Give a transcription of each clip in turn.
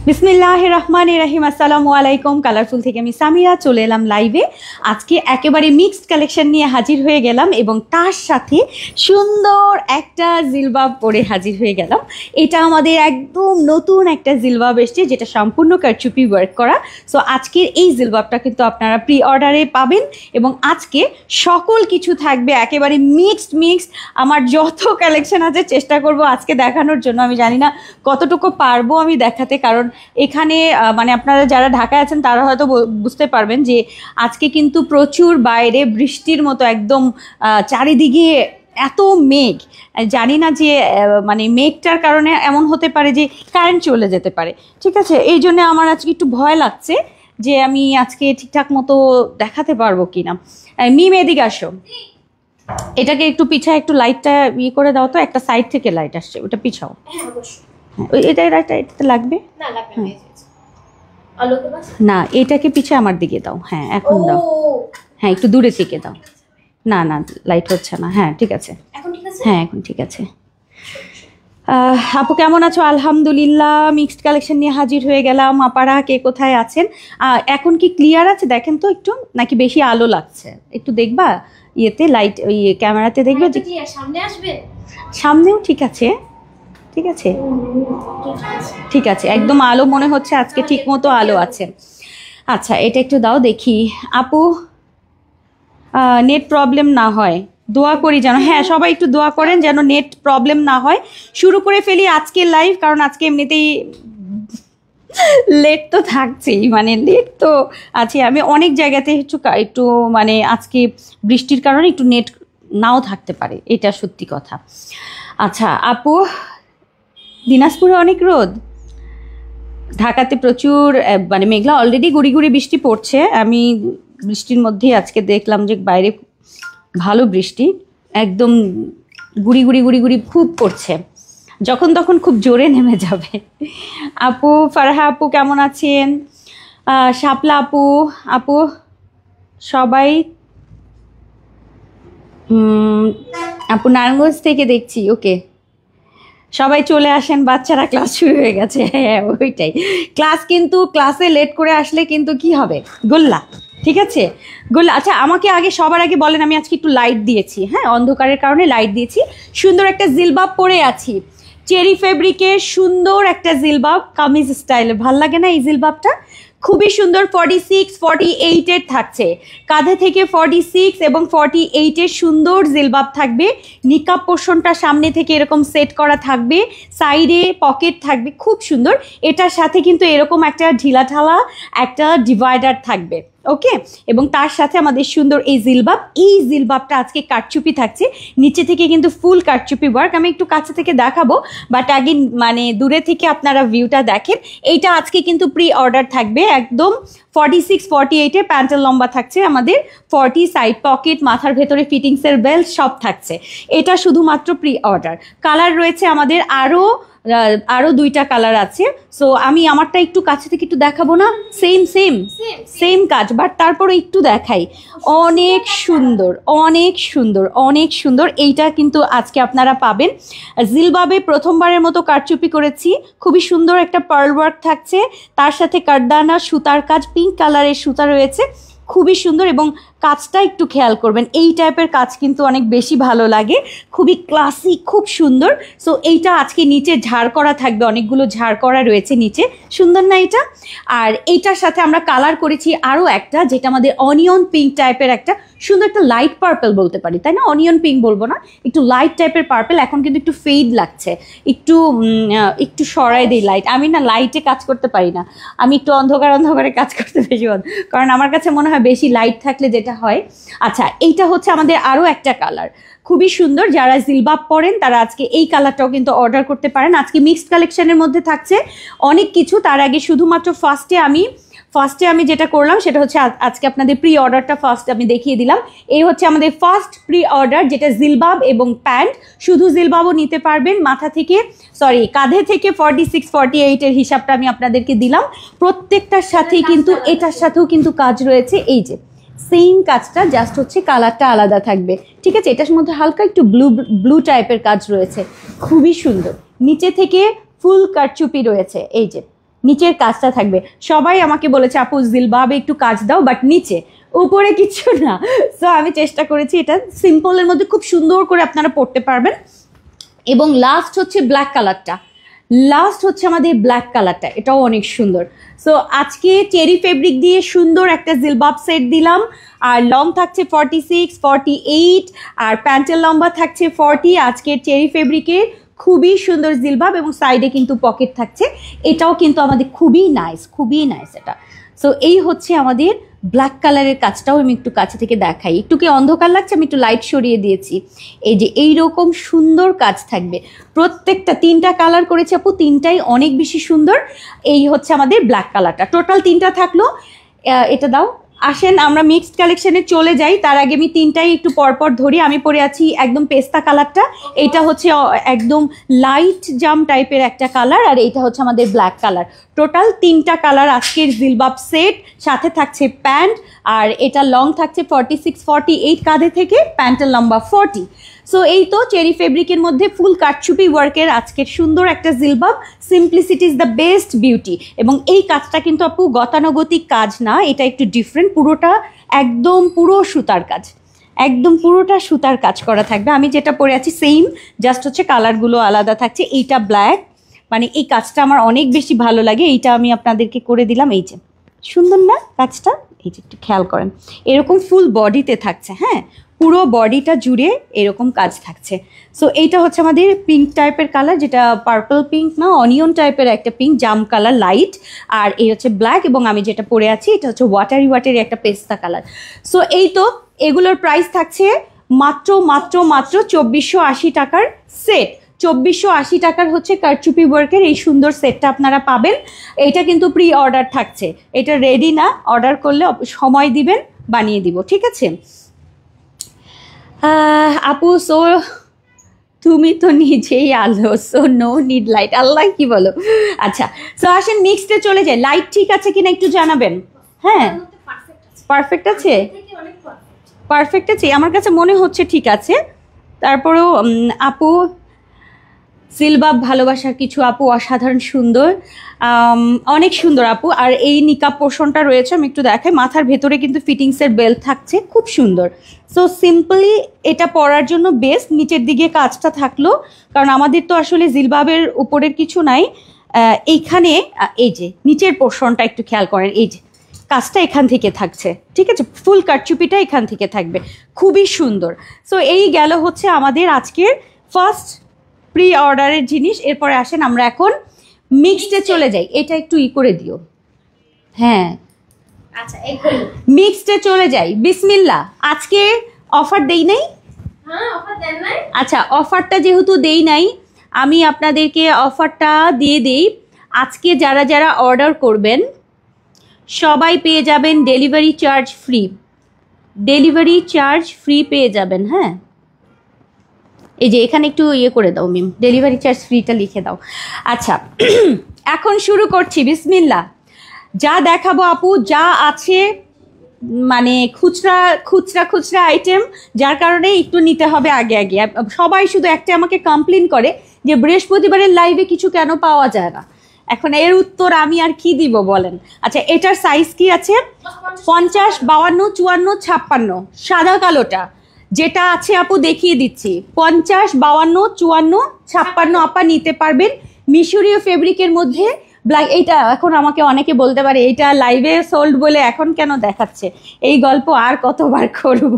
বিসমিল্লাহির রহমানির রহিম। আসসালামু আলাইকুম। কালারফুল থেকে আমি সামিরা চলে এলাম লাইভে। আজকে একেবারে মিক্সড কালেকশন নিয়ে হাজির হয়ে গেলাম এবং তার সাথে সুন্দর একটা জিলবাব পরে হাজির হয়ে গেলাম। এটা আমাদের একদম নতুন একটা জিলবাব এসছে, যেটা সম্পূর্ণ কারচুপি ওয়ার্ক করা। সো আজকের এই জিলবাবটা কিন্তু আপনারা প্রি অর্ডারে পাবেন এবং আজকে সকল কিছু থাকবে একেবারে মিক্সড। আমার যত কালেকশন আছে চেষ্টা করব আজকে দেখানোর জন্য। আমি জানি না কতটুকু পারবো আমি দেখাতে, কারণ এখানে মানে আপনারা যারা ঢাকায় আছেন তারা হয়তো বুঝতে পারবেন যে আজকে কিন্তু প্রচুর বাইরে বৃষ্টির মতো একদম চারিদিকে এত মেঘ। জানি না যে মানে মেঘটার কারণে এমন হতে পারে যে কারেন্ট চলে যেতে পারে, ঠিক আছে? এই জন্য আমার আজকে একটু ভয় লাগছে যে আমি আজকে ঠিকঠাক মতো দেখাতে পারবো কিনা। মিম এদিকে আসো, এটাকে একটু পিছায়, একটু লাইটটা ইয়ে করে দাও তো, একটা সাইড থেকে লাইট আসছে, ওটা পিছাও। এটাতে লাগবে না, এটাকে পিছিয়ে আমার দিকে দাও। হ্যাঁ এখন দাও, হ্যাঁ একটু দূরে থেকে দাও। না লাইট হচ্ছে না। হ্যাঁ ঠিক আছে, হ্যাঁ এখন ঠিক আছে। আপু কেমন আছো? আলহামদুলিল্লাহ, মিক্সড কালেকশন নিয়ে হাজির হয়ে গেলাম। আপারা কে কোথায় আছেন? এখন কি ক্লিয়ার আছে দেখেন তো একটু, নাকি বেশি আলো লাগছে? একটু দেখবা ইয়েতে, লাইট ওই ক্যামেরাতে দেখবে যে সামনে আসবে। সামনেও ঠিক আছে, ঠিক আছে ঠিক আছে, একদম আলো মনে হচ্ছে আজকে ঠিক মতো আলো আছে। আচ্ছা এটা একটু দাও দেখি। আপু নেট প্রবলেম না হয় দোয়া করি যেন। হ্যাঁ সবাই একটু দোয়া করেন যেন নেট প্রবলেম না হয়। শুরু করে ফেলি আজকের লাইভ, কারণ আজকে এমনিতেই লেট তো থাকছেই, মানে লেট তো আছে। আমি অনেক জায়গাতে একটু মানে আজকে বৃষ্টির কারণে একটু নেট নাও থাকতে পারে, এটা সত্যি কথা। আচ্ছা আপু, দিনাজপুরে অনেক রোদ, ঢাকাতে প্রচুর মানে মেঘলা, অলরেডি গুড়ি গুড়ি বৃষ্টি পড়ছে। আমি বৃষ্টির মধ্যেই আজকে দেখলাম যে বাইরে ভালো বৃষ্টি, একদম গুড়ি গুড়ি খুব পড়ছে, যখন তখন খুব জোরে নেমে যাবে। আপু ফারহা আপু কেমন আছেন? শাপলা আপু সবাই, আপু নারায়ণগঞ্জ থেকে দেখছি। ওকে সবাই চলে আসেন, বাচ্চারা ক্লাস শুরু হয়ে গেছে। হ্যাঁ ওইটাই, ক্লাস কিন্তু ক্লাসে লেট করে আসলে কিন্তু কি হবে, গোল্লা, ঠিক আছে গোল্লা। আচ্ছা আমাকে আগে সবার আগে বলেন, আমি আজকে একটু লাইট দিয়েছি, হ্যাঁ অন্ধকারের কারণে লাইট দিয়েছি। সুন্দর একটা জিলবাব পরে আছি, চেরি ফেব্রিকের সুন্দর একটা জিলবাব, কামিজ স্টাইলে। ভাল লাগে না এই জিলবাবটা? খুবই সুন্দর। 46, 48 থাকছে, কাঁধে থেকে 46 এবং 48 সুন্দর জিলবাব থাকবে। নিকাব পোর্শনটা সামনে থেকে এরকম সেট করা থাকবে, সাইডে পকেট থাকবে, খুব সুন্দর। এটার সাথে কিন্তু এরকম একটা ঢিলাঢালা একটা ডিভাইডার থাকবে, ওকে। এবং তার সাথে আমাদের সুন্দর এই জিলবাবটা আজকে কারচুপি থাকছে, নিচে থেকে কিন্তু ফুল কারচুপি ওয়ার্ক। আমি একটু কাছে থেকে দেখাবো, বাট আগে মানে দূরে থেকে আপনারা ভিউটা দেখেন। এইটা আজকে কিন্তু প্রি অর্ডার থাকবে একদম। 46, 48 প্যান্টের লম্বা থাকছে আমাদের, 40 সাইড পকেট, মাথার ভেতরে ফিটিংসের বেল্ট সব থাকছে। এটা শুধুমাত্র প্রি অর্ডার। কালার রয়েছে আমাদের আরো 2টা কালার আছে। সো আমি আমারটা একটু কাছে থেকে একটু দেখাবো না? সেম কাজ, বাট তারপরে একটু দেখাই। অনেক সুন্দর। এইটা কিন্তু আজকে আপনারা পাবেন। জিলবাবে প্রথমবারের মতো কারচুপি করেছি, খুবই সুন্দর একটা পার্ল ওয়ার্ক থাকছে, তার সাথে কারদানা সুতার কাজ, পিঙ্ক কালারের সুতা রয়েছে, খুবই সুন্দর। এবং কাজটা একটু খেয়াল করবেন, এই টাইপের কাজ কিন্তু অনেক বেশি ভালো লাগে, খুবই ক্লাসিক, খুব সুন্দর। সো এইটা আজকে নিচে ঝাড় করা থাকবে, অনেকগুলো ঝাড় করা রয়েছে নিচে, সুন্দর না এটা? আর এইটার সাথে আমরা কালার করেছি আরও একটা, যেটা আমাদের অনিয়ন পিঙ্ক টাইপের একটা সুন্দর একটা লাইট পার্পল বলতে পারি, তাই না? অনিয়ন পিঙ্ক বলবো না, একটু লাইট টাইপের পার্পল। এখন কিন্তু একটু ফেড লাগছে, একটু সরাই দিই লাইট। আমি না লাইটে কাজ করতে পারি না, আমি একটু অন্ধকারে কাজ করতে বেশি কারণ আমার কাছে মনে হয় বেশি লাইট থাকলে যেটা হয়। আচ্ছা এইটা হচ্ছে আমাদের আরও একটা কালার, খুবই সুন্দর। যারা জিলবাব পরেন তারা আজকে এই কালারটাও কিন্তু অর্ডার করতে পারেন। আজকে মিক্সড কালেকশনের মধ্যে থাকছে অনেক কিছু। তার আগে শুধুমাত্র ফার্স্টে আমি যেটা করলাম সেটা হচ্ছে আজকে আপনাদের প্রি অর্ডারটা ফার্স্ট আমি দেখিয়ে দিলাম। এই হচ্ছে আমাদের ফার্স্ট প্রি অর্ডার, যেটা জিলবাব এবং প্যান্ট। শুধু জিলবাবও নিতে পারবেন, কাঁধে থেকে 46, 48 হিসাবটা আমি আপনাদেরকে দিলাম। প্রত্যেকটার সাথেই কিন্তু এটার সাথেও কিন্তু কাজ রয়েছে, এই যে সেম কাজটা, জাস্ট হচ্ছে কালারটা আলাদা থাকবে, ঠিক আছে? এটার মধ্যে হালকা একটু ব্লু টাইপের কাজ রয়েছে, খুবই সুন্দর। নিচে থেকে ফুল কারচুপি রয়েছে, এই যে নিচের কাজটা থাকবে। সবাই আমাকে বলেছে আপু জিলবাবে একটু কাজ দাও, বাট নিচে, উপরে কিছু না। সো আমি চেষ্টা করেছি এটা সিম্পলের মধ্যে খুব সুন্দর করে আপনারা পড়তে পারবেন। এবং লাস্ট হচ্ছে ব্ল্যাক কালারটা, আমাদের ব্ল্যাক কালারটা, এটাও অনেক সুন্দর। সো আজকে চেরি ফেব্রিক দিয়ে সুন্দর একটা জিলবাব সেট দিলাম। আর লং থাকছে 46, 48, আর প্যান্টের লম্বা থাকছে 40। আজকের চেরি ফেব্রিকের খুবই সুন্দর জিলবাব এবং সাইডে কিন্তু পকেট থাকছে। এটাও কিন্তু আমাদের খুবই নাইস এটা। সো এই হচ্ছে আমাদের ব্ল্যাক কালারের কাজটাও আমি একটু কাছে থেকে দেখাই। একটু কি অন্ধকার লাগছে, আমি একটু লাইট সরিয়ে দিয়েছি। এই যে এইরকম সুন্দর কাজ থাকবে, প্রত্যেকটা 3টা কালার করেছে আপু, 3টাই অনেক বেশি সুন্দর। এই হচ্ছে আমাদের ব্ল্যাক কালারটা, টোটাল 3টা থাকলো। এটা দাও, আসেন আমরা মিক্সড কালেকশনে চলে যাই। তার আগে আমি 3টাই একটু পরপর ধরি। আমি পরে আছি একদম পেস্তা কালারটা, এটা হচ্ছে একদম লাইট জাম টাইপের একটা কালার, আর এইটা হচ্ছে আমাদের ব্ল্যাক কালার। টোটাল 3টা কালার আজকের জিলবাব সেট, সাথে থাকছে প্যান্ট। আর এটা লং থাকছে 46, 48 কাঁধে থেকে, প্যান্টের লম্বা 40। সো এই তো চেরি ফেব্রিকের মধ্যে ফুল কাটছুপি ওয়ার্কের আজকের সুন্দর একটা জিলবাব। Simplicity is the best beauty. এবং এই কাজটা কিন্তু আপু গতানুগতিক কাজ না, এটা একটু ডিফারেন্ট। পুরোটা একদম পুরো সুতার কাজ, একদম পুরোটা সুতার কাজ করা থাকবে। আমি যেটা পরে আছি সেম, জাস্ট হচ্ছে কালারগুলো আলাদা থাকছে। এইটা ব্ল্যাক, মানে এই কাজটা আমার অনেক বেশি ভালো লাগে। এইটা আমি আপনাদেরকে করে দিলাম। এই যে সুন্দর না কাজটা, এই যে একটু খেয়াল করেন, এরকম ফুল বডিতে থাকছে। হ্যাঁ, পুরো বডিটা জুড়ে এরকম কাজ থাকছে। সো এইটা হচ্ছে আমাদের পিঙ্ক টাইপের কালার, যেটা পার্পল পিঙ্ক না, অনিয়ন টাইপের একটা পিঙ্ক, জাম কালার লাইট। আর এই হচ্ছে ব্ল্যাক, এবং আমি যেটা পরে আছি এটা হচ্ছে ওয়াটারি একটা পেস্তা কালার। সো এই তো এগুলোর প্রাইস থাকছে মাত্র 2480 টাকার সেট। 2480 টাকার হচ্ছে কারচুপি ওয়ার্কের এই সুন্দর সেটটা আপনারা পাবেন। এটা কিন্তু প্রি অর্ডার থাকছে, এটা রেডি না, অর্ডার করলে সময় দিবেন, বানিয়ে দিব, ঠিক আছে আপু। সো তুমি তো নিজেই আলো, সো নো নিড লাইট, আল্লাহ কি বলো। আচ্ছা, সো আসেন মিক্সডে চলে যায়। লাইট ঠিক আছে কিনা একটু জানাবেন। হ্যাঁ, পারফেক্ট আছে, পারফেক্ট আছে, আমার কাছে মনে হচ্ছে ঠিক আছে। তারপরেও আপু জিলবাব ভালোবাসার কিছু আপু অসাধারণ সুন্দর, অনেক সুন্দর আপু। আর এই নিকাব পোর্শনটা রয়েছে, আমি একটু দেখাই, মাথার ভেতরে কিন্তু ফিটিংসের বেল্ট থাকছে, খুব সুন্দর। সো সিম্পলি এটা পরার জন্য বেস্ট। নিচের দিকে কাজটা থাকলো, কারণ আমাদের তো আসলে জিলবাবের উপরের কিছু নাই। এইখানে এই যে নিচের পোর্শনটা একটু খেয়াল করেন, এই যে কাজটা এখান থেকে থাকছে, ঠিক আছে, ফুল কাটচুপিটা এখান থেকে থাকবে, খুবই সুন্দর। সো এই গেল হচ্ছে আমাদের আজকের ফার্স্ট প্রি অর্ডারের জিনিস। এরপরে আসেন আমরা এখন মিক্সডে চলে যাই। এটা একটু করে দিও। হ্যাঁ, আচ্ছা, মিক্সডে চলে যাই। বিসমিল্লাহ। আজকে অফার দেই নাই? হ্যাঁ, অফার দেন নাই। আচ্ছা, অফারটা যেহেতু দেই নাই, আমি আপনাদেরকে অফারটা দিয়ে দেই। আজকে যারা যারা অর্ডার করবেন সবাই পেয়ে যাবেন delivery charge free. Delivery charge free পেয়ে যাবেন। হ্যাঁ, এই যে এখানে একটু করে দাও মিম, ডেলিভারি চার্জ ফ্রিটা লিখে দাও। আচ্ছা, এখন শুরু করছি, বিসমিল্লাহ। যা দেখাবো আপু, যা আছে মানে খুচরা খুচরা খুচরা আইটেম, যার কারণে একটু নিতে হবে আগে আগে। সবাই শুধু একটা আমাকে কমপ্লেন করে যে বৃহস্পতিবারের লাইভে কিছু কেন পাওয়া যায় না। এখন এর উত্তর আমি আর কি দিব বলেন। আচ্ছা, এটার সাইজ কি আছে? 50, 52, 54, 56, সাদা কালোটা যেটা আছে আপু দেখিয়ে দিচ্ছি। 50, 52, 54, 56 আপা নিতে পারবেন মিশরীয় ফেব্রিকের মধ্যে ব্ল্যাক। এইটা এখন আমাকে অনেকে বলতে পারে এইটা লাইভে সোল্ড বলে এখন কেন দেখাচ্ছে, এই গল্প আর কতবার করব।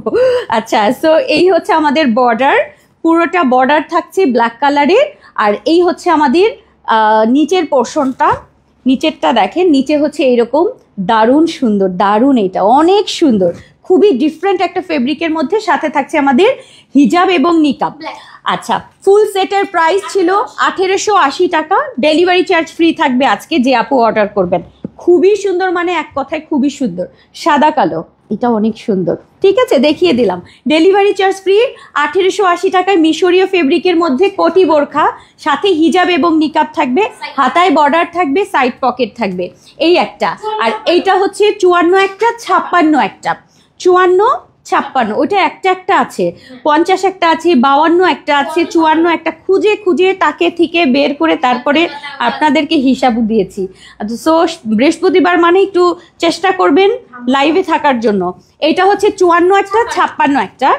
আচ্ছা, সো এই হচ্ছে আমাদের বর্ডার, পুরোটা বর্ডার থাকছে ব্ল্যাক কালারের। আর এই হচ্ছে আমাদের নিচের পোর্শনটা, নিচেরটা দেখেন, নিচে হচ্ছে এইরকম দারুণ সুন্দর, দারুণ, এটা অনেক সুন্দর, খুবই ডিফারেন্ট একটা ফেব্রিকের মধ্যে। সাথে থাকছে আমাদের হিজাব এবং নিকাব। আচ্ছা, ফুল সেটের প্রাইস ছিল 1880 টাকা, ডেলিভারি চার্জ ফ্রি থাকবে আজকে যে আপু অর্ডার করবেন। খুবই সুন্দর, মানে এক কথায় খুবই সুন্দর, সাদা কালো, এটা অনেক সুন্দর, ঠিক আছে, দেখিয়ে দিলাম। ডেলিভারি চার্জ ফ্রি 1880 টাকায় মিশরীয় ফেব্রিকের মধ্যে কোটি বোরখা, সাথে হিজাব এবং নিকাব থাকবে, হাতায় বর্ডার থাকবে, সাইড পকেট থাকবে, এই একটা। আর এইটা হচ্ছে 54 একটা, 56 একটা, 54, 56, ওইটা একটা একটা আছে, 50 একটা আছে, 52 একটা আছে, 54 একটা, খুঁজে খুঁজে তাকে থেকে বের করে তারপরে আপনাদেরকে হিসাবও দিয়েছি। সো বৃহস্পতিবার মানে একটু চেষ্টা করবেন লাইভে থাকার জন্য। এটা হচ্ছে 54 একটা, 56 একটা,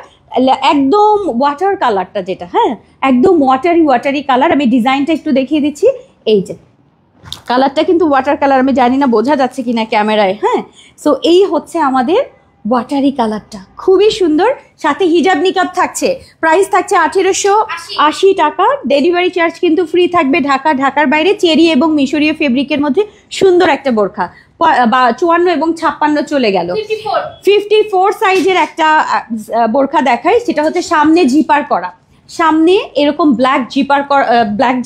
একদম ওয়াটার কালারটা যেটা, হ্যাঁ একদম ওয়াটারি কালার। আমি ডিজাইনটা একটু দেখিয়ে দিচ্ছি। এই যে কালারটা কিন্তু ওয়াটার কালার, আমি জানি না বোঝা যাচ্ছে কিনা ক্যামেরায়। হ্যাঁ, সো এই হচ্ছে আমাদের ওয়াটারি কালারটা, খুবই সুন্দর। সাথে হিজাব নিকাব থাকছে, প্রাইস থাকছে 1880 টাকা। ডেলিভারি চার্জ কিন্তু ফ্রি থাকবে ঢাকার বাইরে। চেরি এবং মিশরীয় ফেব্রিকের মধ্যে সুন্দর একটা বোরখা। 54 এবং 56 চলে গেল। 54 সাইজের একটা বোরখা দেখাই, সেটা হচ্ছে সামনে জিপার করা, সামনে এরকম ব্ল্যাক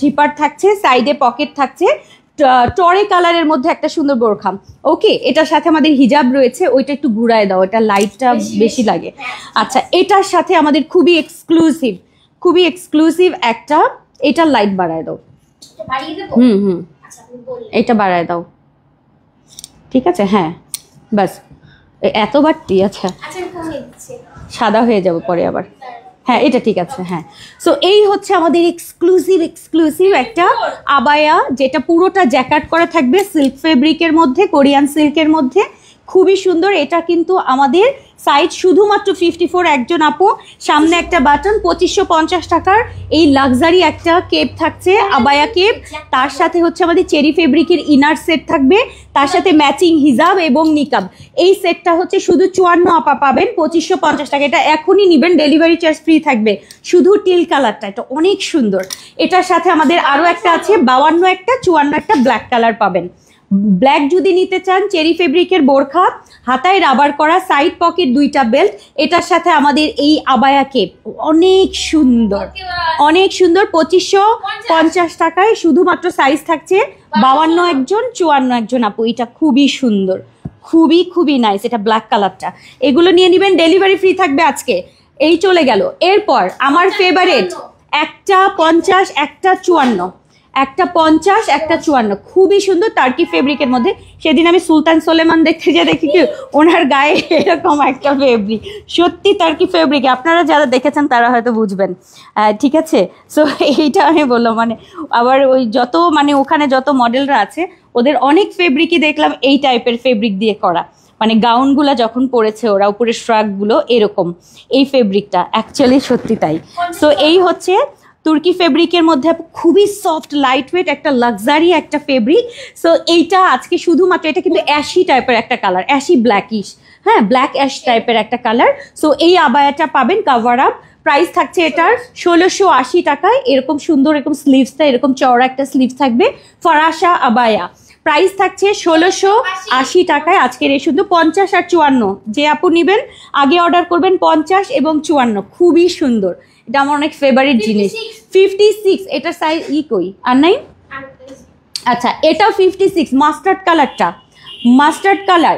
জিপার থাকছে, সাইডে পকেট থাকছে, টরে কালারের মধ্যে একটা সুন্দর বোরখা। ওকে, এটার সাথে আমাদের হিজাব রয়েছে, ওইটা একটু ঘুরায় দাও, এটা লাইটটা বেশি লাগে। আচ্ছা, এটার সাথে আমাদের খুবই এক্সক্লুসিভ একটা, এটার লাইট বাড়ায় দাও। এটা বাড়ায় দাও, ঠিক আছে? হ্যাঁ বাস, এত বাড়তি। আচ্ছা, সাদা হয়ে যাবে পরে আবার। হ্যাঁ, এটা ঠিক আছে। হ্যাঁ, সো এই হচ্ছে আমাদের এক্সক্লুসিভ একটা আবায়া, যেটা পুরোটা জ্যাকেট করা থাকবে সিল্ক ফেব্রিকের মধ্যে, কোরিয়ান সিল্কের মধ্যে, খুবই সুন্দর। এটা কিন্তু আমাদের সাইজ শুধুমাত্র 54, একজন আপু। সামনে একটা বাটন, 2550 টাকার এই লাক্সারি একটা কেপ থাকছে, আবায়া কেপ। তার সাথে হচ্ছে আমাদের চেরি ফেব্রিকের ইনার সেট থাকবে, তার সাথে ম্যাচিং হিজাব এবং নিকাব। এই সেটটা হচ্ছে শুধু 54 আপা পাবেন, 2550 টাকা। এটা এখনই নেবেন, ডেলিভারি চার্জ ফ্রি থাকবে। শুধু টিল কালারটা, এটা অনেক সুন্দর। এটার সাথে আমাদের আরও একটা আছে, 52 একটা, 54 একটা ব্ল্যাক কালার পাবেন। ব্ল্যাক যদি নিতে চান, চেরি ফেব্রিকের বোরখা, হাতায় রাবার করা, সাইড পকেট, 2টা বেল্ট। এটার সাথে আমাদের এই আবায়া কেপ অনেক সুন্দর 2550 টাকায়। শুধুমাত্র সাইজ থাকছে 52 একজন, 54 একজন আপু। এটা খুবই সুন্দর, খুবই নাইস। এটা ব্ল্যাক কালারটা, এগুলো নিয়ে নেবেন, ডেলিভারি ফ্রি থাকবে আজকে। এই চলে গেল। এরপর আমার ফেভারিট, একটা 50 একটা 54, একটা 50 একটা 54, খুবই সুন্দর টার্কি ফেব্রিকের মধ্যে। সেদিন আমি সুলতান সোলেমান দেখতে যে দেখি কি ওনার গায়ে এরকম একটা ফেব্রিক, সত্যি টার্কি ফেব্রিক। আপনারা যারা দেখেছেন তারা হয়তো বুঝবেন, ঠিক আছে? সো এইটা আমি বললাম, মানে আবার ওই যত মানে ওখানে যত মডেলরা আছে ওদের অনেক ফেব্রিকই দেখলাম এই টাইপের ফেব্রিক দিয়ে করা, মানে গাউনগুলো যখন পরেছে ওরা, উপরে শ্রাগগুলো এরকম, এই ফেব্রিকটা অ্যাকচুয়ালি সত্যি তাই। সো এই হচ্ছে তুর্কি ফেব্রিকের মধ্যে খুবই সফট লাইট ওয়েট একটা লাক্সারি একটা ফেব্রিক। সো এইটা আজকে শুধুমাত্র, এটা কিন্তু অ্যাশি টাইপের একটা কালার, অ্যাশি ব্ল্যাকিশ, হ্যাঁ ব্ল্যাক অ্যাশ টাইপের একটা কালার। সো এই আবায়াটা পাবেন কাভার আপ। প্রাইস থাকছে এটার 1680 টাকায়। এরকম সুন্দর, এরকম স্লিভসটা এরকম চওড়া একটা স্লিভস থাকবে, ফরাসা আবায়া। প্রাইস থাকছে 1680 টাকায় আজকের এই শুধু 50 আর 54। যে আপু নেবেন আগে অর্ডার করবেন 50 এবং 54, খুবই সুন্দর। এটা আমার অনেক ফেভারিট জিনিস। 56, এটার সাইজ কই আর নাই? আচ্ছা, এটাও 56, মাস্টার্ড কালার,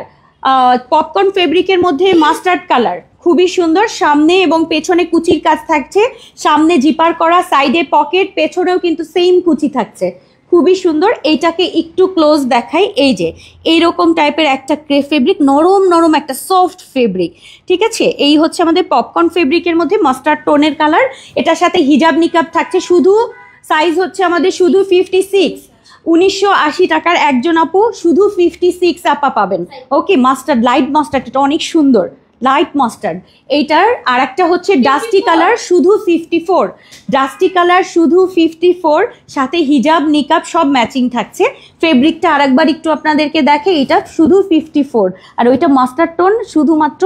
পপকর্ন ফেব্রিকের মধ্যে মাস্টার্ড কালার, খুবই সুন্দর। সামনে এবং পেছনে কুচির কাজ থাকছে, সামনে জিপার করা, সাইডে পকেট, পেছনেও কিন্তু সেম কুচি থাকছে, খুবই সুন্দর। এইটাকে একটু ক্লোজ দেখাই। এই যে এইরকম টাইপের একটা ক্রেপ ফেব্রিক, নরম একটা সফট ফেব্রিক, ঠিক আছে? এই হচ্ছে আমাদের পপকর্ন ফেব্রিকের মধ্যে মাস্টার্ড টোনের কালার। এটার সাথে হিজাব নিকাব থাকছে। শুধু সাইজ হচ্ছে আমাদের শুধু 56, 1980 টাকার একজন আপু, শুধু 56 আপা পাবেন। ওকে, মাস্টার্ড, লাইট মাস্টার্ড, এটা অনেক সুন্দর, লাইট মাস্টার্ড। এইটার আর একটা হচ্ছে ডাস্টি কালার, শুধু 54, ডাস্টি কালার শুধু 54, সাথে হিজাব নিকাব সব ম্যাচিং থাকছে। ফেব্রিকটা আরেকবার একটু আপনাদেরকে দেখে, এটা শুধু 54, আর ওইটা মাস্টার্ড টোন শুধুমাত্র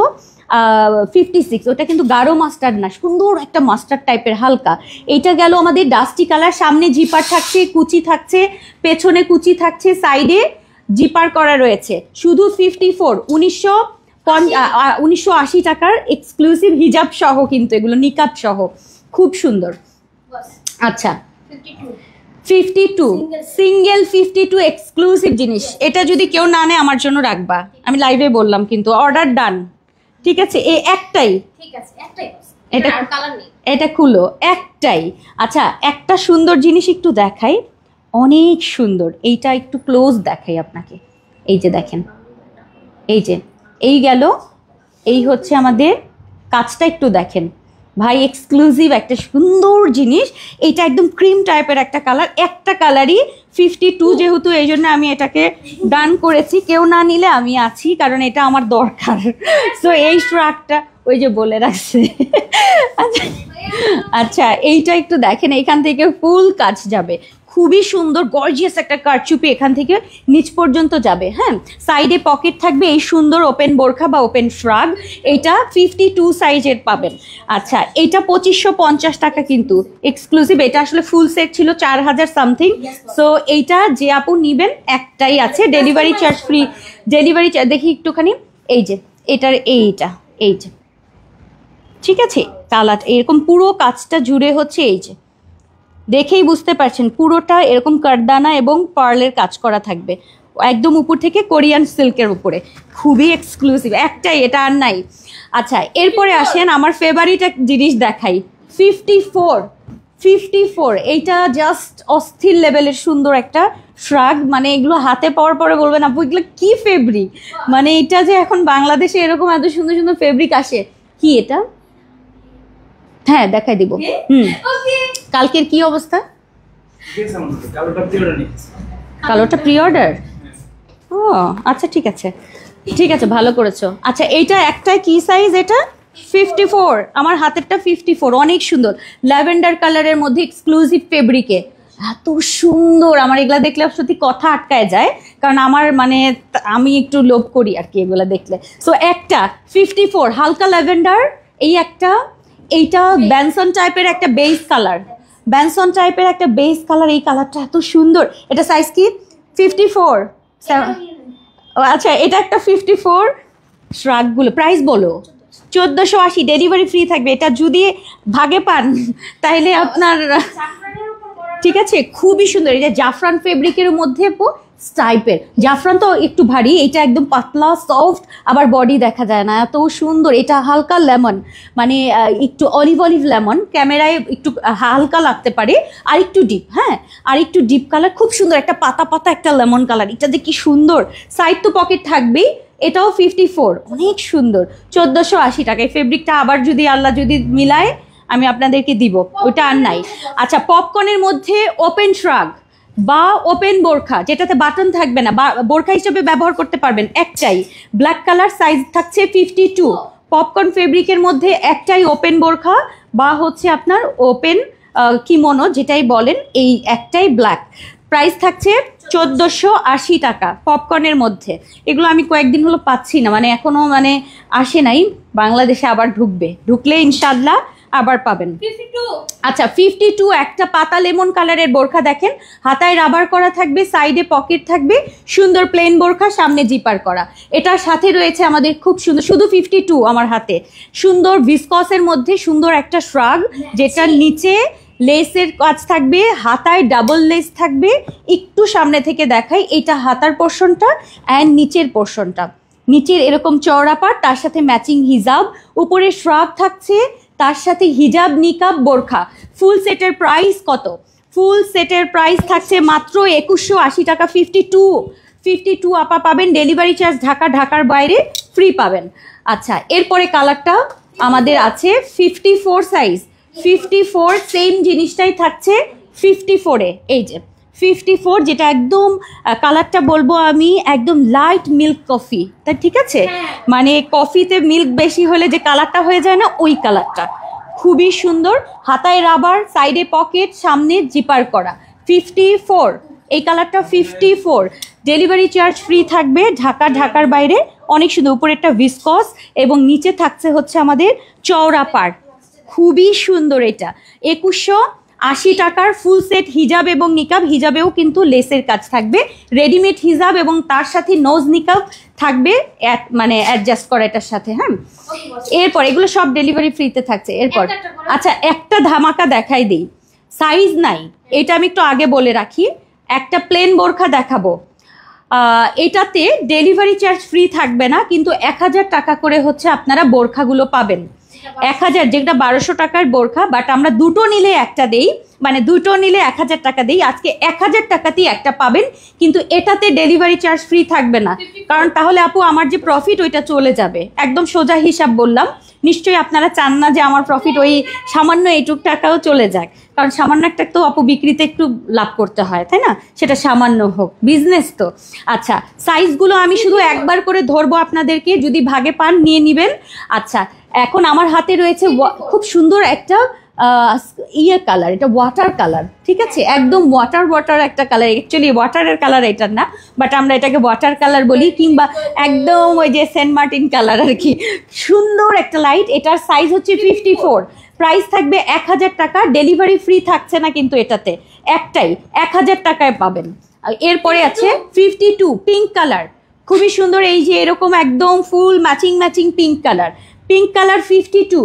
56। ওটা কিন্তু গাঢ় মাস্টার্ড না, সুন্দর একটা মাস্টার্ড টাইপের হালকা। এইটা গেল আমাদের ডাস্টি কালার। সামনে জিপার থাকছে, কুচি থাকছে, পেছনে কুচি থাকছে, সাইডে জিপার করা রয়েছে। শুধু 54, 1980 টাকার এক্সক্লুসিভ হিজাব সহ, কিন্তু এগুলো নিকাব সহ, খুব সুন্দর। আচ্ছা, 52 সিঙ্গেল 52 এক্সক্লুসিভ জিনিস। এটা যদি কেউ না নেয় আমার জন্য রাখবা, আমি লাইভে বললাম কিন্তু অর্ডার ডান, ঠিক আছে? এই একটাই, ঠিক আছে, একটাই, এটা কালার নেই, এটা খুলো, একটাই। আচ্ছা, একটা সুন্দর জিনিস একটু দেখাই, অনেক সুন্দর। এইটা একটু ক্লোজ দেখাই আপনাকে। এই যে দেখেন, এই যে এই গেল, এই হচ্ছে আমাদের কাজটা একটু দেখেন ভাই, এক্সক্লুসিভ একটা সুন্দর জিনিস। এটা একদম ক্রিম টাইপের একটা কালার, একটা কালারই 52 যেহেতু, এই জন্য আমি এটাকে ডান করেছি। কেউ না নিলে আমি আছি, কারণ এটা আমার দরকার। সো এই ফ্রকটা ওই যে বলে রাখছে। আচ্ছা এইটা একটু দেখেন, এখান থেকে ফুল কাজ যাবে, খুবই সুন্দর গর্জিয়াস একটা কারচুপি এখান থেকে নিচ পর্যন্ত যাবে। হ্যাঁ, সাইডে পকেট থাকবে, এই সুন্দর ওপেন বোরখা বা ওপেন ফ্রক। এইটা 52 সাইজের পাবেন। আচ্ছা এটা 2550 টাকা কিন্তু এক্সক্লুসিভ। এটা আসলে ফুল সেট ছিল 4000 সামথিং। সো এইটা যে আপু নিবেন একটাই আছে, delivery charge free. Delivery charge দেখি একটুখানি, এই যে এটার এইটা, এই যে ঠিক আছে, কালার এরকম পুরো কাজটা জুড়ে হচ্ছে, এই যে দেখেই বুঝতে পারছেন পুরোটা এরকম কারদানা এবং পার্লের কাজ করা থাকবে একদম উপর থেকে, কোরিয়ান সিল্কের উপরে, খুবই এক্সক্লুসিভ, একটাই, এটা আর নাই। আচ্ছা এরপরে আসেন আমার ফেভারিট এক জিনিস দেখাই, 54 এইটা জাস্ট অস্থির লেভেলের সুন্দর একটা ফ্রক। মানে এগুলো হাতে পাওয়ার পরে বলবেন আপু এগুলো কি ফেব্রিক, মানে এটা যে এখন বাংলাদেশে এরকম এত সুন্দর সুন্দর ফেব্রিক আসে। কি এটা? হ্যাঁ দেখাই দিব। কালকের কি অবস্থা? কালোটা প্রি অর্ডার? ও আচ্ছা ঠিক আছে, ঠিক আছে, ভালো করেছো। আচ্ছা এইটা একটা কি সাইজ? এটা 54, আমার হাতেরটা 54, অনেক সুন্দর ল্যাভেন্ডার কালারের মধ্যে এক্সক্লুসিভ ফেব্রিকে, এত সুন্দর। আমার এগুলা দেখলে সত্যি কথা আটকায় যায়, কারণ আমার মানে আমি একটু লোভ করি আর কি এগুলা দেখলে। সো একটা 54 হালকা ল্যাভেন্ডার, এই একটা, এইটা ব্যানসন টাইপের একটা বেস কালার, ব্যানসন টাইপের একটা বেস কালার, এই কালারটা এত সুন্দর। এটা সাইজ কি? 54। আচ্ছা এটা একটা 54। শ্রাকগুলো প্রাইস বলো? 1480, ডেলিভারি ফ্রি থাকবে। এটা যদি ভাগে পান তাহলে আপনার ঠিক আছে, খুবই সুন্দর। এটা জাফরান ফেব্রিকের মধ্যে টাইপের, জাফরান তো একটু ভারী, এটা একদম পাতলা সফট, আবার বডি দেখা যায় না, এত সুন্দর। এটা হালকা লেমন, মানে একটু অলিভ লেমন, ক্যামেরায় একটু হালকা লাগতে পারে, আর একটু ডিপ, হ্যাঁ আর একটু ডিপ কালার, খুব সুন্দর একটা পাতা পাতা একটা লেমন কালার। এটা যে কি সুন্দর, সাইড তো পকেট থাকবেই। এটাও 54, অনেক সুন্দর, 1480 টাকা। এই ফেব্রিকটা আবার যদি আল্লাহ যদি মিলায় আমি আপনাদেরকে দিব, ওইটা আর নাই। আচ্ছা পপকর্নের মধ্যে ওপেন শ্রাগ বা ওপেন বোরখা, যেটাতে বাটন থাকবে না, বোরখা হিসেবে ব্যবহার করতে পারবেন, একটাই ব্ল্যাক কালার, সাইজ থাকছে 52। পপকর্ন ফেব্রিকের মধ্যে একটাই ওপেন বোরখা বা হচ্ছে আপনার ওপেন কিমোনো যেটাই বলেন, এই একটাই ব্ল্যাক। প্রাইস থাকছে 1480 টাকা পপকর্নের মধ্যে। এগুলো আমি কয়েকদিন হলো পাচ্ছি না, মানে এখনো মানে আসে নাই, বাংলাদেশে আবার ঢুকবে, ঢুকলে ইনশাল্লাহ আবার পাবেন। আচ্ছা 52 একটা পাতা লেমন কালারের বোরখা দেখেন, হাতায় রাবার করা থাকবে, সাইডে পকেট থাকবে, সুন্দর প্লেন বোরখা, সামনে জিপার করা। এটার সাথে রয়েছে আমাদের খুব সুন্দর, শুধু 52 আমার হাতে, সুন্দর ভিসকসের মধ্যে সুন্দর একটা শ্রাগ, যেটার নিচে লেসের কাজ থাকবে, হাতায় ডাবল লেস থাকবে। একটু সামনে থেকে দেখাই, এটা হাতার পোর্শনটা অ্যান্ড নিচের পোর্শনটা, নিচের এরকম চওড়া পাড়, তার সাথে ম্যাচিং হিজাব, উপরে শ্রাগ থাকছে, তার সাথে হিজাব নিকাব বোরখা। ফুল সেটের প্রাইস কত? ফুল সেটের প্রাইস থাকছে মাত্র 2180 টাকা। 52 আপা পাবেন, ডেলিভারি চার্জ ঢাকার বাইরে ফ্রি পাবেন। আচ্ছা এরপরে কালারটা আমাদের আছে 54 সাইজ, 54 সেম জিনিসটাই থাকছে 54-এ, এই যে 54, যেটা একদম কালারটা বলবো আমি একদম লাইট মিল্ক কফি, তা ঠিক আছে, মানে কফিতে মিল্ক বেশি হলে যে কালারটা হয়ে যায় না, ওই কালারটা খুবই সুন্দর। হাতায় রাবার, সাইডে পকেট, সামনে জিপার করা, 54 এই কালারটা 54। ডেলিভারি চার্জ ফ্রি থাকবে ঢাকার বাইরে, অনেক সুন্দর। উপরে একটা ভিসকস এবং নিচে থাকছে হচ্ছে আমাদের চওড়া পাড়, খুবই সুন্দর। এটা 2180 টাকার ফুল সেট হিজাব এবং নিকাব, হিজাবেও কিন্তু লেসের কাজ থাকবে, রেডিমেড হিজাব এবং তার সাথে নোজ নিকাব থাকবে, মানে অ্যাডজাস্ট করা এটার সাথে। হ্যাঁ এরপর এগুলো সব ডেলিভারি ফ্রিতে থাকছে। এরপর আচ্ছা একটা ধামাকা দেখাই দিই, সাইজ নাই, এটা আমি একটু আগে বলে রাখি। একটা প্লেন বোরখা দেখাবো, এটাতে ডেলিভারি চার্জ ফ্রি থাকবে না, কিন্তু 1000 টাকা করে হচ্ছে আপনারা বোরখাগুলো পাবেন। 1000, যেটা 1200 টাকার বোরখা, বাট আমরা দুটো নিলে একটা দেই, মানে দুটো নিলে 1000 টাকা দেই। আজকে 1000 টাকাতেই একটা পাবেন, কিন্তু এটাতে ডেলিভারি চার্জ ফ্রি থাকবে না, কারণ তাহলে আপু আমার যে প্রফিট ওইটা চলে যাবে। একদম সোজা হিসাব বললাম, নিশ্চয়ই আপনারা চান না যে আমার প্রফিট ওই সামান্য এইটুক টাকাও চলে যাক, কারণ সামান্য একটা তো আপু বিক্রিতে একটু লাভ করতে হয়, তাই না? সেটা সামান্য হোক, বিজনেস তো। আচ্ছা, সাইজগুলো আমি শুধু একবার করে ধরবো আপনাদেরকে, যদি ভাগে পান নিয়ে নেবেন। আচ্ছা, এখন আমার হাতে রয়েছে খুব সুন্দর একটা কালার, এটা ওয়াটার কালার, ঠিক আছে, একদম ওয়াটার একটা কালার। অ্যাকচুয়ালি ওয়াটারের কালার এটা না, বাট আমরা এটাকে ওয়াটার কালার বলি, কিংবা একদম ওই যে সেন্ট মার্টিন কালার আর কি। সুন্দর একটা লাইট, এটার সাইজ হচ্ছে 54, প্রাইস থাকবে 1000 টাকা। ডেলিভারি ফ্রি থাকছে না কিন্তু এটাতে, একটাই 1000 টাকায় পাবেন। এরপরে আছে 52 পিঙ্ক কালার, খুবই সুন্দর, এই যে এরকম একদম ফুল matching pink colour, pink colour 52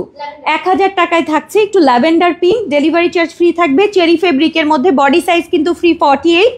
1000 টাকায় থাকছে। একটু lavender pink, delivery charge free থাকবে। চেরি ফেব্রিকের মধ্যে, বডি সাইজ কিন্তু ফ্রি 48,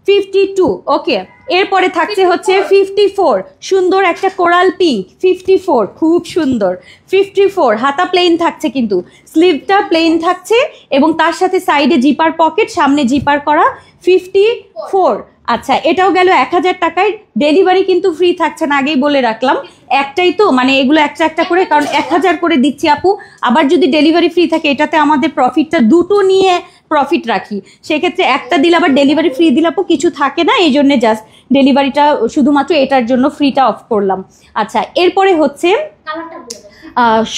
52 ওকে। এরপরে থাকছে হচ্ছে 54, সুন্দর একটা কোরাল পিঙ্ক 54, খুব সুন্দর 54, হাতা প্লেন থাকছে কিন্তু স্লিভটা প্লেন থাকছে, এবং তার সাথে সাইডে জিপার পকেট, সামনে জিপার করা 54। আচ্ছা, এটাও গেল 1000 টাকায়। ডেলিভারি কিন্তু ফ্রি থাকছে না, আগেই বলে রাখলাম, একটাই তো, মানে এগুলো একটা করে, কারণ 1000 করে দিচ্ছি আপু। আবার যদি ডেলিভারি ফ্রি থাকে, এটাতে আমাদের প্রফিটটা দুটো নিয়ে প্রফিট রাখি, সেক্ষেত্রে একটা দিলে আবার ডেলিভারি ফ্রি দিলে আপু কিছু থাকে না, এই জন্য জাস্ট ডেলিভারিটা শুধুমাত্র এটার জন্য ফ্রিটা অফ করলাম। আচ্ছা, এরপরে হচ্ছে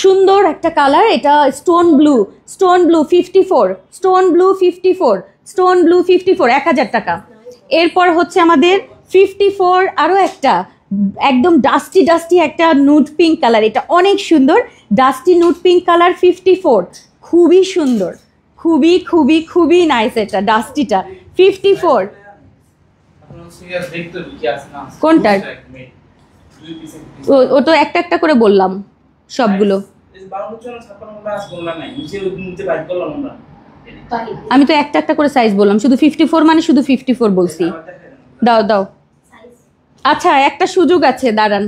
সুন্দর একটা কালার, এটা স্টোন ব্লু 54, স্টোন ব্লু 54 1000 টাকা। এরপর হচ্ছে আমাদের 54 আরও একটা একদম ডাস্টি একটা নুড পিঙ্ক কালার, এটা অনেক সুন্দর, ডাস্টি নুড পিঙ্ক কালার 54, খুবই সুন্দর, খুবই নাইস, এটা ডাস্টিটা 54। কোনটার? ও তো একটা করে বললাম সবগুলো, আমি তো একটা করে সাইজ বললাম, শুধু 54 মানে শুধু 54 বলছি। দাও আচ্ছা, একটা সুযোগ আছে, দাঁড়ান,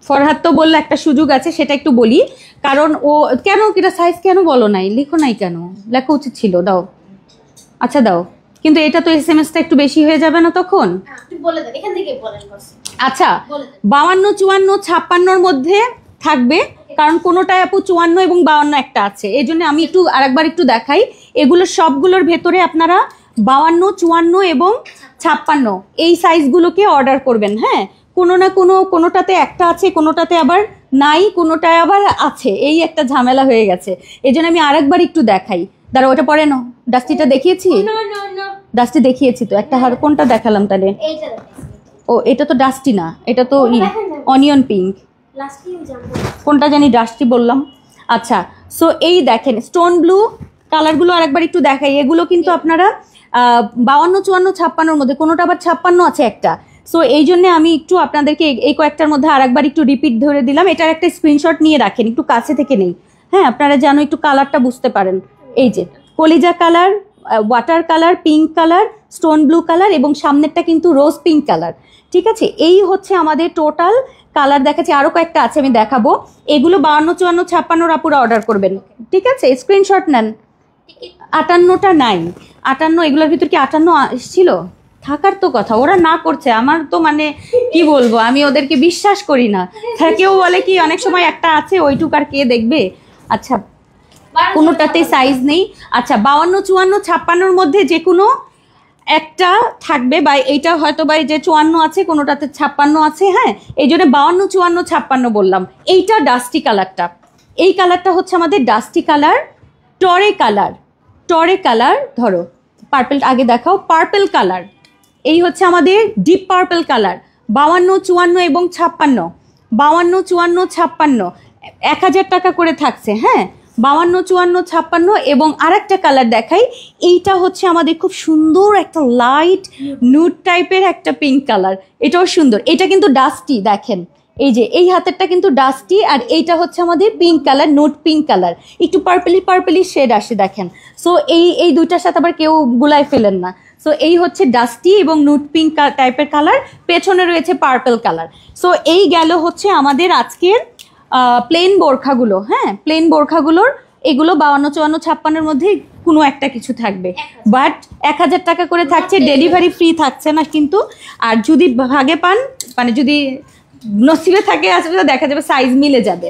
ফরহাদ তো বললো একটা সুযোগ আছে, সেটা একটু বলি, কারণ ও কেন এটা সাইজ কেন বলো নাই, লিখো নাই কেন, লেখা উচিত ছিল, দাও। আচ্ছা দাও, কিন্তু এটা তো SMS-টা একটু বেশি হয়ে যাবে না তখন? আচ্ছা, 52 54 56-র মধ্যে থাকবে, কারণ কোনোটায় আপু 54 এবং 52 একটা আছে, এই জন্য আমি একটু আরেকবার একটু দেখাই। এগুলো সবগুলোর ভেতরে আপনারা 52 54 এবং 56 এই সাইজগুলোকে অর্ডার করবেন। হ্যাঁ, কোনোটাতে একটা আছে, কোনোটাতে আবার নাই, কোনোটায় আবার আছে, এই একটা ঝামেলা হয়ে গেছে, এই জন্য আমি আরেকবার একটু দেখাই। দাঁড়া, ওটা পরে নাও, ডাস্টিটা দেখিয়েছি, ডাস্টি দেখিয়েছি তো একটা, কোনটা দেখালাম তাহলে? ও, এটা তো ডাস্টি না, এটা তো অনিয়ন পিঙ্ক, কোনটা জানি ডাস্টি বললাম। আচ্ছা, সো এই দেখেন স্টোন ব্লু কালারগুলো আরেকবার একটু দেখাই। এগুলো কিন্তু আপনারা 52 54 56-র মধ্যে, কোনোটা আবার 56 আছে একটা, সো এই জন্য আমি একটু আপনাদেরকে এই কয়েকটার মধ্যে আরেকবার একটু রিপিট ধরে দিলাম। এটার একটা স্ক্রিনশট নিয়ে রাখেন, একটু কাছে থেকে নেই, হ্যাঁ, আপনারা যেন একটু কালারটা বুঝতে পারেন। এই যে কলিজা colour, water colour, pink colour, stone blue colour, এবং সামনেরটা কিন্তু রোজ পিঙ্ক কালার, ঠিক আছে? এই হচ্ছে আমাদের টোটাল কালার। দেখাচ্ছি আরও কয়েকটা আছে, আমি দেখাবো। এগুলো 52 54 56 আপুরা অর্ডার করবেন, ঠিক আছে? স্ক্রিনশট নেন। 58টা নাই, 58, এগুলোর ভিতর কি 58 ছিল? থাকার তো কথা, ওরা না করছে, আমার তো মানে কি বলবো, আমি ওদেরকে বিশ্বাস করি না। কেউ বলে কি অনেক সময় একটা আছে, ওইটুক আর কে দেখবে। আচ্ছা, কোনোটাতে সাইজ নেই। আচ্ছা, 52 54 56-র মধ্যে যে কোনো একটা থাকবে, বা এইটা হয়তো বা যে 54 আছে, কোনোটাতে 56 আছে, হ্যাঁ, এই জন্য 52 54 56 বললাম। এইটা ডাস্টি কালারটা, এই কালারটা হচ্ছে আমাদের ডাস্টি কালার, টরে কালার, ধরো পার্পেল আগে দেখাও, পার্পেল কালার, এই হচ্ছে আমাদের ডিপ পার্পেল কালার। 52 54 এবং 56, 52 54 56 1000 টাকা করে থাকছে। হ্যাঁ, 52 54 56, এবং আরেকটা কালার দেখাই, এইটা হচ্ছে আমাদের খুব সুন্দর একটা লাইট নুড টাইপের একটা পিঙ্ক কালার, এটাও সুন্দর। এটা কিন্তু ডাস্টি, দেখেন এই যে এই হাতেরটা কিন্তু ডাস্টি, আর এইটা হচ্ছে আমাদের pink colour, nude pink colour, একটু পার্পলি শেড আসে, দেখেন। সো এই দুইটার সাথে আবার কেউ গুলাই ফেলেন না। সো এই হচ্ছে ডাস্টি এবং নুড পিঙ্ক টাইপের কালার, পেছনে রয়েছে পার্পল কালার। সো এই গেল হচ্ছে আমাদের আজকের প্লেন বোরখাগুলো। হ্যাঁ, প্লেন বোরখাগুলোর এগুলো 52 54 56-র মধ্যে কোনো একটা কিছু থাকবে, বাট 1000 টাকা করে থাকছে, ডেলিভারি ফ্রি থাকছে না কিন্তু। আর যদি ভাগে পান, মানে যদি নসিবে থাকে আসলে দেখা যাবে সাইজ মিলে যাবে।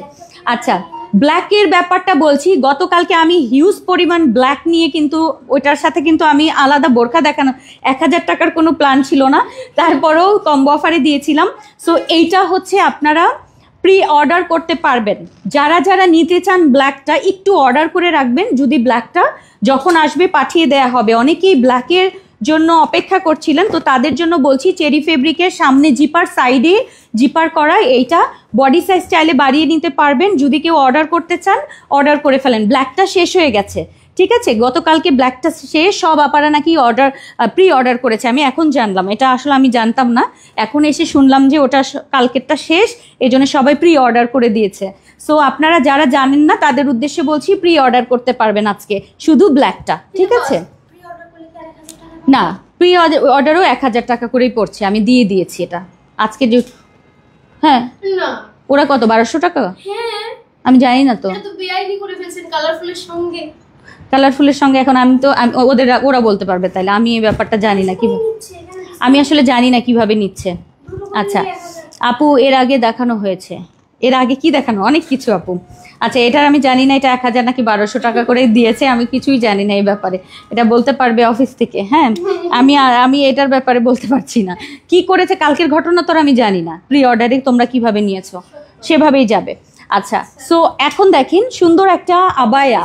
আচ্ছা, ব্ল্যাকের ব্যাপারটা বলছি, গতকালকে আমি হিউজ পরিমাণ ব্ল্যাক নিয়ে কিন্তু ওইটার সাথে কিন্তু আমি আলাদা বোরকা দেখানো 1000 টাকার কোনো প্ল্যান ছিল না, তারপরেও কম্বো অফারে দিয়েছিলাম। সো এইটা হচ্ছে আপনারা প্রি অর্ডার করতে পারবেন। যারা যারা নিতে চান ব্ল্যাকটা একটু অর্ডার করে রাখবেন, যদি ব্ল্যাকটা যখন আসবে পাঠিয়ে দেয়া হবে। অনেকেই ব্ল্যাকের জন্য অপেক্ষা করছিলেন, তো তাদের জন্য বলছি চেরি ফেব্রিকের সামনে জিপার, সাইডে জিপার করা, এইটা বডি সাইজ চাইলে বাড়িয়ে নিতে পারবেন। যদি কেউ অর্ডার করতে চান অর্ডার করে ফেলেন। ব্ল্যাকটা শেষ হয়ে গেছে, ঠিক আছে, গতকালকে ব্ল্যাকটা শেষ, সব আপারা নাকি প্রি অর্ডার করেছে। আমি এখন জানলাম, এটা আসলে আমি জানতাম না, এখন এসে শুনলাম যে ওটা কালকেরটা শেষ, এই জন্য সবাই প্রি অর্ডার করে দিয়েছে। সো আপনারা যারা জানেন না তাদের উদ্দেশ্যে বলছি প্রি অর্ডার করতে পারবেন আজকে শুধু ব্ল্যাকটা, ঠিক আছে। না, প্রি অর্ডারও 1000 টাকা করেই পড়ছে, আমি দিয়ে দিয়েছি এটা আজকে যে। হ্যাঁ, ওরা কত 1200 টাকা? আমি জানি না তো, কালারফুলের সঙ্গে এখন আমি তো ওরা বলতে পারবে, তাইলে আমি এই ব্যাপারটা জানি না কিভাবে, আমি আসলে জানি না কিভাবে নিচ্ছে। আচ্ছা আপু, এর আগে দেখানো হয়েছে, এর আগে কি দেখানো, অনেক কিছু আপু। আচ্ছা, এটার আমি জানি না এটা 1000 নাকি 1200 টাকা করে দিয়েছে, আমি কিছুই জানি না এই ব্যাপারে, এটা বলতে পারবে অফিস থেকে। হ্যাঁ, আমি এটার ব্যাপারে বলতে পারছি না কি করেছে, কালকের ঘটনা তো আমি জানি না। প্রি অর্ডারে তোমরা কিভাবে নিয়েছো সেভাবেই যাবে। আচ্ছা, সো এখন দেখেন সুন্দর একটা আবায়া,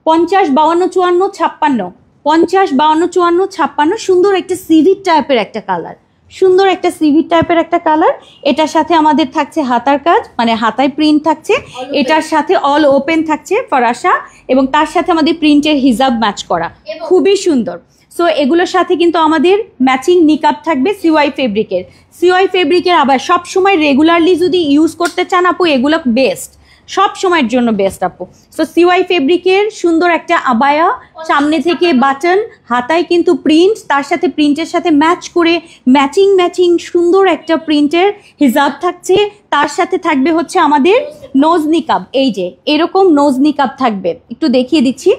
50, 52, 54, 56, 50, 52, 54, 56, সুন্দর একটা সিভি টাইপের একটা কালার, সুন্দর একটা সিভি টাইপের একটা কালার। এটার সাথে আমাদের থাকছে হাতার কাজ, মানে হাতায় প্রিন্ট থাকছে, এটার সাথে অল ওপেন থাকছে ফরাসা, এবং তার সাথে আমাদের প্রিন্টের হিজাব ম্যাচ করা, খুবই সুন্দর। সো এগুলোর সাথে কিন্তু আমাদের ম্যাচিং নিকাব থাকবে সিওয়াই ফেব্রিকের। সিওয়াই ফেব্রিকের আবার সব সময় রেগুলারলি যদি ইউজ করতে চান আপু, এগুলো বেস্ট, সব সময়ের জন্য বেস্ট আপু। সো সিওয়াই ফেব্রিকের সুন্দর একটা আবায়া, সামনে থেকে বাটন, হাতায় কিন্তু প্রিন্ট, তার সাথে প্রিন্টের সাথে ম্যাচ করে ম্যাচিং সুন্দর একটা প্রিন্টের হিজাব থাকছে। তার সাথে থাকবে হচ্ছে আমাদের নোজ নিকাব, এই যে এরকম নোজ নিকাব থাকবে, একটু দেখিয়ে দিচ্ছি,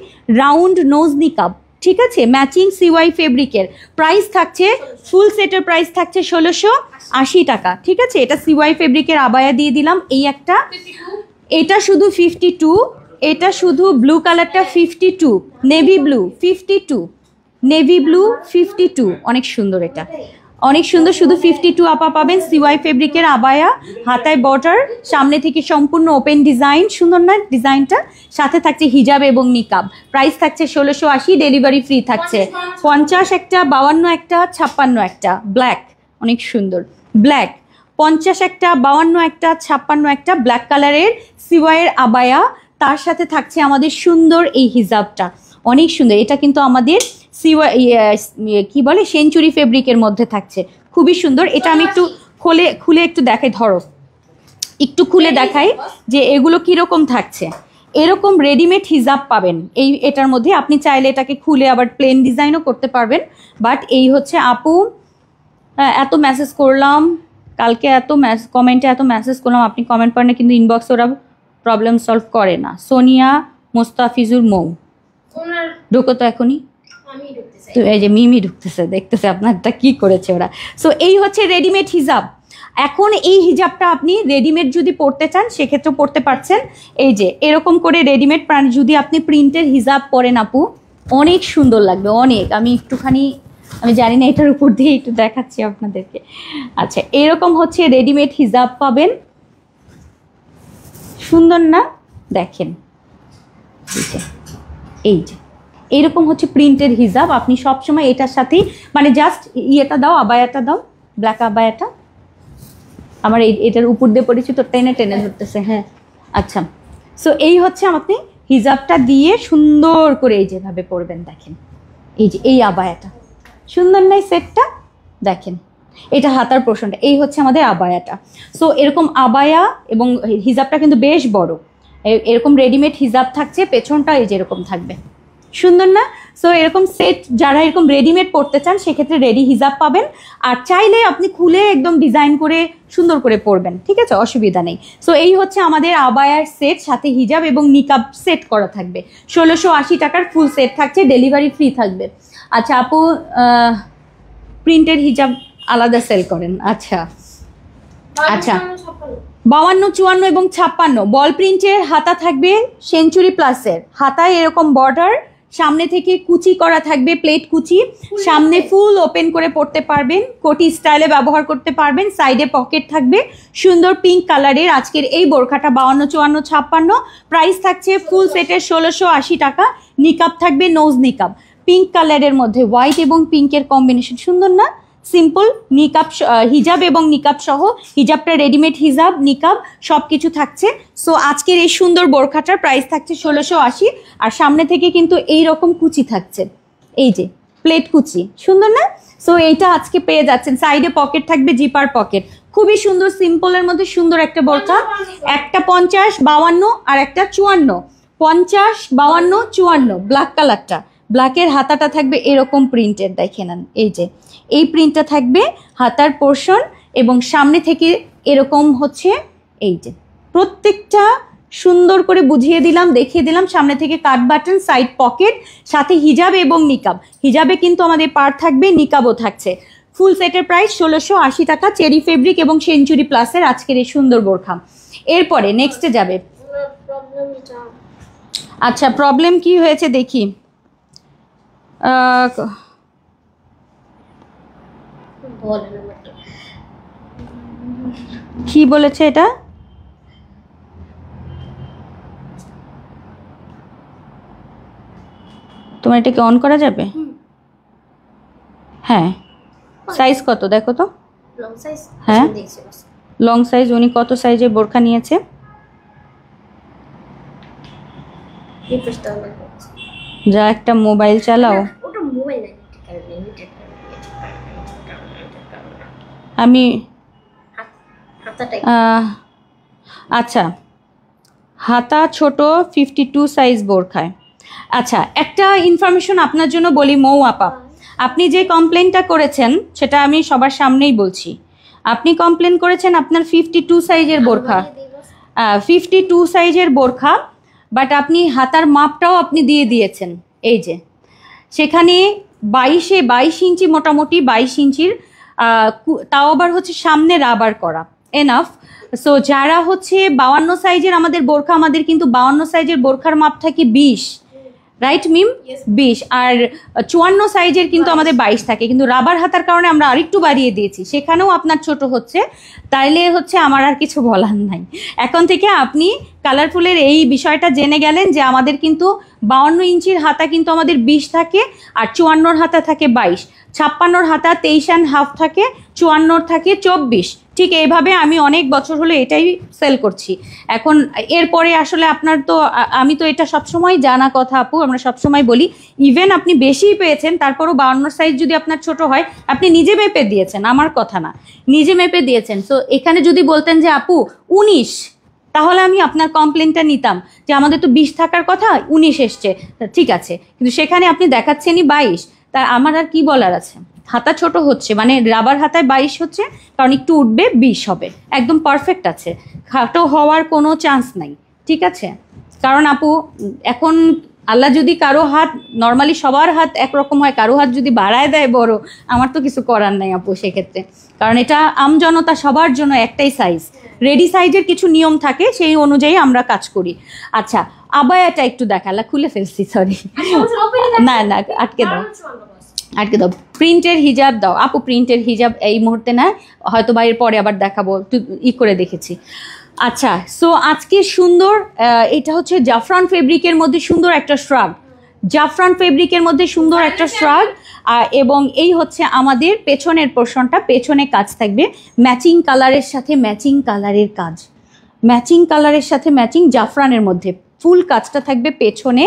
রাউন্ড নোজ নিকাব, ঠিক আছে, ম্যাচিং সিওয়াই ফেব্রিকের। প্রাইস থাকছে, ফুল সেটের প্রাইস থাকছে 1680 টাকা, ঠিক আছে। এটা সিওয়াই ফেব্রিকের আবায়া দিয়ে দিলাম, এই একটা, এটা শুধু 52, এটা শুধু ব্লু কালারটা 52, নেভি ব্লু 52, নেভি ব্লু 52, অনেক সুন্দর, এটা অনেক সুন্দর, শুধু 52 আপা পাবেন। সিওয়াই ফেব্রিকের আবায়া, হাতায় বর্ডার, সামনে থেকে সম্পূর্ণ ওপেন ডিজাইন, সুন্দর না ডিজাইনটা, সাথে থাকছে হিজাব এবং নিকাব। প্রাইস থাকছে 1680, ডেলিভারি ফ্রি থাকছে। 50 একটা, 52 একটা, 56 একটা, ব্ল্যাক, অনেক সুন্দর ব্ল্যাক, 50 একটা, 52 একটা, 56 একটা, ব্ল্যাক কালারের সিওয়াইয়ের আবায়া, তার সাথে থাকছে আমাদের সুন্দর এই হিজাবটা, অনেক সুন্দর। এটা কিন্তু আমাদের কি বলে সেঞ্চুরি ফেব্রিকের মধ্যে থাকছে, খুবই সুন্দর। এটা আমি একটু খুলে একটু দেখাই, ধরো একটু খুলে দেখাই যে এগুলো কিরকম থাকছে। এরকম রেডিমেড হিজাব পাবেন এটার মধ্যে, আপনি চাইলে এটাকে খুলে আবার প্লেন ডিজাইনও করতে পারবেন। বাট এই হচ্ছে আপু, এত মেসেজ করলাম কালকে, কমেন্টে এত মেসেজ করলাম, আপনি কমেন্ট করেন না, কিন্তু ইনবক্সে ওরা প্রবলেম সলভ করে না। সোনিয়া মোস্তাফিজুর মৌ, ঢুকো তো এখনই, তো এই যে মিমি ঢুকতেছে, দেখতেছে আপনারটা কি করেছে ওরা। সো এই হচ্ছে রেডিমেড হিজাব। এখন এই হিজাবটা আপনি রেডিমেড যদি পরতে চান সেক্ষেত্রে পরতে পারছেন। এই যে এরকম করে রেডিমেড যদি আপনি প্রিন্টের হিজাব পরেন আপু, অনেক সুন্দর লাগবে, অনেক। আমি একটুখানি, আমি জানি না এটার উপর দিয়ে একটু দেখাচ্ছি আপনাদেরকে। আচ্ছা, এরকম হচ্ছে রেডিমেড হিজাব পাবেন, সুন্দর না, দেখেন এই যে এইরকম হচ্ছে প্রিন্টের হিজাব। আপনি সবসময় এটার সাথেই, মানে জাস্ট ইয়েটা দাও, আবায়াটা দাও, ব্ল্যাক আবায়াটা, আমার এটার উপর দিয়ে পড়েছি তো টেনে ধরতেছে। হ্যাঁ, আচ্ছা, সো এই হচ্ছে আপনি হিজাবটা দিয়ে সুন্দর করে এই যেভাবে পরবেন, দেখেন এই যে এই আবায়াটা সুন্দর নাই সেটটা, দেখেন এটা হাতার পোর্শনটা, এই হচ্ছে আমাদের আবায়াটা। সো এরকম আবায়া এবং হিজাবটা কিন্তু বেশ বড়, এরকম রেডিমেড হিজাব থাকছে, পেছনটা এই যে এরকম থাকবে, সুন্দর না। সো এরকম সেট যারা এরকম রেডিমেড পরতে চান সেক্ষেত্রে রেডি হিজাব পাবেন, আর চাইলে আপনি খুলে একদম ডিজাইন করে সুন্দর করে পরবেন, ঠিক আছে, অসুবিধা নেই। সো এই হচ্ছে আমাদের আবায়ার সেট, সাথে হিজাব এবং নিকাব সেট করা থাকবে, 1680 টাকার ফুল সেট থাকছে, ডেলিভারি ফ্রি থাকবে। আচ্ছা আপু, প্রিন্টের হিজাব আলাদা সেল করেন? আচ্ছা, আচ্ছা 52, 54 এবং 56 বল প্রিন্টের হাতা থাকবে, সেঞ্চুরি প্লাসের হাতায় এরকম বর্ডার, সামনে থেকে কুচি করা থাকবে, প্লেট কুচি, সামনে ফুল ওপেন করে পড়তে পারবেন, কোটি স্টাইলে ব্যবহার করতে পারবেন, সাইডে পকেট থাকবে, সুন্দর পিঙ্ক কালারের আজকের এই বোরখাটা 52, 54, 56 প্রাইস থাকছে ফুল সেটের 1680 টাকা। নিকাব থাকবে, নোজ নিকাব পিঙ্ক কালারের মধ্যে, হোয়াইট এবং পিঙ্কের কম্বিনেশন সুন্দর না? সিম্পল নিকাব, হিজাব এবং নিকাব সহ, হিজাবটা রেডিমেড হিজাব নিকাব সব কিছু থাকছে। সো আজকের এই সুন্দর বোরখাটার প্রাইস থাকছে 1680, আর সামনে থেকে কিন্তু এই রকম কুচি থাকছে, এই যে প্লেট কুচি, সুন্দর না? সো এইটা আজকে পেয়ে যাচ্ছেন, সাইডে পকেট থাকবে, জিপার পকেট, খুবই সুন্দর সিম্পলের মধ্যে সুন্দর একটা বোরখা। একটা 50, 52 আর একটা 54, 50, 52, 54 ব্ল্যাক কালারটা, ব্ল্যাকের হাতাটা থাকবে এরকম প্রিন্টের, দেখে নেন এই যে এই প্রিন্টটা থাকবে হাতার পোর্শন, এবং সামনে থেকে এরকম হচ্ছে এই যে প্রত্যেকটা সুন্দর করে বুঝিয়ে দিলাম, দেখিয়ে দিলাম, সামনে থেকে কাট বাটন, সাইড পকেট, সাথে হিজাব এবং নিকাব, হিজাবে কিন্তু আমাদের পার্ট থাকবে, নিকাবও থাকছে। ফুল সেটের প্রাইস 1680 টাকা, চেরি ফেব্রিক এবং সেঞ্চুরি প্লাসের আজকের এই সুন্দর বোরখা। এরপরে নেক্সটে যাবে। আচ্ছা প্রবলেম কি হয়েছে দেখি, কি বলেছে এটা? তোমার এটাকে অন করা যাবে? হ্যাঁ, সাইজ কত দেখো তো? হ্যাঁ লং সাইজ। উনি কত সাইজের বোরখা নিয়েছে? যা একটা মোবাইল চালাও। আমি আচ্ছা হাতা ছোট 52 সাইজ বোরখায়। আচ্ছা একটা ইনফরমেশন আপনার জন্য বলি মৌ আপা, আপনি যে কমপ্লেনটা করেছেন সেটা আমি সবার সামনেই বলছি। আপনি কমপ্লেন করেছেন আপনার 52 সাইজের বোরখা, 52 সাইজের বোরখা, বাট আপনি হাতার মাপটাও আপনি দিয়ে দিয়েছেন, এই যে সেখানে 22 ইঞ্চি, মোটামুটি 22 ইঞ্চির, তাও আবার হচ্ছে সামনে রাবার করা, এনাফ। সো যারা হচ্ছে 52 সাইজের আমাদের বোরখা, আমাদের কিন্তু 52 সাইজের বোরখার মাপ থাকে 20, রাইট মিম? 20, আর 54 সাইজের কিন্তু আমাদের 22 থাকে, কিন্তু রাবার হাতার কারণে আমরা আরেকটু বাড়িয়ে দিয়েছি, সেখানেও আপনার ছোট হচ্ছে। তাইলে হচ্ছে আমার আর কিছু বলার নাই। এখন থেকে আপনি কালারফুলের এই বিষয়টা জেনে গেলেন যে আমাদের কিন্তু 52 ইঞ্চির হাতা কিন্তু আমাদের 20 থাকে, আর 54 হাতা থাকে 22, 56 হাতা 23.5 থাকে, 54 থাকে 24। ঠিক এইভাবে আমি অনেক বছর হলো এটাই সেল করছি। এখন এরপরে আসলে আপনার তো, আমি তো এটা সবসময় জানা কথা আপু, আমরা সবসময় বলি ইভেন আপনি বেশিই পেয়েছেন তারপরও 52 সাইজ যদি আপনার ছোট হয়, আপনি নিজে মেপে দিয়েছেন, আমার কথা না, নিজে মেপে দিয়েছেন। সো এখানে যদি বলতেন যে আপু 19, তাহলে আমি আপনার কমপ্লেনটা নিতাম যে আমাদের তো 20 থাকার কথা, 19 এসছে, ঠিক আছে, কিন্তু সেখানে আপনি দেখাচ্ছেনই 22, তার আমার আর কি বলার আছে? হাতা ছোট হচ্ছে মানে রাবার হাতায় 22 হচ্ছে, কারণ একটু উঠবে 20 হবে, একদম পারফেক্ট আছে, খাটো হওয়ার কোনো চান্স নাই, ঠিক আছে? কারণ আপু এখন আল্লাহ যদি কারো হাত, নর্মালি সবার হাত একরকম হয়, কারো হাত যদি বাড়ায় দেয় বড়, আমার তো কিছু করার নাই আপু সেক্ষেত্রে, কারণ এটা আমজনতা সবার জন্য একটাই সাইজ, রেডি সাইজের কিছু নিয়ম থাকে, সেই অনুযায়ী আমরা কাজ করি। আচ্ছা আবায়াটা একটু দেখালা, খুলে ফেলছি, সরি, না না আটকে দাও, আটকে দাও। প্রিন্টের হিজাব দাও আপু, প্রিন্টের হিজাব এই মুহূর্তে না, হয়তো বাইরের পরে আবার দেখাবো, ই করে দেখেছি। আচ্ছা সো আজকে সুন্দর, এটা হচ্ছে জাফরান ফেব্রিকের মধ্যে সুন্দর একটা শ্রাগ, জাফরান ফেব্রিকের মধ্যে সুন্দর একটা শ্রাগ, এবং এই হচ্ছে আমাদের পেছনের পোর্শনটা, পেছনে কাজ থাকবে ম্যাচিং কালারের সাথে ম্যাচিং কালারের কাজ, ম্যাচিং কালারের সাথে ম্যাচিং জাফরানের মধ্যে ফুল কাজটা থাকবে পেছনে।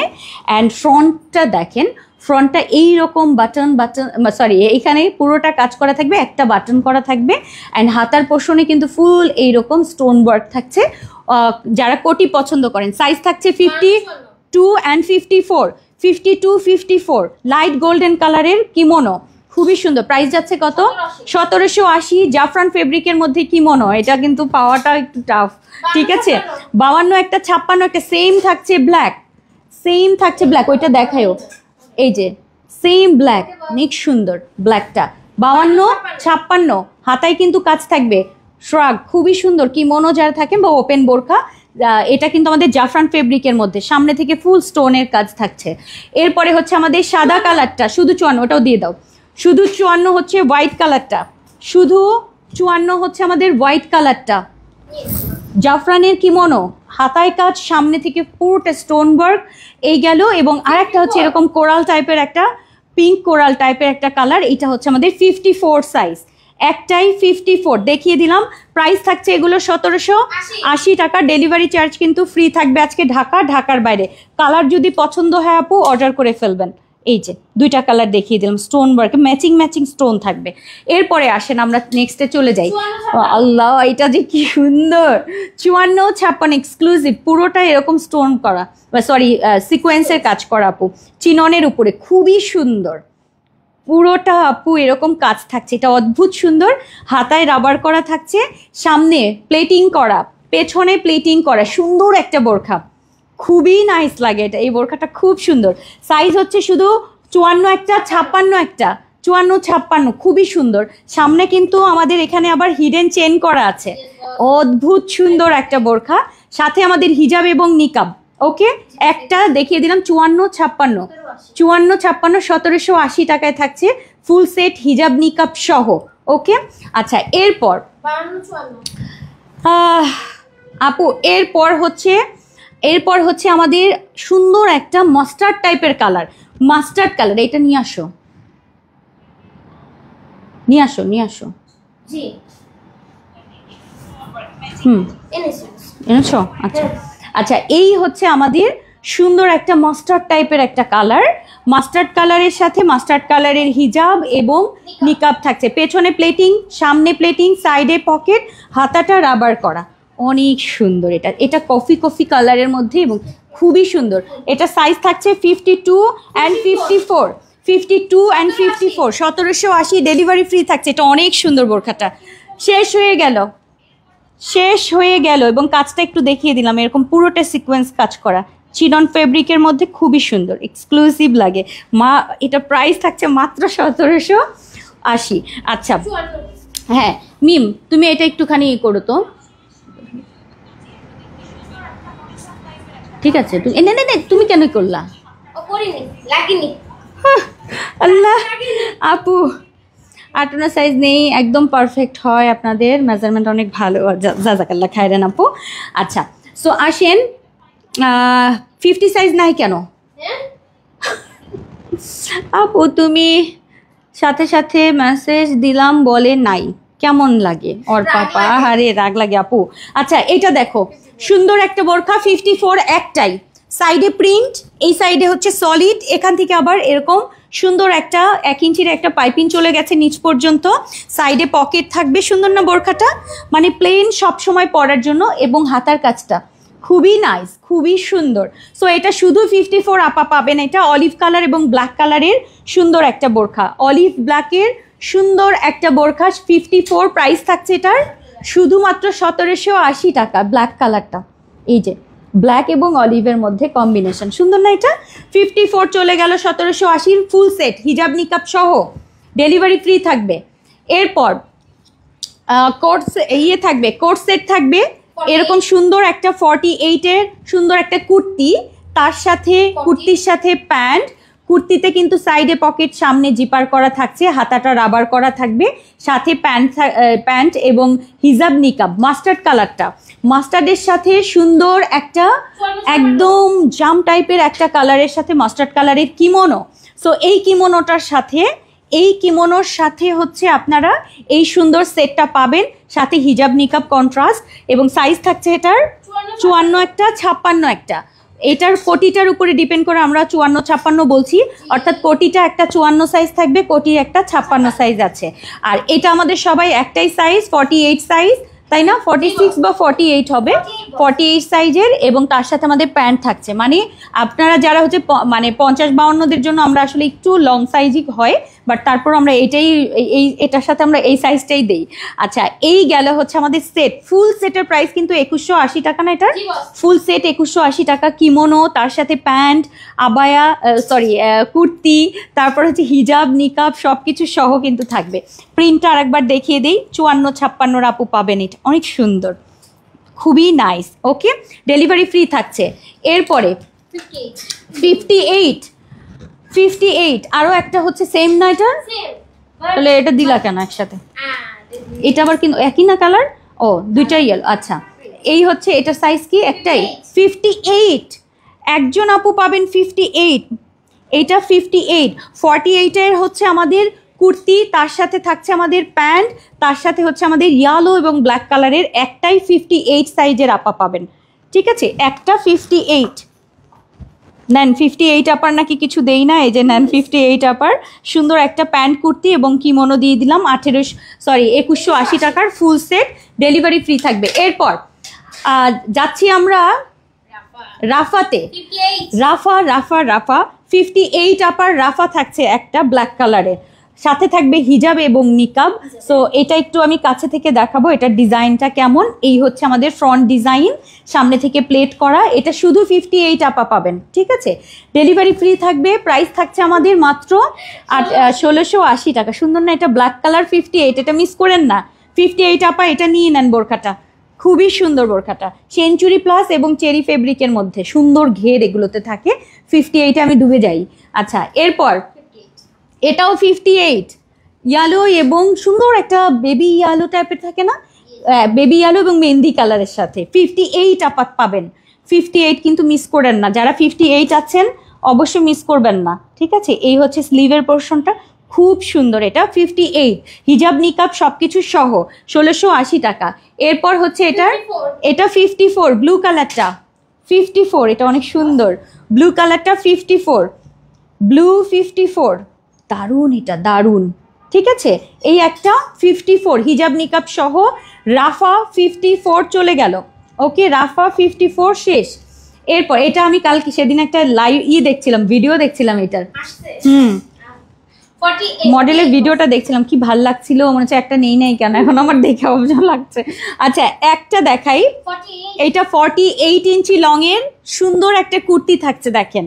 অ্যান্ড ফ্রন্টটা দেখেন, ফ্রন্টটা এইরকম বাটন বাটন, সরি এইখানে পুরোটা কাজ করা থাকবে, একটা বাটন করা থাকবে, অ্যান্ড হাতার পোর্শনে কিন্তু ফুল এইরকম স্টোন ওয়ার্ক থাকছে। যারা কোটি পছন্দ করেন, সাইজ থাকছে 52 অ্যান্ড 54, 52, 54 লাইট গোল্ডেন কালারের কিমোনো, খুবই সুন্দর। প্রাইস যাচ্ছে কত? 1780। জাফরান ফেব্রিকের মধ্যে কিমোনো, এটা কিন্তু পাওয়াটা একটু টাফ, ঠিক আছে? 52 একটা 56 একটা সেম থাকছে ব্ল্যাক, সেম থাকছে ব্ল্যাক, ওইটা দেখায়ও, এই যে সেম ব্ল্যাক, অনেক সুন্দর ব্ল্যাকটা। 52, 56 হাতায় কিন্তু কাজ থাকবে, শ্রাগ খুবই সুন্দর, কিমোনো যারা থাকেন বা ওপেন বোরখা, এটা কিন্তু আমাদের জাফরান ফেব্রিকের মধ্যে, সামনে থেকে ফুল স্টোনের কাজ থাকছে। এরপরে হচ্ছে আমাদের সাদা কালারটা, শুধু 54, ওটাও দিয়ে দাও, শুধু 54 হচ্ছে হোয়াইট কালারটা, শুধু 54 হচ্ছে আমাদের হোয়াইট কালারটা, জাফরানের কিমোনো, হাতায় কাজ, সামনে থেকে পুরোটা স্টোন ওয়ার্ক এই গেল। এবং আরেকটা হচ্ছে এরকম কোরাল টাইপের একটা, পিঙ্ক কোরাল টাইপের একটা কালার, এটা হচ্ছে আমাদের 54 সাইজ, একটাই 54 দেখিয়ে দিলাম। প্রাইস থাকছে এগুলো 1780 টাকা, ডেলিভারি চার্জ কিন্তু ফ্রি থাকবে আজকে ঢাকার বাইরে। কালার যদি পছন্দ হয় আপু অর্ডার করে ফেলবেন। এই যে 2টা কালার দেখিয়ে দিলাম, স্টোন ওয়ার্ক, ম্যাচিং স্টোন থাকবে। এরপরে আসেন আমরা নেক্সটে চলে যাই। আল্লাহ, এটা যে কি সুন্দর, 54 56 এক্সক্লুসিভ, পুরোটা এরকম স্টোন করা, সরি সিকোয়েন্সের কাজ করা আপু, চিননের উপরে, খুবই সুন্দর পুরোটা আপু এরকম কাজ থাকছে, এটা অদ্ভুত সুন্দর। হাতায় রাবার করা থাকছে, সামনে প্লেটিং করা, পেছনে প্লেটিং করা, সুন্দর একটা বোরখা, খুবই নাইস লাগে এটা, এই বোরখাটা খুব সুন্দর। সাইজ হচ্ছে শুধু 54 একটা, 56 একটা, 54 56, খুবই সুন্দর। সামনে কিন্তু আমাদের এখানে আবার হিডেন চেন করা আছে, অদ্ভুত সুন্দর একটা বোরখা, সাথে আমাদের হিজাব এবং নিকাব। ওকে, একটা দেখিয়ে দিলাম 54 56, 54 56 1780 টাকায় থাকছে, ফুল সেট হিজাব নিকাব সহ। ওকে, আচ্ছা এরপর আপু এরপর হচ্ছে আমাদের সুন্দর একটা মাস্টার্ড টাইপের কালার, মাস্টার্ড কালার, এটা নিয়ে আসো জি এনেছো? আচ্ছা আচ্ছা, এই হচ্ছে আমাদের সুন্দর একটা মাস্টার্ড টাইপের একটা কালার, মাস্টার্ড কালারের সাথে মাস্টার্ড কালারের হিজাব এবং নিকাব থাকছে, পেছনে প্লেটিং, সামনে প্লেটিং, সাইডে পকেট, হাতাটা রাবার করা, অনেক সুন্দর। এটা কফি কালারের মধ্যে এবং খুবই সুন্দর। এটা সাইজ থাকছে 52 and 54, 52 and 54, 1780, ডেলিভারি ফ্রি থাকছে। এটা অনেক সুন্দর বোরখাটা, শেষ হয়ে গেল এবং কাজটা একটু দেখিয়ে দিলাম, এরকম পুরোটা সিকোয়েন্স কাজ করা, চিনন ফেব্রিকের মধ্যে, খুবই সুন্দর, এক্সক্লুসিভ লাগে মা। এটা প্রাইস থাকছে মাত্র 1780। আচ্ছা হ্যাঁ মিম, তুমি এটা একটুখানি করো তো, ঠিক আছে? তুমি তুমি কেন করলা? আল্লাহ আপু, 58 সাইজ নেই, একদম পারফেক্ট হয়, আপনাদের মেজারমেন্ট অনেক ভালো, জাজাকাল্লাহ খায়রান আপু। আচ্ছা সো আসেন, 50 সাইজ নাই কেন আপু? তুমি সাথে মেসেজ দিলাম বলে নাই, কেমন লাগে ওর পাপা? আরে রাগ লাগে আপু। আচ্ছা এটা দেখো, সুন্দর একটা বোরখা, 54 একটাই, সাইডে প্রিন্ট, এই সাইডে হচ্ছে সলিড, এখান থেকে আবার এরকম সুন্দর একটা 1 ইঞ্চির একটা পাইপিং চলে গেছে নিচ পর্যন্ত, সাইডে পকেট থাকবে, সুন্দর না বোরখাটা? মানে প্লেন সব সময় পরার জন্য, এবং হাতার কাজটা খুবই নাইস, খুবই সুন্দর। সো এটা শুধু 54 আপা পাবেন। এটা অলিভ কালার এবং ব্ল্যাক কালারের সুন্দর একটা বোরখা, অলিভ ব্ল্যাকের সুন্দর একটা বোরখা, 54, প্রাইস থাকছে এটার শুধুমাত্র 1780 টাকা। ব্ল্যাক কালারটা, এই যে ব্ল্যাক এবং অলিভের মধ্যে কম্বিনেশন, সুন্দর না এটা? 54 চলে গেল 1780, ফুল সেট হিজাব নিকাব সহ, ডেলিভারি ফ্রি থাকবে। এরপর কোট থাকবে, কোট সেট থাকবে, এরকম সুন্দর একটা 48-এর সুন্দর একটা কুর্তি, তার সাথে কুর্তির সাথে প্যান্ট, কুর্তিতে কিন্তু সাইডে পকেট, সামনে জিপার করা থাকছে, হাতাটা রাবার করা থাকবে, সাথে প্যান্ট এবং হিজাব নিকাব, মাস্টার্ড কালারটা, মাস্টার্ডের সাথে সুন্দর একটা একদম জাম টাইপের একটা কালারের সাথে মাস্টার্ড কালারের কিমোনো। সো এই কিমোনোটার সাথে, এই কিমোনোর সাথে হচ্ছে আপনারা এই সুন্দর সেটটা পাবেন, সাথে হিজাব নিকাব কন্ট্রাস্ট, এবং সাইজ থাকছে এটার 54 একটা, 56 একটা। এটার কোটিটার উপরে ডিপেন্ড করে আমরা 54 56 বলছি, অর্থাৎ কোটিটা একটা 54 সাইজ থাকবে, কোটির একটা 56 সাইজ আছে। আর এটা আমাদের সবাই একটাই সাইজ, 48 সাইজ, তাই না? 46 বা 48 হবে, 48 সাইজের, এবং তার সাথে আমাদের প্যান্ট থাকছে। মানে আপনারা যারা হচ্ছে মানে 50-52দের জন্য আমরা আসলে একটু লং সাইজই হয়, বাট তারপর আমরা এটার সাথে আমরা এই সাইজটাই দেই। আচ্ছা, এই গেল হচ্ছে আমাদের সেট। ফুল সেটের প্রাইস কিন্তু 2180 টাকা না? এটার ফুল সেট 2180 টাকা। কিমোনো, তার সাথে প্যান্ট, আবায়া, কুর্তি, তারপর হচ্ছে হিজাব, নিকাব সবকিছু সহ কিন্তু থাকবে। প্রিন্টটা আরেকবার দেখিয়ে দিই। 54-56 আপু পাবেন। এটা অনেক সুন্দর, খুবই নাইস। ওকে, ডেলিভারি ফ্রি থাকছে। এরপরে 58 আরও একটা হচ্ছে সেম না এটা? তাহলে এটা দিলা কেন একসাথে? এটা আবার কিন্তু একই না কালার? ও, দুইটাই ইয়েলো। আচ্ছা, এই হচ্ছে এটার সাইজ কি? একটাই 58। একজন আপু পাবেন 58। এইটা 58। 48-এর হচ্ছে আমাদের কুর্তি, তার সাথে থাকছে আমাদের প্যান্ট, তার সাথে হচ্ছে আমাদের ইয়েলো এবং ব্ল্যাক কালারের একটাই 58 সাইজের আপা পাবেন। ঠিক আছে, একটা 58 নেন। 58 আপার নাকি কিছু দেই না? এই যে নেন 58 আপার সুন্দর একটা প্যান্ট, কুর্তি এবং কিমোনো দিয়ে দিলাম। 2180 টাকার ফুল সেট, ডেলিভারি ফ্রি থাকবে। এরপর যাচ্ছি আমরা রাফাতে। রাফা 58 আপার রাফা থাকছে একটা ব্ল্যাক কালারের, সাথে থাকবে হিজাব এবং নিকাব। সো এটা একটু আমি কাছে থেকে দেখাবো এটার ডিজাইনটা কেমন। এই হচ্ছে আমাদের ফ্রন্ট ডিজাইন, সামনে থেকে প্লেট করা। এটা শুধু 58 আপা পাবেন। ঠিক আছে, ডেলিভারি ফ্রি থাকবে। প্রাইস থাকছে আমাদের মাত্র 1680 টাকা। সুন্দর না? এটা ব্ল্যাক কালার 58, এটা মিস করেন না। 58 আপা এটা নিয়ে নেন। বোরখাটা খুবই সুন্দর, বোরখাটা সেঞ্চুরি প্লাস এবং চেরি ফেব্রিকের মধ্যে সুন্দর ঘের এগুলোতে থাকে। 58-এ আমি ডুবে যাই। আচ্ছা, এরপর এটাও 58 ইয়েলো এবং সুন্দর একটা বেবি ইয়েলো টাইপের থাকে না? বেবি ইয়েলো এবং মেহেন্দি কালারের সাথে 58 আপাত পাবেন। 58 কিন্তু মিস করেন না। যারা 58 আছেন অবশ্যই মিস করবেন না। ঠিক আছে, এই হচ্ছে স্লিভের পোর্শনটা, খুব সুন্দর। এটা 58, হিজাব নিকাব সবকিছু সহ 1680 টাকা। এরপর হচ্ছে এটা 54 ব্লু কালারটা 54, এটা অনেক সুন্দর। ব্লু কালারটা 54, ব্লু 54, দারুণ, এটা দারুণ। ঠিক আছে, এই একটা 54 হিজাব নিকাব সহ রাফা 54 চলে গেল। ওকে, রাফা 54 শেষ। এরপর এটা আমি কালকে সেদিন একটা লাইভ দেখছিলাম, ভিডিও দেখছিলাম এটার। মডেলের ভিডিওটা দেখছিলাম, কি ভাল লাগছিল। মনে হচ্ছে একটা নেই কেন, এখন আমার দেখে অবজা লাগছে। আচ্ছা, একটা দেখাই। এটা 48 ইঞ্চি লং এর সুন্দর একটা কুর্তি থাকছে। দেখেন,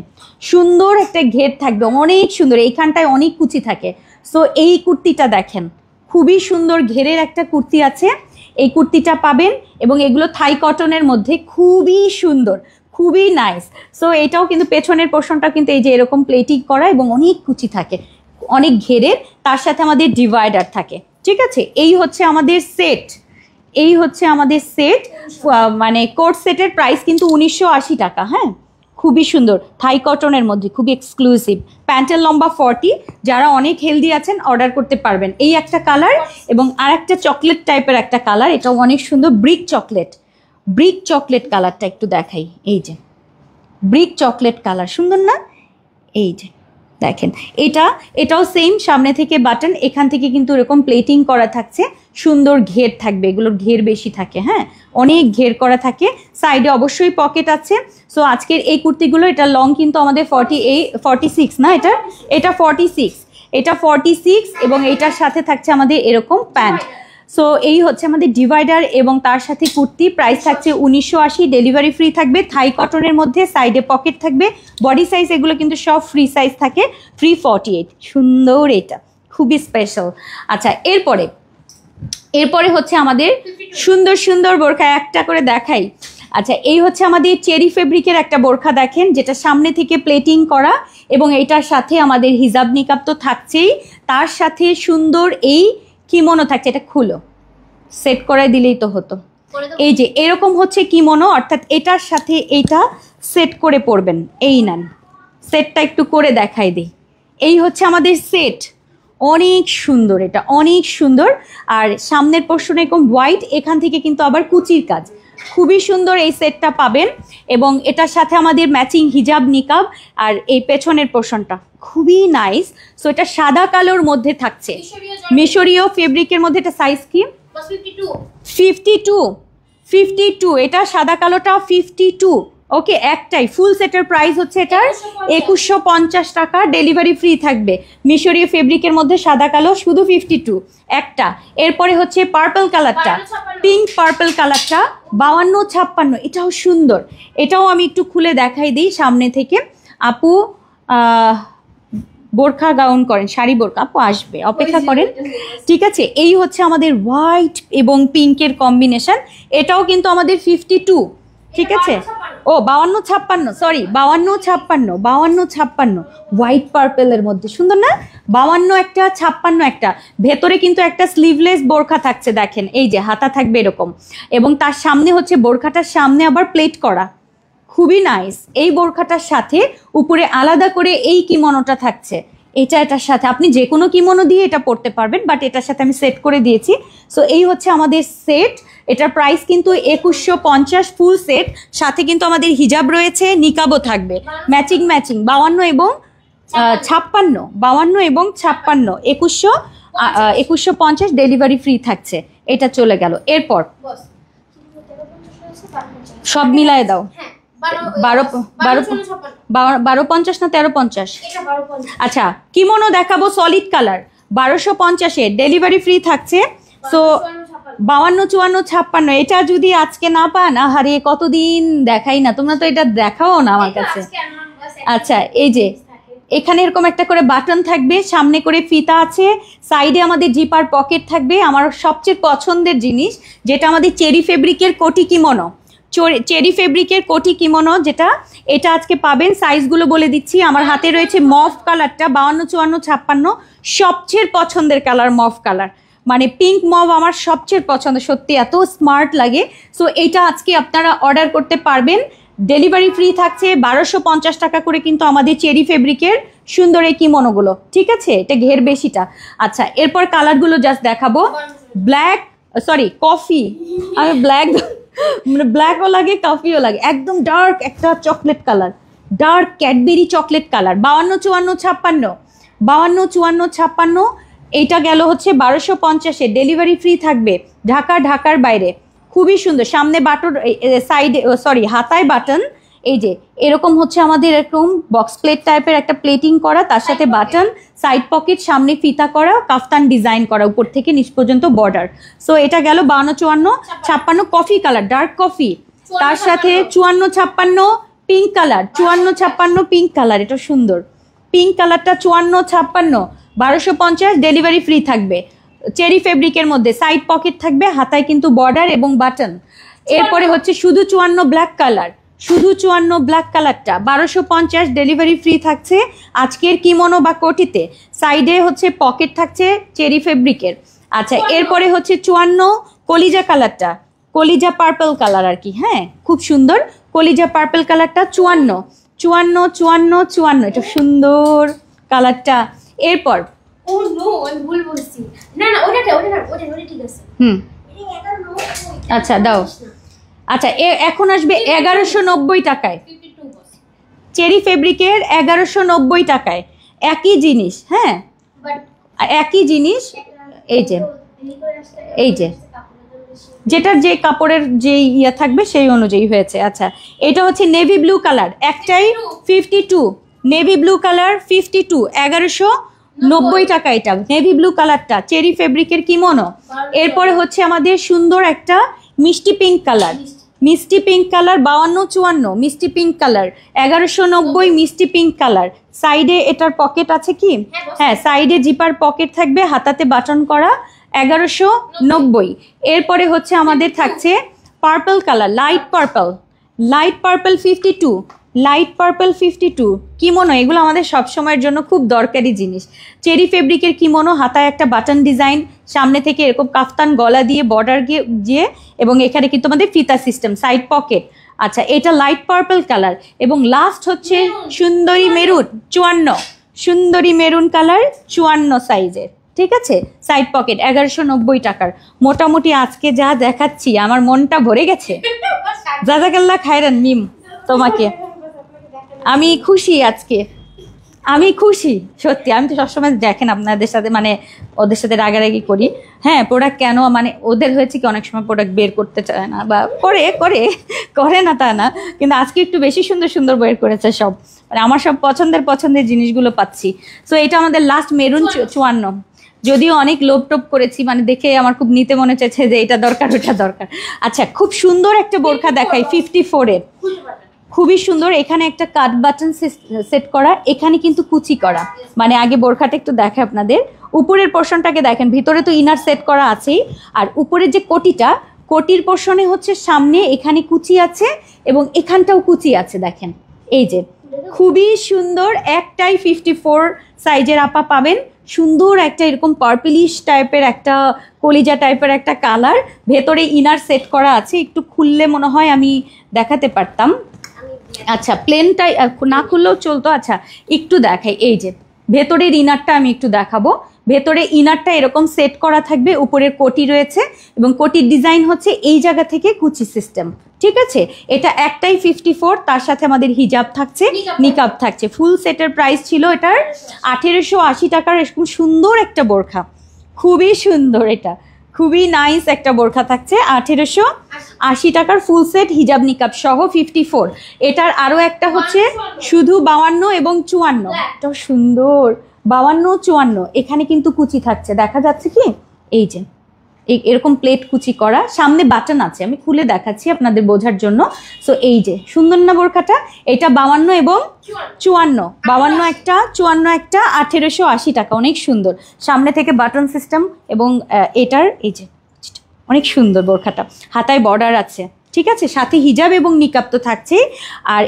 সুন্দর একটা ঘের থাকবে, অনেক সুন্দর। এইখানটায় অনেক কুচি থাকে। সো এই কুর্তিটা দেখেন, খুবই সুন্দর ঘেরের একটা কুর্তি আছে। এই কুর্তিটা পাবেন, এবং এগুলো থাই কটনের মধ্যে, খুবই সুন্দর, খুবই নাইস। সো এটাও কিন্তু পেছনের পোর্শনটা কিন্তু এই যে এরকম প্লেটিং করা এবং অনেক কুচি থাকে, অনেক ঘেরের, তার সাথে আমাদের ডিভাইডার থাকে। ঠিক আছে, এই হচ্ছে আমাদের সেট। মানে কোট সেটের প্রাইস কিন্তু 1980 টাকা। হ্যাঁ, খুবই সুন্দর, থাই কটনের মধ্যে, খুবই এক্সক্লুসিভ। প্যান্টের লম্বা 40, যারা অনেক হেলদি আছেন অর্ডার করতে পারবেন। এই একটা কালার এবং আর একটা চকলেট টাইপের একটা কালার, এটাও অনেক সুন্দর। ব্রিক চকলেট কালারটা একটু দেখাই। এই যে ব্রিক চকলেট কালার, সুন্দর না? এই যে দেখেন, এটাও সেম, সামনে থেকে বাটন, এখান থেকে কিন্তু এরকম প্লেটিং করা থাকছে, সুন্দর ঘের থাকবে। এগুলোর ঘের বেশি থাকে, হ্যাঁ, অনেক ঘের করা থাকে। সাইডে অবশ্যই পকেট আছে। সো আজকের এই কুর্তিগুলো, এটা লং কিন্তু আমাদের 46 না? এটা 46 এবং এটার সাথে থাকছে আমাদের এরকম প্যান্ট। সো এই হচ্ছে আমাদের ডিভাইডার এবং তার সাথে কুর্তি। প্রাইস থাকছে 1980, ডেলিভারি ফ্রি থাকবে। থাই কটনের মধ্যে, সাইডে পকেট থাকবে। বডি সাইজ এগুলো কিন্তু সব ফ্রি সাইজ থাকে। 348, সুন্দর, এটা খুবই স্পেশাল। আচ্ছা, এরপরে হচ্ছে আমাদের সুন্দর সুন্দর বোরখা, একটা করে দেখাই। আচ্ছা, এই হচ্ছে আমাদের চেরি ফেব্রিকের একটা বোরখা, দেখেন, যেটা সামনে থেকে প্লেটিং করা এবং এটার সাথে আমাদের হিজাব নিকাব তো থাকছেই, তার সাথে সুন্দর এই কিমোনো থাকছে। এটা খুলো, সেট করে দিলেই তো হতো। এই যে এরকম হচ্ছে কিমোনো, অর্থাৎ এটার সাথে এইটা সেট করে পরবেন। এই নেন, সেটটা একটু করে দেখাই দিই। এই হচ্ছে আমাদের সেট, অনেক সুন্দর, এটা অনেক সুন্দর। আর সামনের পোর্শন এরকম হোয়াইট, এখান থেকে কিন্তু আবার কুচির কাজ, খুবই সুন্দর। এই সেটটা পাবেন এবং এটার সাথে আমাদের ম্যাচিং হিজাব নিকাব। আর এই পেছনের পোর্শনটা খুবই নাইস। সো এটা সাদা কালোর মধ্যে থাকছে, মিশরীয় ফেব্রিকের মধ্যে। এটা সাইজ কি? 52, এটা সাদা কালোটা 52। ওকে, একটাই ফুল সেটের প্রাইস হচ্ছে এটার 2150 টাকা, ডেলিভারি ফ্রি থাকবে। মিশরীয় ফেব্রিকের মধ্যে সাদা কালো, শুধু 52 একটা। এরপরে হচ্ছে পার্পল কালারটা, পিঙ্ক পার্পল কালারটা 52-56, এটাও সুন্দর। এটাও আমি একটু খুলে দেখাই দিই সামনে থেকে। আপু বোরখা গাউন করেন, শাড়ি বোরখা, আপু আসবে, অপেক্ষা করেন, ঠিক আছে। এই হচ্ছে আমাদের হোয়াইট এবং পিঙ্কের কম্বিনেশন, এটাও কিন্তু আমাদের 52, ঠিক আছে। ও 52-56, সরি 52-56 হোয়াইট পার্পেলের মধ্যে সুন্দর না? 52 একটা, 56 একটা। ভেতরে কিন্তু একটা স্লিভলেস বোরখা থাকছে, দেখেন এই যে হাতা থাকবে এরকম, এবং তার সামনে হচ্ছে বোরখাটার সামনে আবার প্লেট করা, খুবই নাইস। এই বোরখাটার সাথে উপরে আলাদা করে এই কিমনোটা থাকছে, এটার সাথে আপনি যে কোনো কিমনো দিয়ে এটা পরতে পারবেন, বাট এটার সাথে আমি সেট করে দিয়েছি। সো এই হচ্ছে আমাদের সেট, এটার প্রাইস কিন্তু 2150 ফুল সেট, সাথে কিন্তু আমাদের হিজাব রয়েছে, নিকাবও থাকবে ম্যাচিং 52 এবং 56, 52 এবং 56, 2150 ডেলিভারি ফ্রি থাকছে। এটা চলে গেল। এরপর সব মিলায় দাও, 1250 না 1350? আচ্ছা, কিমোনো দেখাবো সলিড কালার, 1250 ডেলিভারি ফ্রি থাকছে। সো 52, 54, 56, এটা যদি আজকে না পান, আহারে কতদিন দেখাই না, তোমরা তো এটা দেখাও না আমার কাছে। আচ্ছা, এই যে এখানে এরকম একটা করে বাটন থাকবে, সামনে করে ফিতা আছে, সাইডে আমাদের জিপার পকেট থাকবে। আমার সবচেয়ে পছন্দের জিনিস যেটা আমাদের চেরি ফেব্রিকের কোটি কিমোনো, চেরি ফেব্রিকের কোটি কিমোনো যেটা, এটা আজকে পাবেন। সাইজগুলো বলে দিচ্ছি, আমার হাতে রয়েছে মফ কালারটা, 52, 54, 56, সবচেয়ে পছন্দের কালার মফ কালার, মানে পিঙ্ক মভ আমার সবচেয়ে পছন্দ, সত্যি এত স্মার্ট লাগে। সো এইটা আজকে আপনারা অর্ডার করতে পারবেন, ডেলিভারি ফ্রি থাকছে। 1250 টাকা করে কিন্তু আমাদের চেরি ফেব্রিকের সুন্দর এই কিমোনোগুলো, ঠিক আছে। এটা ঘের বেশিটা। আচ্ছা, এরপর কালারগুলো জাস্ট দেখাবো। ব্ল্যাক, সরি কফি, আমি ব্ল্যাকও লাগে, কফিও লাগে, একদম ডার্ক একটা chocolate colour, dark Cadbury chocolate colour, 52, 54, 56, 52, 54, 56। এইটা গেল হচ্ছে 1250, ডেলিভারি ফ্রি থাকবে ঢাকার বাইরে। খুবই সুন্দর, সামনে বাটন, সাইডে সরি হাতায় বাটন, এই যে এরকম হচ্ছে আমাদের এরকম বক্স প্লেট টাইপের একটা প্লেটিং করা, তার সাথে বাটন, সাইড পকেট, সামনে ফিতা করা, কাফতান ডিজাইন করা, উপর থেকে নিচ পর্যন্ত বর্ডার। সো এটা গেল 52, 54, 56 কফি কালার, ডার্ক কফি, তার সাথে 54, 56 পিঙ্ক কালার, 54, 56 পিঙ্ক কালার, এটা সুন্দর পিঙ্ক কালারটা, 54, 56, 1250 ডেলিভারি ফ্রি থাকবে। চেরি ফেব্রিকের মধ্যে সাইড পকেট থাকবে, হাতায় কিন্তু বর্ডার এবং বাটন। এরপরে হচ্ছে শুধু 54 ব্ল্যাক কালার, শুধু 54 ব্ল্যাক কালারটা 1250 ডেলিভারি ফ্রি থাকছে আজকের কিমোনো বা কোটিতে। সাইডে হচ্ছে পকেট থাকছে চেরি ফেব্রিকের। আচ্ছা, এরপরে হচ্ছে 54 কলিজা কালারটা, কলিজা পার্পল কালার আর কি, হ্যাঁ খুব সুন্দর কলিজা পার্পল কালারটা, 54, 54, 54, 54, এটা সুন্দর কালারটা। এরপর ও নো, আমি ভুল বলছি, না না ওটা ঠিক আছে। আচ্ছা দাও। আচ্ছা, এখন আসবে 1190 টাকায়, চেরি ফেব্রিকের 1190 টাকায়, একই জিনিস, হ্যাঁ একই জিনিস। এই যে যেটার যে কাপড়ের যে ইয়া থাকবে সেই অনুযায়ী হয়েছে। আচ্ছা, এটা হচ্ছে নেভি ব্লু কালার, একটাই 52, নেভি ব্লু কালার 52, 1190 টাকা এটা নেভি ব্লু কালারটা, চেরি ফেব্রিকের কিমোনো। এরপরে হচ্ছে আমাদের সুন্দর একটা মিষ্টি পিঙ্ক কালার, মিষ্টি পিঙ্ক কালার 52, 54 মিষ্টি পিঙ্ক কালার, 1190 মিষ্টি পিঙ্ক কালার। সাইডে এটার পকেট আছে কি, হ্যাঁ সাইডে জিপার পকেট থাকবে, হাতাতে বাটন করা, 1190। এরপরে হচ্ছে আমাদের থাকছে purple colour, light purple, light purple 52, light purple 52 kimono. এগুলো আমাদের সব সময়ের জন্য খুব দরকারি জিনিস। চেরি ফেব্রিকের কিমোনো, হাতায় একটা বাটন ডিজাইন, সামনে থেকে এরকম কাফতান গলা দিয়ে বর্ডার গিয়ে, এবং এখানে কিন্তু আমাদের ফিতা সিস্টেম, সাইড পকেট। আচ্ছা, এটা লাইট পার্পল কালার, এবং লাস্ট হচ্ছে সুন্দরী মেরুন 54, সুন্দরী মেরুন কালার 54 সাইজের, ঠিক আছে। সাইড পকেট 1190 টাকার। মোটামুটি আজকে যা দেখাচ্ছি আমার মনটা ভরে গেছে। জাযাকাল্লাহ খায়রান মিম, তোমাকে আমি খুশি আজকে। আমি খুশি সত্যি। আমি তো সবসময় দেখেন আপনাদের সাথে মানে ওদের সাথে রাগারাগি করি। হ্যাঁ, প্রোডাক্ট কেন মানে ওদের হয়েছে কি অনেক সময় প্রোডাক্ট বের করতে চায় না বা করে না তা না, কিন্তু আজকে একটু বেশি সুন্দর সুন্দর বের করেছে সব, মানে আমার সব পছন্দের জিনিসগুলো পাচ্ছি। সো এটা আমাদের লাস্ট মেরুন 54, যদিও অনেক লোভ টোপ করেছি, মানে দেখে আমার খুব নিতে মনে চাইছে যে এটা দরকার ওটা দরকার। আচ্ছা, খুব সুন্দর একটা বোরখা দেখাই 54-এর, খুবই সুন্দর। এখানে একটা কাট বাটন সেট করা, এখানে কিন্তু কুচি করা, মানে আগে বোরখাটা একটু দেখে আপনাদের। উপরের পোর্শনটাকে দেখেন, ভিতরে তো ইনার সেট করা আছেই, আর উপরের যে কোটির পোর্শনে হচ্ছে সামনে এখানে কুচি আছে এবং এখানটাও কুচি আছে দেখেন। এই যে খুবই সুন্দর, একটাই 54 সাইজের আপা পাবেন। সুন্দর একটা এরকম পার্পলিশ টাইপের একটা কলিজা টাইপের একটা কালার, ভেতরে ইনার সেট করা আছে। একটু খুললে মনে হয় আমি দেখাতে পারতাম। আচ্ছা, প্লেনটাই না খুললেও চলতো। আচ্ছা, একটু দেখাই। এই যে ভেতরের ইনারটা আমি একটু দেখাবো। ভেতরে ইনারটা এরকম সেট করা থাকবে, উপরের কোটি রয়েছে এবং কোটির ডিজাইন হচ্ছে এই জায়গা থেকে কুচি সিস্টেম, ঠিক আছে। এটা একটাই 54, তার সাথে আমাদের হিজাব থাকছে, নিকাব থাকছে। ফুল সেটের প্রাইস ছিল এটার 1880 টাকার। এরকম সুন্দর একটা বোরখা, খুবই সুন্দর, এটা খুবই নাইস একটা বোরখা থাকছে 1880 টাকার ফুল সেট হিজাব নিকাব সহ 54। এটার আরও একটা হচ্ছে শুধু 52 এবং 54, এটাও সুন্দর 52 54। এখানে কিন্তু কুচি থাকছে, দেখা যাচ্ছে কি? এই যে এরকম প্লেট কুচি করা, সামনে বাটন আছে, আমি খুলে দেখাচ্ছি আপনাদের বোঝার জন্য। সো এই যে সুন্দর না বোরখাটা, এটা 52 এবং 54, 52 একটা 54 একটা 1880 টাকা, অনেক সুন্দর। সামনে থেকে বাটন সিস্টেম এবং এটার এই যে অনেক সুন্দর বোরখাটা, হাতায় বর্ডার আছে, ঠিক আছে, সাথে হিজাব এবং নিকাব তো থাকছেই। আর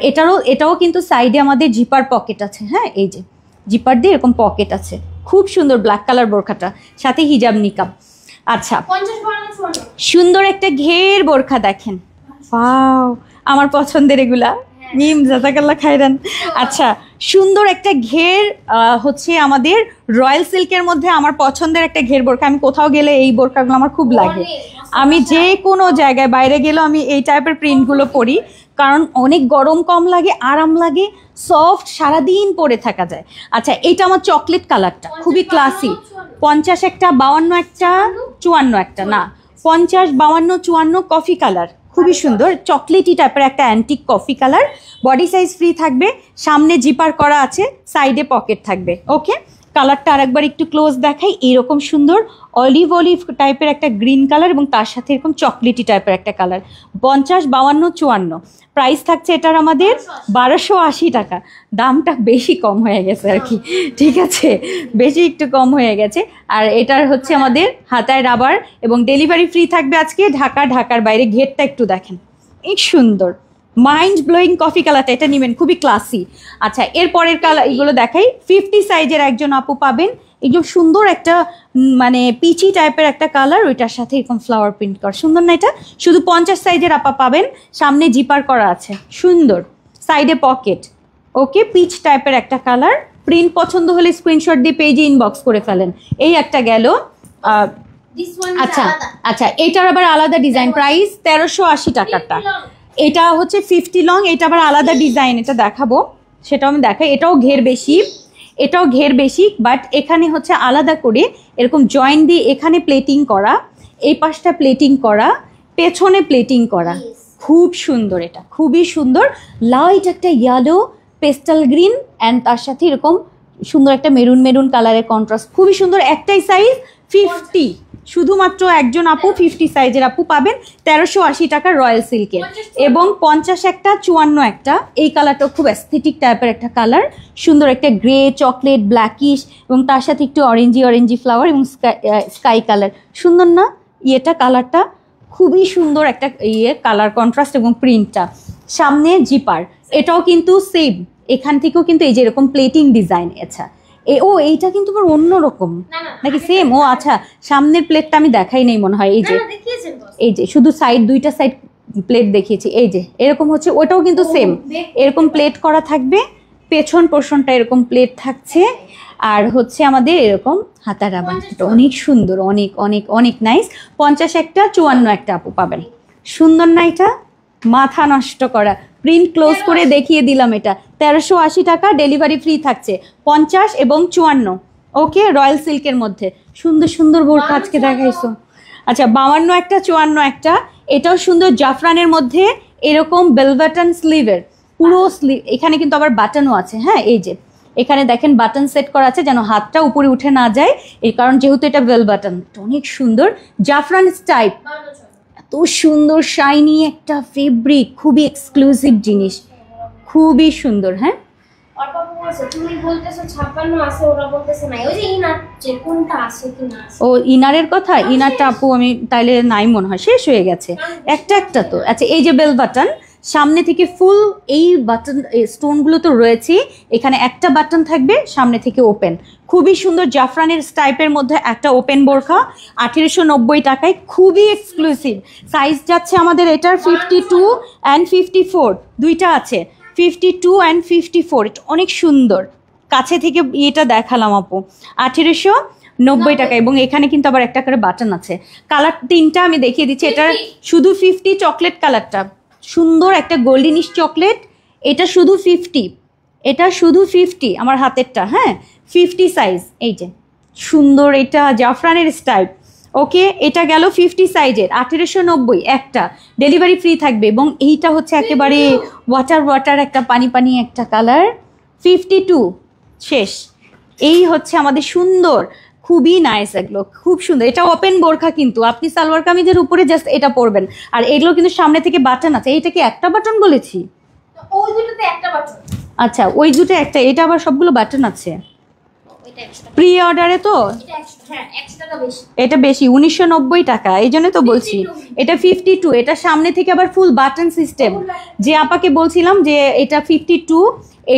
এটাও কিন্তু সাইডে আমাদের জিপার পকেট আছে। হ্যাঁ, এই যে জিপার দিয়ে এরকম পকেট আছে, খুব সুন্দর ব্ল্যাক কালার বোরখাটা, সাথে হিজাব নিকাব। আচ্ছা, সুন্দর একটা ঘের বোরখা দেখেন, ওয়াও আমার পছন্দের এগুলা, মিম জাযাকাল্লাহ খাইরান। আচ্ছা, সুন্দর একটা ঘের হচ্ছে আমাদের রয়্যাল সিল্কের মধ্যে আমার পছন্দের একটা ঘের বোরখা। আমি কোথাও গেলে এই বোরখাগুলো আমার খুব লাগে, আমি যে কোনো জায়গায় বাইরে গেলেও আমি এই টাইপের প্রিন্টগুলো পরি, কারণ অনেক গরম কম লাগে, আরাম লাগে, সফট, সারাদিন পরে থাকা যায়। আচ্ছা, এইটা আমার চকলেট কালারটা খুবই ক্লাসি, 50 একটা 52 একটা 54 একটা, না 50 52 54 কফি কালার, খুবই সুন্দর চকলেটি টাইপের একটা antique coffee colour. Body size free থাকবে, সামনে জিপার করা আছে, সাইডে পকেট থাকবে। ওকে, কালারটা আরেকবার একটু ক্লোজ দেখাই। এরকম সুন্দর অলিভ টাইপের একটা গ্রিন কালার এবং তার সাথে এরকম চকলেটি টাইপের একটা কালার। 50 52 54 প্রাইস থাকছে এটার আমাদের 1280 টাকা। দামটা বেশি কম হয়ে গেছে আর কি, ঠিক আছে, বেশি একটু কম হয়ে গেছে। আর এটার হচ্ছে আমাদের হাতায় রাবার এবং ডেলিভারি ফ্রি থাকবে আজকে ঢাকার বাইরে। ঘেরটা একটু দেখেন, এই সুন্দর মাইন্ড ব্লোয়িং কফি কালারটা, এটা নেবেন, খুবই ক্লাসি। আচ্ছা, এরপরের কালার এগুলো দেখাই। 50 সাইজের একজন আপু পাবেন, একদম সুন্দর একটা মানে পিচি টাইপের একটা কালার, ওইটার সাথে এরকম ফ্লাওয়ার প্রিন্ট করা, সুন্দর না? এটা শুধু 50 সাইজের আপা পাবেন, সামনে জিপার করা আছে, সুন্দর, সাইডে পকেট। ওকে, পিচ টাইপের একটা কালার, প্রিন্ট পছন্দ হলে স্ক্রিনশট দিয়ে পেজে ইনবক্স করে ফেলেন। এই একটা গেল। আচ্ছা, এটার আবার আলাদা ডিজাইন, প্রাইস 1380 টাকারটা। এটা হচ্ছে 50 লং, এটা আবার আলাদা ডিজাইন, এটা দেখাবো, সেটাও আমি দেখাই। এটাও ঘের বেশি, বাট এখানে হচ্ছে আলাদা করে এরকম জয়েন্ট দিয়ে এখানে প্লেটিং করা, এই পাশটা প্লেটিং করা, পেছনে প্লেটিং করা, খুব সুন্দর, এটা খুবই সুন্দর। লাইট একটা ইয়েলো পেস্টাল গ্রিন অ্যান্ড তার সাথে এরকম সুন্দর একটা মেরুন কালারের কন্ট্রাস্ট, খুবই সুন্দর। একটাই সাইজ 50, শুধুমাত্র একজন আপু 50 সাইজের আপু পাবেন 1380 টাকার রয়্যাল সিল্কের। এবং 50 একটা 54 একটা, এই কালারটা খুব অ্যাস্থেটিক টাইপের একটা কালার, সুন্দর একটা গ্রে চকলেট ব্ল্যাকিশ এবং তার সাথে একটু অরেঞ্জি ফ্লাওয়ার এবং স্কাই কালার, সুন্দর না? ইয়েটা কালারটা খুবই সুন্দর একটা কালার কন্ট্রাস্ট এবং প্রিন্টটা। সামনে জিপার, এটাও কিন্তু সেম, এখান থেকেও কিন্তু এই যে এরকম প্লেটিং ডিজাইন। আচ্ছা, এইটা কিন্তু আবার অন্যরকম নাকি সেম? ও আচ্ছা, সামনের প্লেটটা আমি দেখাই নেই মনে হয়। এই যে শুধু দুইটা সাইড প্লেট দেখিয়েছি। এই যে এরকম হচ্ছে, ওটাও কিন্তু সেম, এরকম প্লেট করা থাকবে, পেছন পোর্শনটা এরকম প্লেট থাকছে, আর হচ্ছে আমাদের এরকম হাতা রাবার। অনেক সুন্দর, অনেক নাইস। 50 একটা 54 একটা আপু পাবেন, সুন্দর না? এটা মাথা নষ্ট করা, প্রিন্ট ক্লোজ করে দেখিয়ে দিলাম। এটা 1380 টাকা, ডেলিভারি ফ্রি থাকছে 50 এবং 54। ওকে, রয়্যাল সিল্কের মধ্যে সুন্দর সুন্দর বোরখা আজকে দেখাইছো। আচ্ছা 52 একটা, 54 একটা, এটাও সুন্দর জাফরানের মধ্যে এরকম বেল বাটন স্লিভের পুরো স্লিভ। এখানে কিন্তু আবার বাটনও আছে। হ্যাঁ, এই যে এখানে দেখেন বাটন সেট করা আছে যেন হাতটা উপরে উঠে না যায়, এই কারণ যেহেতু এটা বেল বাটন। অনেক সুন্দর জাফরান টাইপ, এত সুন্দর শাইনি একটা ফেব্রিক, খুবই এক্সক্লুসিভ জিনিস, খুবই সুন্দর। হ্যাঁ, তুমি বলতেছো 56 আছে, ওরা বলতেছে নাই। ওই যে ইনার যে কোনটা আছে কি না আছে। ও ইনারের কথা, ইনারটা আপু আমি তাইলে নাই মনে হয়, শেষ হয়ে গেছে একটা একটা তো। আচ্ছা এই যে বেল বাটন, সামনে থেকে ফুল এই বাটন স্টোনগুলো তো রয়েছে, এখানে একটা বাটন থাকবে সামনে থেকে ওপেন, খুবই সুন্দর জাফরানের টাইপের মধ্যে একটা ওপেন বোরখা 1890 টাকায়, খুবই এক্সক্লুসিভ। সাইজ যাচ্ছে আমাদের এটার 52 অ্যান্ড 54 দুইটা আছে, 52 অ্যান্ড 54। এটা অনেক সুন্দর, কাছে থেকে এটা দেখালাম আপু 1890 টাকা, এবং এখানে কিন্তু আবার একটা করে বাটন আছে। কালার তিনটা আমি দেখিয়ে দিচ্ছি। এটা শুধু 50 চকলেট কালারটা সুন্দর একটা গোল্ডেনিশ চকলেট, এটা শুধু 50, এটা শুধু 50 আমার হাতেরটা। হ্যাঁ 50 সাইজ, এই যে সুন্দর, এটা জাফরানের স্টাইল। ওকে, এটা গেল 50 সাইজের 1890 একটা, ডেলিভারি ফ্রি থাকবে। এবং এইটা হচ্ছে একেবারে ওয়াটার একটা পানি পানি একটা কালার, 52 শেষ। এই হচ্ছে আমাদের সুন্দর, খুবই নাইস, এগুলো খুব সুন্দর। এটা ওপেন বোরখা, কিন্তু আপনি সালোয়ার কামিজের উপরে জাস্ট এটা পরবেন, আর এগুলো কিন্তু সামনে থেকে বাটন আছে। এইটা কি একটা বাটন বলেছি? ওই দুটোতে একটা বাটন। আচ্ছা ওই দুটো একটা, এটা আবার সবগুলো বাটন আছে। এটা 100 টাকা। প্রি অর্ডারে তো এটা 100, হ্যাঁ 100 টাকা বেশি। এটা বেশি, 1990 টাকা, এই জন্য তো বলছি। এটা 52, এটা সামনে থেকে আবার ফুল বাটন সিস্টেম। যে আপাকে বলছিলাম যে এটা 52,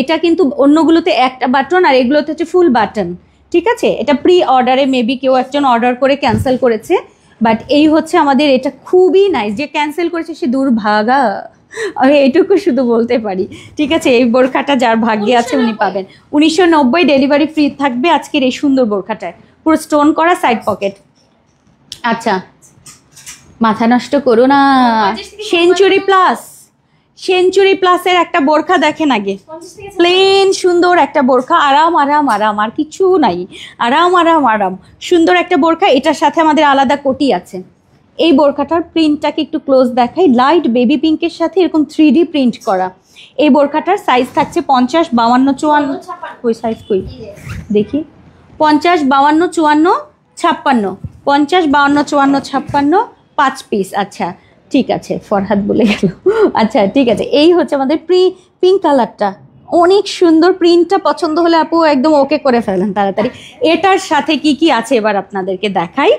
এটা কিন্তু অন্যগুলোতে একটা বাটন আর এগুলোতে হচ্ছে ফুল বাটন। ঠিক আছে, এটা প্রি অর্ডারে মেবি কেউ একজন অর্ডার করে ক্যান্সেল করেছে, বাট এই হচ্ছে আমাদের, এটা খুবই নাইস। যে ক্যান্সেল করেছে সে দুর্ভাগা, আমি এইটুকু শুধু বলতে পারি। ঠিক আছে, এই বোরখাটা যার ভাগ্যে আছে উনি পাবেন। 1990, ডেলিভারি ফ্রি থাকবে আজকের এই সুন্দর বোরখাটায়, পুরো স্টোন করা সাইড পকেট। আচ্ছা মাথা নষ্ট করো না, সেঞ্চুরি প্লাস, সেঞ্চুরি প্লাসের একটা বোরখা দেখেন আগে, 50 থেকে প্লেন সুন্দর একটা বোরখা, আরাম আরাম আরাম, আর কিছু নাই, আরাম আরাম আরাম, সুন্দর একটা বোরখা। এটার সাথে আমাদের আলাদা কোটি আছে। এই বোরখাটার প্রিন্টটাকে একটু ক্লোজ দেখাই, লাইট বেবি পিঙ্কের সাথে এরকম 3D প্রিন্ট করা। এই বোরখাটার সাইজ থাকছে 50, 52, 54। কই সাইজ কই দেখি, 50, 52, 54, 56, 50, 52, 54, 56, 5 পিস। আচ্ছা ঠিক আছে, ফরহাদ বলে গেল। আচ্ছা ঠিক আছে, এই হচ্ছে আমাদের পিঙ্ক কালারটা, অনেক সুন্দর। প্রিন্টটা পছন্দ হলে আপু একদম ওকে করে ফেলেন তাড়াতাড়ি। এটার সাথে কি কি আছে এবার আপনাদেরকে দেখাই।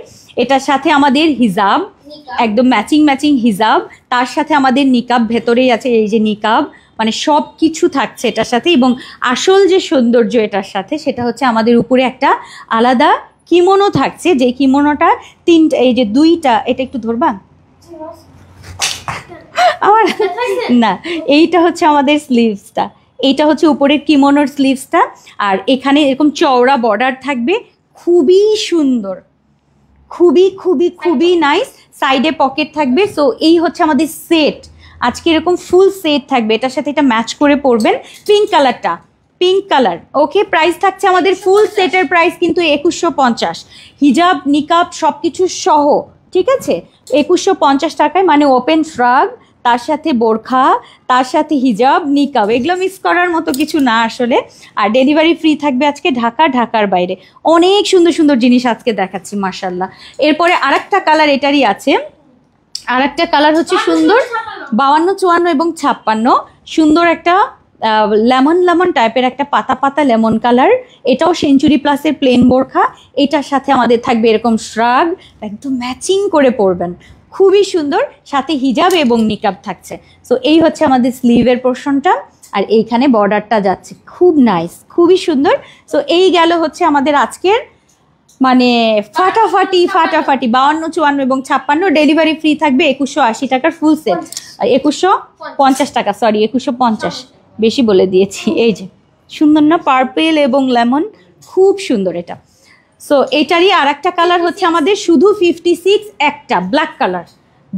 এটার সাথে আমাদের হিজাব, একদম ম্যাচিং হিজাব, তার সাথে আমাদের নিকাব ভেতরেই আছে, এই যে নিকাব, মানে সব কিছু থাকছে এটার সাথে। এবং আসল যে সৌন্দর্য এটার সাথে সেটা হচ্ছে আমাদের উপরে একটা আলাদা কিমোনো থাকছে, যে কিমোনোটা তিনটা, এই যে দুইটা, এটা একটু ধরবা আমার না, এইটা হচ্ছে আমাদের স্লিভসটা, এইটা হচ্ছে উপরের কিমোনোর স্লিভসটা, আর এখানে এরকম চওড়া বর্ডার থাকবে, খুবই সুন্দর, খুবই খুবই খুবই নাইস। সাইডে পকেট থাকবে। সো এই হচ্ছে আমাদের সেট, আজকে এরকম ফুল সেট থাকবে, এটার সাথে এটা ম্যাচ করে পরবেন। পিঙ্ক কালারটা, পিঙ্ক কালার। ওকে, প্রাইস থাকছে আমাদের ফুল সেটের প্রাইস কিন্তু 2150, হিজাব নিকাব সব কিছু সহ। ঠিক আছে, 2150 টাকায়, মানে ওপেন ফ্রক, তার সাথে বোরখা, তার সাথে হিজাব নিকাব, এগুলো মিস করার মতো কিছু না আসলে। আর ডেলিভারি ফ্রি থাকবে আজকে ঢাকার বাইরে। অনেক সুন্দর সুন্দর জিনিস আজকে দেখাচ্ছি মাশাল্লাহ। এরপরে আরেকটা কালার এটারই আছে, আরেকটা কালার হচ্ছে সুন্দর 52, 54 এবং 56, সুন্দর একটা লেমন টাইপের একটা পাতা লেমন কালার। এটাও সেঞ্চুরি প্লাসের প্লেন বোরখা, এটার সাথে আমাদের থাকবে এরকম শ্রাগ, একদম ম্যাচিং করে পরবেন, খুবই সুন্দর, সাথে হিজাব এবং নিকাব থাকছে। সো এই হচ্ছে আমাদের স্লিভের পোর্শনটা, আর এইখানে বর্ডারটা যাচ্ছে, খুব নাইস, খুবই সুন্দর। সো এই গেল হচ্ছে আমাদের আজকের মানে ফাটাফাটি 52, 54 এবং 56, ডেলিভারি ফ্রি থাকবে 2180 টাকার ফুল সেট, 2150 টাকা, সরি 2150, বেশি বলে দিয়েছি। এই যে সুন্দর না, পার্পেল এবং লেমন, খুব সুন্দর এটা। সো এটারই আর একটা কালার হচ্ছে আমাদের শুধু 56 একটা ব্ল্যাক কালার,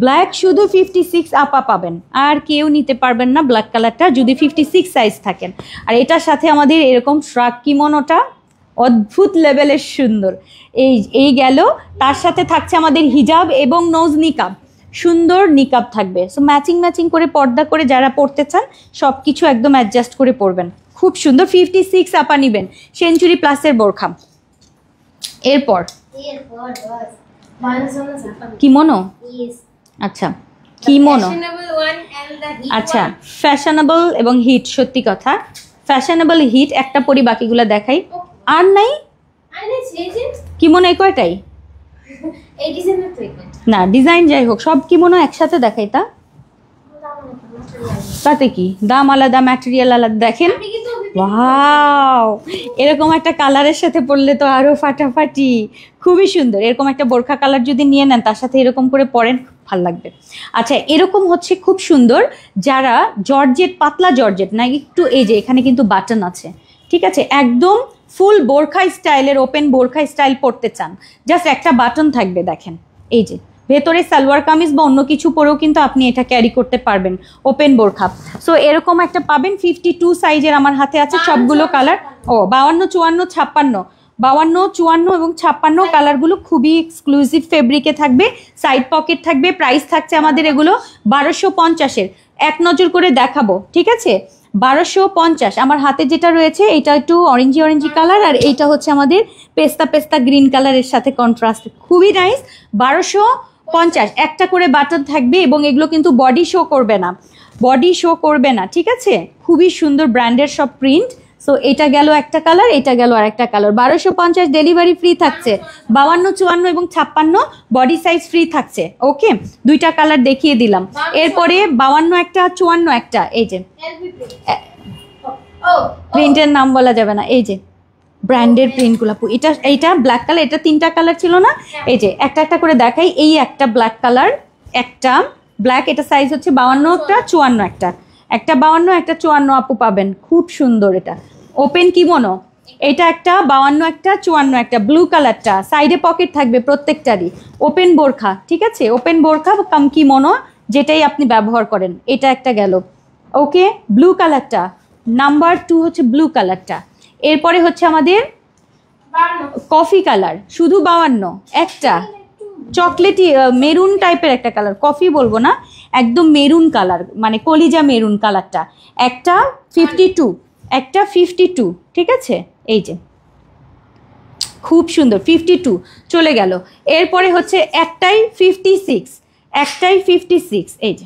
ব্ল্যাক শুধু 56 আপা পাবেন, আর কেউ নিতে পারবেন না ব্ল্যাক কালারটা যদি 56 সাইজ থাকেন। আর এটার সাথে আমাদের এরকম শ্রাগ কিমোনোটা অদ্ভুত লেভেলের সুন্দর। এই গেল, তার সাথে থাকছে আমাদের হিজাব এবং নোজ নিকাব, সুন্দর নিকাব থাকবে। সো ম্যাচিং করে পর্দা করে যারা পড়তে চান সব কিছু একদম অ্যাডজাস্ট করে পরবেন, খুব সুন্দর। 56 আপা নিবেন, সেঞ্চুরি প্লাসের বোরখা। এরপর কিমোনো, আচ্ছা কিমোনো, আচ্ছা ফ্যাশনেবল এবং হিট, সত্যি কথা ফ্যাশনেবল হিট একটা পরি, বাকিগুলো দেখাই। আর নাই কিমোনো এই কয়টাই না, ডিজাইন যাই হোক সব কিমোনো একসাথে দেখাই, তাতে কি দাম আলাদা ম্যাটেরিয়াল আলাদা। দেখেন ওয়াও, এরকম একটা কালারের সাথে পরলে তো আরো ফাটাফাটি, খুবই সুন্দর। এরকম একটা বোরখা কালার যদি নিয়ে নেন তার সাথে এরকম করে পরেন, ভাল লাগবে। আচ্ছা এরকম হচ্ছে খুব সুন্দর, যারা জর্জেট পাতলা জর্জেট না একটু, এই যে এখানে কিন্তু বাটন আছে, ঠিক আছে, একদম ফুল বোরখা স্টাইলের ওপেন বোরখা স্টাইল পরতে চান, জাস্ট একটা বাটন থাকবে। দেখেন এই যে ভেতরে সালোয়ার কামিজ বা অন্য কিছু পরেও কিন্তু আপনি এটা ক্যারি করতে পারবেন, ওপেন বোরখা। সো এরকম একটা পাবেন 52 সাইজের আমার হাতে আছে, সবগুলো কালার। ও 52, 54, 56, 52, 54 এবং 56 কালারগুলো খুবই এক্সক্লুসিভ ফেব্রিকে থাকবে, সাইড পকেট থাকবে। প্রাইস থাকছে আমাদের এগুলো 1250-এর, এক নজর করে দেখাবো, ঠিক আছে 1250। আমার হাতে যেটা রয়েছে এটা একটু অরেঞ্জি কালার, আর এইটা হচ্ছে আমাদের পেস্তা গ্রিন কালারের সাথে কন্ট্রাস্ট, খুবই নাইস। 1250, একটা করে বাটন থাকবে এবং এগুলো কিন্তু বডি শো করবে না, ঠিক আছে, খুবই সুন্দর ব্র্যান্ডের সব প্রিন্ট। সো এটা গেল একটা কালার, এটা গেল আর একটা কালার। 1250 ডেলিভারি ফ্রি থাকছে, 52, 54 এবং 56 বডি সাইজ ফ্রি থাকছে। ওকে, দুইটা কালার দেখিয়ে দিলাম। এরপরে 52 একটা, 54 একটা, এই যে প্রিন্টের নাম বলা যাবে না, এই যে ব্র্যান্ডের প্রিন্টগুলো। এইটা ব্ল্যাক কালার, এটা 3টা কালার ছিল না, এই যে একটা করে দেখাই। এই একটা ব্ল্যাক কালার, একটা ব্ল্যাক, এটা সাইজ হচ্ছে 52 একটা, 54 একটা, 52 একটা 54 আপু পাবেন, খুব সুন্দর। এটা ওপেন কিমোনো, এটা একটা 52 একটা, 54 একটা, ব্লু কালারটা, সাইডে পকেট থাকবে প্রত্যেকটারই। ওপেন বোরখা, ঠিক আছে, ওপেন বোরখা কাম কিমোনো যেটাই আপনি ব্যবহার করেন। এটা একটা গেল, ওকে। ব্লু কালারটা নাম্বার 2 হচ্ছে ব্লু কালারটা। এরপরে হচ্ছে আমাদের কফি কালার, শুধু 52 একটা, চকলেটি মেরুন টাইপের একটা কালার, কফি বলবো না, একদম মেরুন কালার, মানে কলিজা মেরুন কালারটা, একটা 52, একটা 52, ঠিক আছে, এই যে খুব সুন্দর 52 চলে গেল। এরপরে হচ্ছে একটাই 56, এই যে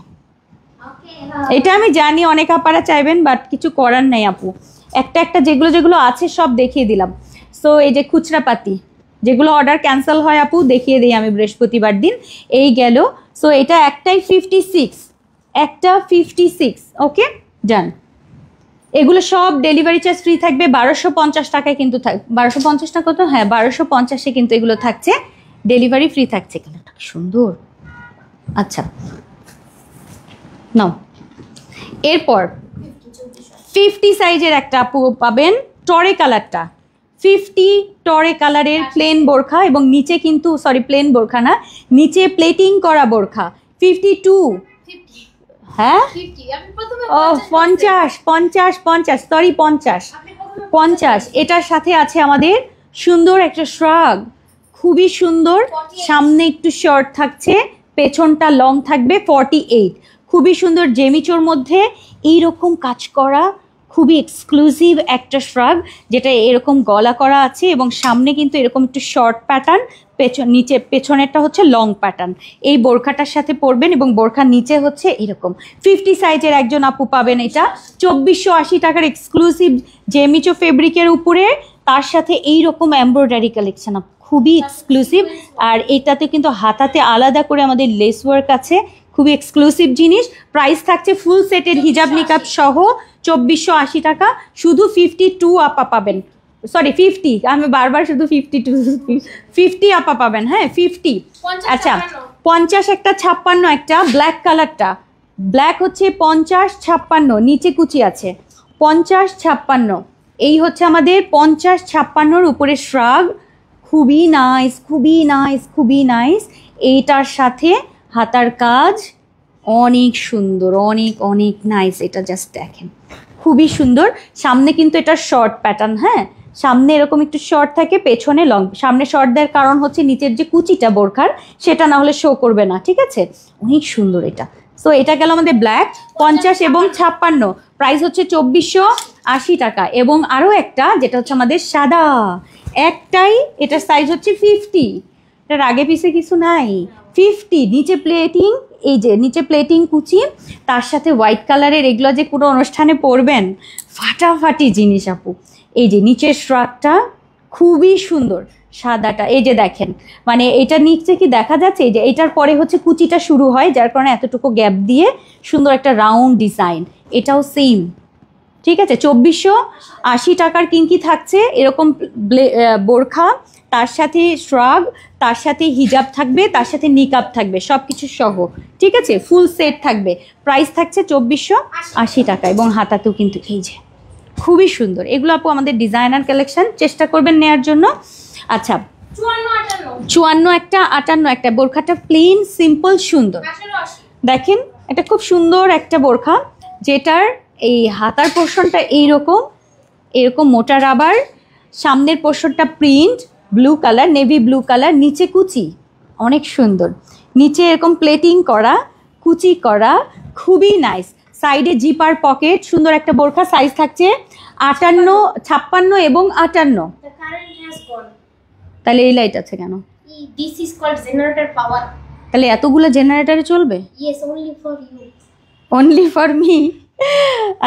এটা আমি জানি অনেক আপারা চাইবেন, বাট কিছু করার নাই আপু, একটা যেগুলো আছে সব দেখিয়ে দিলাম। সো এই যে খুচরা পাতি, যেগুলো অর্ডার ক্যান্সেল হয় আপু দেখিয়ে দিই আমি বৃহস্পতিবার দিন। এই গেল, সো এটা একটাই 56, একটা 56, ওকে ডান। এগুলো সব ডেলিভারি চার্জ ফ্রি থাকবে, 1250 টাকায় কিন্তু 1250 টাকা তো, হ্যাঁ 1250-এ কিন্তু এগুলো থাকছে, ডেলিভারি ফ্রি থাকছে। কালারটা সুন্দর, আচ্ছা নাও। এরপর 50 সাইজের একটা আপু পাবেন, টরে কালারটা, 50 টরে কালারের প্লেন বোরখা, এবং নিচে কিন্তু প্লেন বোরখা না, নিচে প্লেটিং করা বোরখা। 52, হ্যাঁ ও 50, এটার সাথে আছে আমাদের সুন্দর একটা শ্রাগ, খুবই সুন্দর, সামনে একটু শর্ট থাকছে, পেছনটা লং থাকবে 48, খুবই সুন্দর জেমিচোর মধ্যে এইরকম কাজ করা, খুবই এক্সক্লুসিভ একটা শ্রাগ, যেটা এরকম গলা করা আছে এবং সামনে কিন্তু এরকম একটু শর্ট প্যাটার্ন, নিচে পেছনেরটা হচ্ছে লং প্যাটার্ন। এই বোরখাটার সাথে পরবেন এবং বোরখার নিচে হচ্ছে এরকম। 50 সাইজের একজন আপু পাবেন, এটা 2480 টাকার এক্সক্লুসিভ জেমিচো ফেব্রিকের উপরে, তার সাথে এইরকম এমব্রয়ডারি কালেকশন, খুবই এক্সক্লুসিভ। আর এটাতে কিন্তু হাতাতে আলাদা করে আমাদের লেস ওয়ার্ক আছে, খুবই এক্সক্লুসিভ জিনিস। প্রাইস থাকছে ফুল সেটের হিজাব নিকাব সহ 2480 টাকা, শুধু 52 আপা পাবেন, 50, আমি বারবার শুধু 50 আপা পাবেন, হ্যাঁ 50। আচ্ছা 50 একটা, 56 একটা, ব্ল্যাক কালারটা, ব্ল্যাক হচ্ছে 50, 56 নিচে কুচি আছে, 50, 56, এই হচ্ছে আমাদের 50, 56-র উপরে শ্রাগ, খুবই নাইস। এইটার সাথে হাতার কাজ অনেক সুন্দর, অনেক অনেক নাইস। এটা জাস্ট দেখেন, খুবই সুন্দর। সামনে কিন্তু এটা শর্ট প্যাটার্ন, হ্যাঁ সামনে এরকম একটু শর্ট থাকে, পেছনে লং। সামনে শর্ট দেওয়ার কারণ হচ্ছে নিচের যে কুচিটা বোরখার সেটা না হলে শো করবে না, ঠিক আছে। অনেক সুন্দর এটা। সো এটা গেল আমাদের ব্ল্যাক 50 এবং 56, প্রাইস হচ্ছে 2480 টাকা। এবং আরও একটা যেটা হচ্ছে আমাদের সাদা একটাই, এটার সাইজ হচ্ছে 50, এটার আগে পিছে কিছু নাই, 50। নিচে প্লেটিং, এই যে নিচে প্লেটিং কুচি, তার সাথে হোয়াইট কালারের, এগুলো যে কোনো অনুষ্ঠানে পরবেন ফাটাফাটি জিনিস আপু। এই যে নিচের শ্রাগটা খুবই সুন্দর, সাদাটা এই যে দেখেন, মানে এটা নিচে কি দেখা যাচ্ছে, এই যে এটার পরে হচ্ছে কুচিটা শুরু হয়, যার কারণে এতটুকু গ্যাপ দিয়ে সুন্দর একটা রাউন্ড ডিজাইন। এটাও সেম, ঠিক আছে। 2480 টাকার কিঙ্কি থাকছে এরকম বোরখা, তার সাথে শ্রাগ, তার সাথে হিজাব থাকবে, তার সাথে নিকাব থাকবে, সব কিছু সহ, ঠিক আছে। ফুল সেট থাকবে, প্রাইস থাকছে 2480 টাকা। এবং হাতাতেও কিন্তু এই যে খুবই সুন্দর। এগুলো আপু আমাদের ডিজাইনার কালেকশন, চেষ্টা করবেন নেওয়ার জন্য। আচ্ছা 54 একটা, 58 একটা, বোরখাটা প্লেন সিম্পল সুন্দর। দেখেন এটা খুব সুন্দর একটা বোরখা, যেটার এই হাতার পোর্শনটা এইরকম, এরকম মোটা রাবার, সামনের পোর্শনটা print blue colour, navy blue colour, নিচে কুচি অনেক সুন্দর, নিচে এরকম প্লেটিং করা, কুচি করা, খুবই নাইস। সাইডে জিপার পকেট, সুন্দর একটা বোরখা। সাইজ থাকছে 58, 56 এবং 58। তাহলে এই লাইট আছে কেন? This is called generator power. তাহলে এতগুলো জেনারেটরে চলবে? Yes, only for you. Only for me.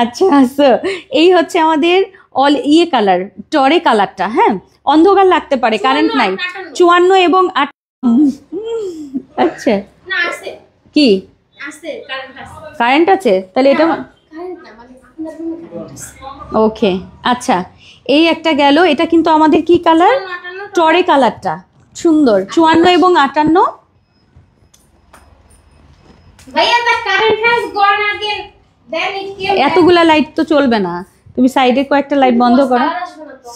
আচ্ছা আচ্ছা, এই হচ্ছে আমাদের অল ইয়ে কালার, টরে কালারটা, হ্যাঁ অন্ধকার লাগতে পারে, কারেন্ট নাই। 54 এবং 58। আচ্ছা না আছে, কি আছে কারেন্ট আছে, কারেন্ট আছে? তাহলে এটা কারেন্ট না মানে আপনার রুমে কারেন্ট আছে। ওকে আচ্ছা, এই একটা গেল। এটা কিন্তু আমাদের কি কালার? টরে কালারটা সুন্দর। 54 এবং 58। ভাইয়া the current has gone again, then it came back. এতগুলা লাইট তো চলবে না, তুমি সাইডে কয়েকটা লাইট বন্ধ করো। Color আসবে না তো।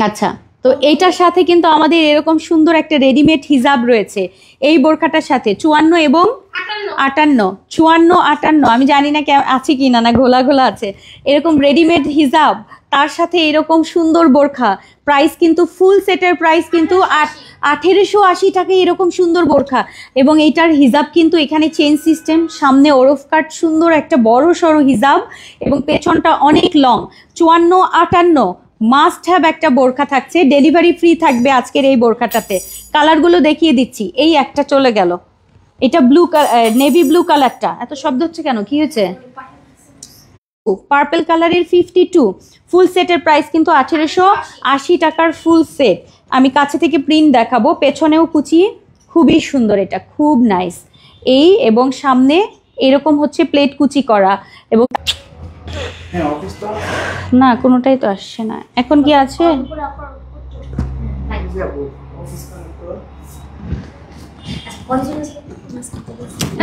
আচ্ছা, তো এইটার সাথে কিন্তু আমাদের এরকম সুন্দর একটা রেডিমেড হিজাব রয়েছে এই বোরখাটার সাথে। 54 এবং 58, 54 58, আমি জানি না আছে কি না, না ঘোলা ঘোলা আছে। এরকম রেডিমেড হিজাব, তার সাথে এরকম সুন্দর বোরখা। প্রাইস কিন্তু ফুল সেটের প্রাইস কিন্তু 1880 টাকায় এরকম সুন্দর বোরখা। এবং এইটার হিজাব কিন্তু এখানে চেন সিস্টেম, সামনে ওরফ কাট, সুন্দর একটা বড় সড়ো হিজাব, এবং পেছনটা অনেক লং। 54 58 মাস্ট হ্যাভ একটা বোরখা থাকছে, ডেলিভারি ফ্রি থাকবে আজকের এই বোরখাটাতে। কালারগুলো দেখিয়ে দিচ্ছি, এই একটা চলে গেল, এটা ব্লু কালার, নেভি ব্লু কালারটা। এত শব্দ হচ্ছে কেন, কি হয়েছে? পার্পল কালারের 52, ফুল সেটের প্রাইস কিন্তু 1880 টাকার ফুল সেট। আমি কাছে থেকে প্রিন্ট দেখাবো, পেছনেও কুচি খুবই সুন্দর, এটা খুব নাইস। এই এবং সামনে এরকম হচ্ছে প্লেট কুচি করা, এবং না কোনোটাই তো আসছে না। এখন কি আছে?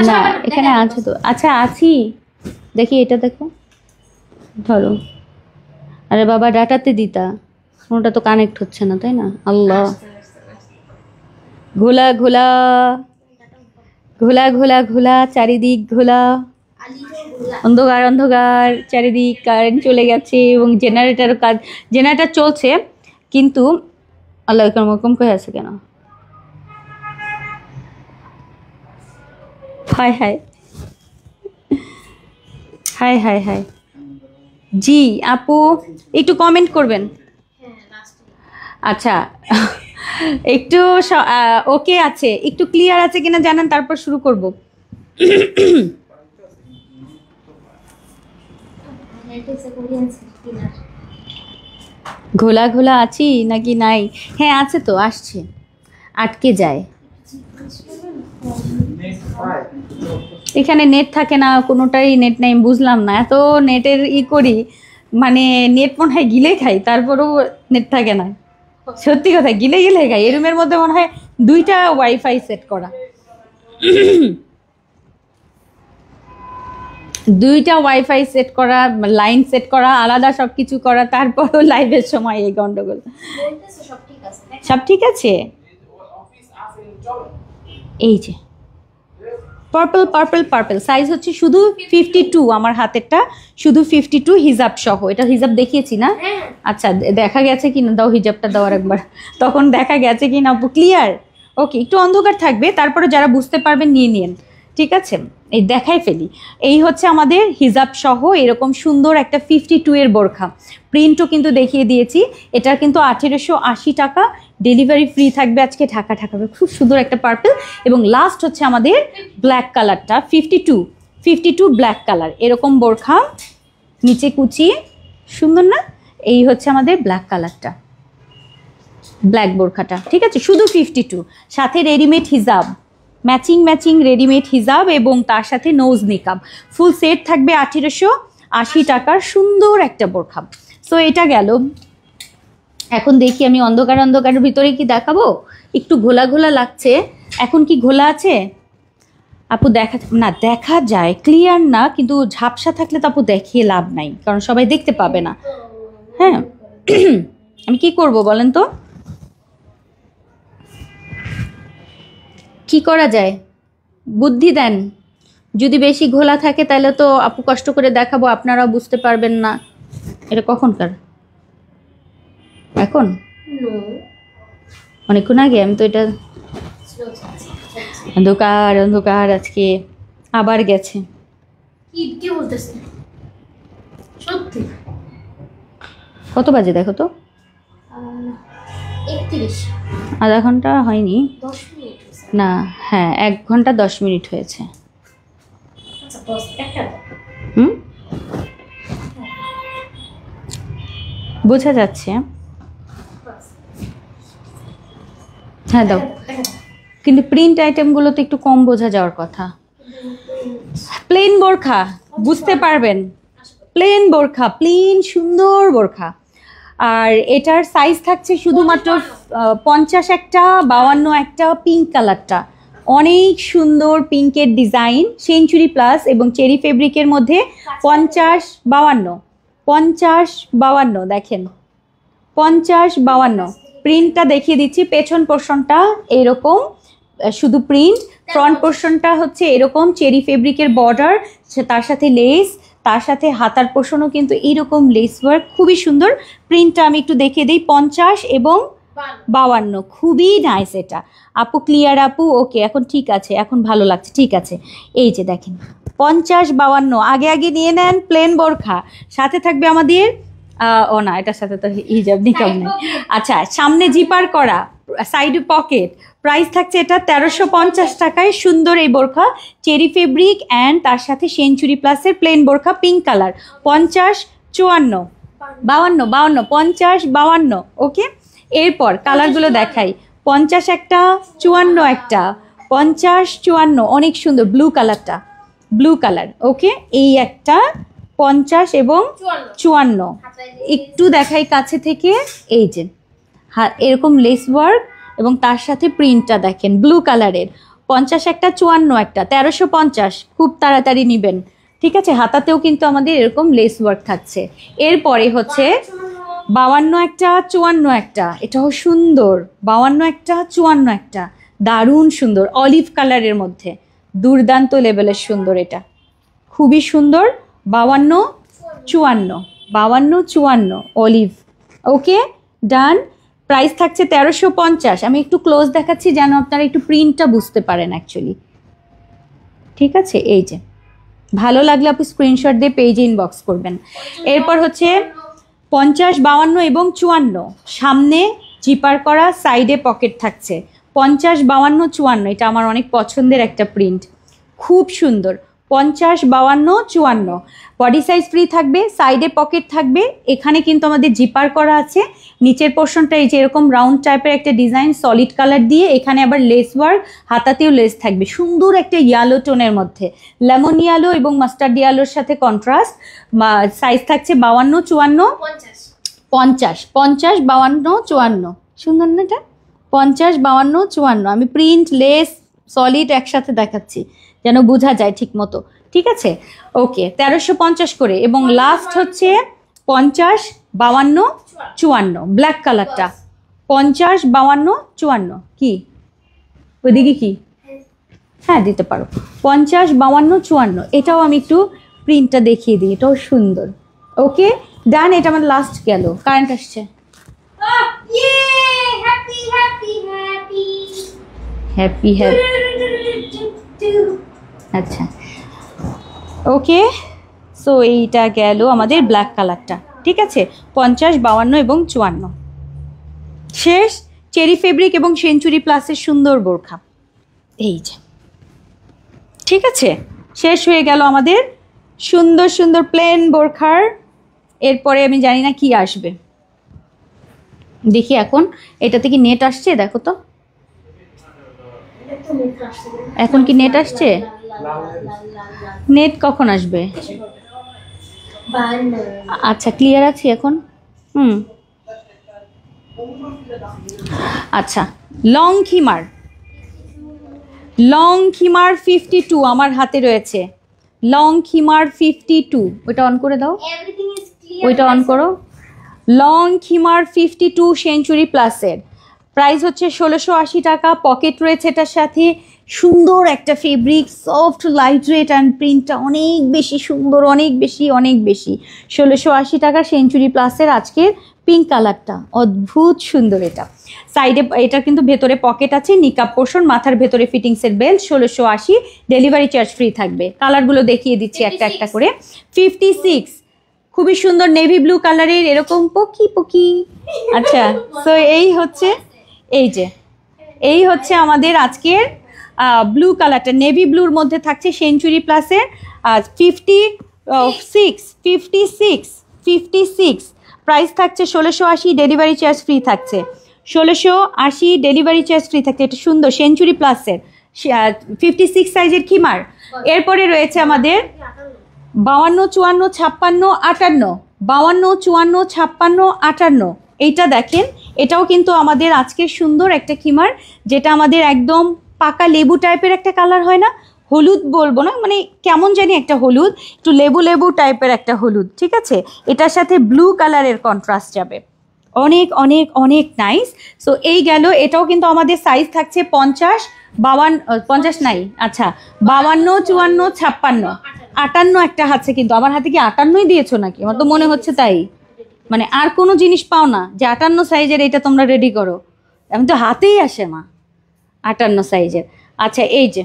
না এখানে আছে তো। আচ্ছা আছি, দেখি এটা দেখো, ধরো। আরে বাবা ডাটাতে দিতা, কোনোটা তো কানেক্ট হচ্ছে না, তাই না? আল্লাহ, ঘোলা ঘোলা ঘোলা ঘোলা ঘোলা, চারিদিক ঘোলা, অন্ধকার অন্ধকার, চারিদিক কারেন্ট চলে গেছে, এবং জেনারেটারও কাজ, জেনারেটার চলছে কিন্তু আল্লাহ এরকম করে আছে কেন? হায় হায় হায় হায় হায়। জি আপু একটু কমেন্ট করবেন। আচ্ছা একটু ওকে আছে, একটু ক্লিয়ার আছে কিনা জানান, তারপর শুরু করব। ঘোলা ঘোলা আছি নাকি নাই? হ্যাঁ আছে তো, আসছে, আটকে যায়। এখানে নেট থাকে না, কোনোটাই নেট নেই, বুঝলাম না। এত নেটের করি, মানে নেট মনে হয় গিলে খাই, তারপরেও নেট থাকে না। সত্যি কথা, গিলে গিলে খাই। এই রুমের মধ্যে মনে হয় 2টা ওয়াইফাই সেট করা, 2টা ওয়াইফাই সেট করা, লাইন সেট করা, আলাদা সব কিছু করা, তারপরও লাইভের সময় এই গন্ডগোল। সব ঠিক আছে। এই যে পার্পল পার্পল পার্পল, সাইজ হচ্ছে শুধু 52, আমার হাতেরটা শুধু 52 হিজাব সহ। এটা হিজাব দেখিয়েছি না? আচ্ছা দেখা গেছে কি না, দাও হিজাবটা দেওয়ার একবার, তখন দেখা গেছে কি না আপু? ক্লিয়ার? ওকে, একটু অন্ধকার থাকবে, তারপরে যারা বুঝতে পারবেন নিয়ে নিন, ঠিক আছে? এই দেখাই ফেলি, এই হচ্ছে আমাদের হিজাব সহ এরকম সুন্দর একটা 52 এর বোরখা। প্রিন্টও কিন্তু দেখিয়ে দিয়েছি। এটা কিন্তু 1880 টাকা, ডেলিভারি ফ্রি থাকবে আজকে ঢাকা। খুব সুন্দর একটা পার্পল। এবং লাস্ট হচ্ছে আমাদের ব্ল্যাক কালারটা, 52 ব্ল্যাক কালার, এরকম বোরখা, নিচে কুচি, সুন্দর না? এই হচ্ছে আমাদের ব্ল্যাক কালারটা, ব্ল্যাক বোরখাটা, ঠিক আছে? শুধু 52, সাথে রেডিমেড হিজাব, ম্যাচিং রেডিমেড হিজাব এবং তার সাথে নোজ নিকাব, ফুল সেট থাকবে 1880 টাকার সুন্দর একটা বোরখা। সো এটা গেল। এখন দেখি আমি অন্ধকারের ভিতরে কি দেখাবো? একটু ঘোলা ঘোলা লাগছে, এখন কি ঘোলা আছে আপু? দেখা যায়, ক্লিয়ার না, কিন্তু ঝাপসা থাকলে তো আপু দেখিয়ে লাভ নাই, কারণ সবাই দেখতে পাবে না। হ্যাঁ আমি কি করব বলেন তো? কি করা যায়, বুদ্ধি দেন। যদি বেশি ঘোলা থাকে তাহলে তো আপু কষ্ট করে দেখাবো, আপনারাও বুঝতে পারবেন না। এটা কখনকার? এখন অনেকক্ষণ আগে? আমি তো এটা অন্ধকার আজকে আবার গেছে। কি বলতেছে? সত্যি? কত বাজে দেখো তো? 31। আধা ঘন্টা হয়নি 10 মিনিট না, হ্যাঁ 1 ঘন্টা 10 মিনিট হয়েছে। আচ্ছা বস একটা বোঝা যাচ্ছে? হ্যাঁ দাও। কিন্তু প্রিন্ট আইটেমগুলো তো একটু কম বোঝা যাওয়ার কথা। প্লেন বোরখা বুঝতে পারবেন, প্লেন বোরখা, প্লেন সুন্দর বোরখা। আর এটার সাইজ থাকছে শুধুমাত্র 50 একটা, 52 একটা, পিঙ্ক কালারটা অনেক সুন্দর, পিঙ্কের ডিজাইন, সেঞ্চুরি প্লাস এবং চেরি ফেব্রিকের মধ্যে 50-52 দেখেন, 50-52 প্রিন্টটা দেখিয়ে দিচ্ছি। পেছন পোর্শনটা এরকম শুধু প্রিন্ট, ফ্রন্ট পোর্শনটা হচ্ছে এরকম চেরি ফেব্রিকের বর্ডার, তার সাথে লেস, তার সাথে হাতার পোর্শনও কিন্তু এইরকম লেস ওয়ার্ক, খুবই সুন্দর। প্রিন্টটা আমি একটু দেখিয়ে দিই, 50 এবং 52, খুবই নাইস এটা আপু। ক্লিয়ার আপু? ওকে, এখন ঠিক আছে, এখন ভালো লাগছে, ঠিক আছে। এই যে দেখেন 50-52, আগে নিয়ে নেন প্লেন বোরখা, সাথে থাকবে আমাদের ও না, এটার সাথে তো হিজাব নিকাব নেই। আচ্ছা, সামনে জিপার করা, সাইড পকেট, প্রাইস থাকছে এটা 1350 টাকায়। সুন্দর এই বোরখা, চেরি ফেব্রিক অ্যান্ড তার সাথে সেঞ্চুরি প্লাসের প্লেন বোরখা, পিঙ্ক কালার, 50-52 ওকে। এরপর কালারগুলো দেখাই, 50 একটা, 54 একটা, 50-54 অনেক সুন্দর। ব্লু কালারটা, ব্লু কালার, ওকে। এই একটা 50 এবং 54, একটু দেখাই কাছে থেকে। এই যে এরকম লেস ওয়ার্ক এবং তার সাথে প্রিন্টটা দেখেন ব্লু কালারের, 50 একটা, 54 একটা, 1350, খুব তাড়াতাড়ি নেবেন, ঠিক আছে? হাতাতেও কিন্তু আমাদের এরকম লেস ওয়ার্ক থাকছে। এরপরে হচ্ছে 52 একটা, 54 একটা, এটাও সুন্দর, 52 একটা, 54 একটা, দারুণ সুন্দর, অলিভ কালারের মধ্যে, দুর্দান্ত লেভেলের সুন্দর, এটা খুবই সুন্দর। 52-54 অলিভ, ওকে ডান। প্রাইস থাকছে 1350। আমি একটু ক্লোজ দেখাচ্ছি যেন আপনারা একটু প্রিন্টটা বুঝতে পারেন অ্যাকচুয়ালি, ঠিক আছে? এই যে ভালো লাগলে আপনি স্ক্রিনশট দিয়ে পেজে ইনবক্স করবেন। এরপর হচ্ছে 50-52 এবং 54, সামনে জিপার করা, সাইডে পকেট থাকছে। 50-52-54, এটা আমার অনেক পছন্দের একটা প্রিন্ট, খুব সুন্দর। 50-52-54 বডি সাইজ ফ্রি থাকবে, সাইডে পকেট থাকবে, এখানে কিন্তু আমাদের জিপার করা আছে। নিচের পোর্শনটা এই যে এরকম রাউন্ড টাইপের একটা ডিজাইন, সলিড কালার দিয়ে, এখানে আবার লেস ওয়ার্ক, হাতাতেও লেস থাকবে, সুন্দর একটা ইয়েলো টোনের মধ্যে, লেমন ইয়েলো এবং মাস্টার্ড ইয়েলোর সাথে কন্ট্রাস্ট। সাইজ থাকছে 52-54, 50-52-54, সুন্দর না এটা? 50-52-54, আমি প্রিন্ট, লেস, সলিড একসাথে দেখাচ্ছি যেন বোঝা যায় ঠিক মতো, ঠিক আছে? ওকে, 1350 করে। এবং লাস্ট হচ্ছে 50-52-54 ব্ল্যাক কালারটা, 50-52-54 কি ওইদিকে কি হ্যাঁ দিতে পারো। 50, 52, 54, এটাও আমি একটু প্রিন্টটা দেখিয়ে দিই, এটাও সুন্দর। ওকে ডান, এটা আমার লাস্ট গেল। কারেন্ট আসছে। Happy happy happy happy happy আচ্ছা ওকে। সো এইটা গেল আমাদের ব্ল্যাক কালারটা, ঠিক আছে। 50, 52 এবং 54 শেষ। চেরি ফেব্রিক এবং সেঞ্চুরি প্লাসের সুন্দর বোরখা, এই যে, ঠিক আছে। শেষ হয়ে গেল আমাদের সুন্দর সুন্দর প্লেন বোরখার। এরপরে আমি জানি না কি আসবে, দেখি এখন এটাতে কি নেট আসছে, দেখো তো এখন কি নেট আসছে। নেট কখন আসবে? আচ্ছা ক্লিয়ার আছে এখন। আচ্ছা লং খিমার, লং খিমার 52 আমার হাতে রয়েছে। লং খিমার 52, ওইটা অন করে দাও, ওইটা অন করো। লং খিমার 52 সেঞ্চুরি প্লাসের প্রাইস হচ্ছে 1680 টাকা। পকেট রয়েছে এটার সাথে, সুন্দর একটা fabric, soft light weight and প্রিন্টটা অনেক বেশি সুন্দর, অনেক বেশি অনেক বেশি। 1680 টাকা সেঞ্চুরি প্লাসের আজকের পিঙ্ক কালারটা অদ্ভুত সুন্দর। এটা সাইডে, এটা কিন্তু ভেতরে পকেট আছে, নিকাপ পোর্শন, মাথার ভেতরে ফিটিংসের বেল্ট। 1680, ডেলিভারি চার্জ ফ্রি থাকবে। কালারগুলো দেখিয়ে দিচ্ছি একটা একটা করে। 56 খুবই সুন্দর নেভি ব্লু কালারের, এরকম পকি পকি। আচ্ছা তো এই হচ্ছে, এই যে এই হচ্ছে আমাদের আজকের ব্লু কালারটা, নেভি ব্লুর মধ্যে থাকছে সেঞ্চুরি প্লাসের। 56 প্রাইস থাকছে 1680, ডেলিভারি চার্জ ফ্রি থাকছে। 1680 ডেলিভারি চার্জ ফ্রি থাকছে। এটা সুন্দর সেঞ্চুরি প্লাসের 56 সাইজের খিমার। এরপরে রয়েছে আমাদের 52, 54, 56, 58, 52, 54, 56, 58। এইটা দেখেন, এটাও কিন্তু আমাদের আজকের সুন্দর একটা খিমার, যেটা আমাদের একদম পাকা লেবু টাইপের একটা কালার হয় না, হলুদ বলবো না, মানে কেমন জানি একটা হলুদ, একটু লেবু লেবু টাইপের একটা হলুদ, ঠিক আছে। এটার সাথে ব্লু কালারের কন্ট্রাস্ট যাবে, অনেক অনেক অনেক নাইস। সো এই গেল। এটাও কিন্তু আমাদের সাইজ থাকছে 50, 52, 50 নাই, আচ্ছা 52, 54, 56, 58 একটা আছে। কিন্তু আমার হাতে কি 58ই দিয়েছো নাকি? আমার তো মনে হচ্ছে তাই। মানে আর কোনো জিনিস পাও না যে 58 সাইজের এটা তোমরা রেডি করো? আমি তো হাতেই আসে মা 58 সাইজের। আচ্ছা এই যে,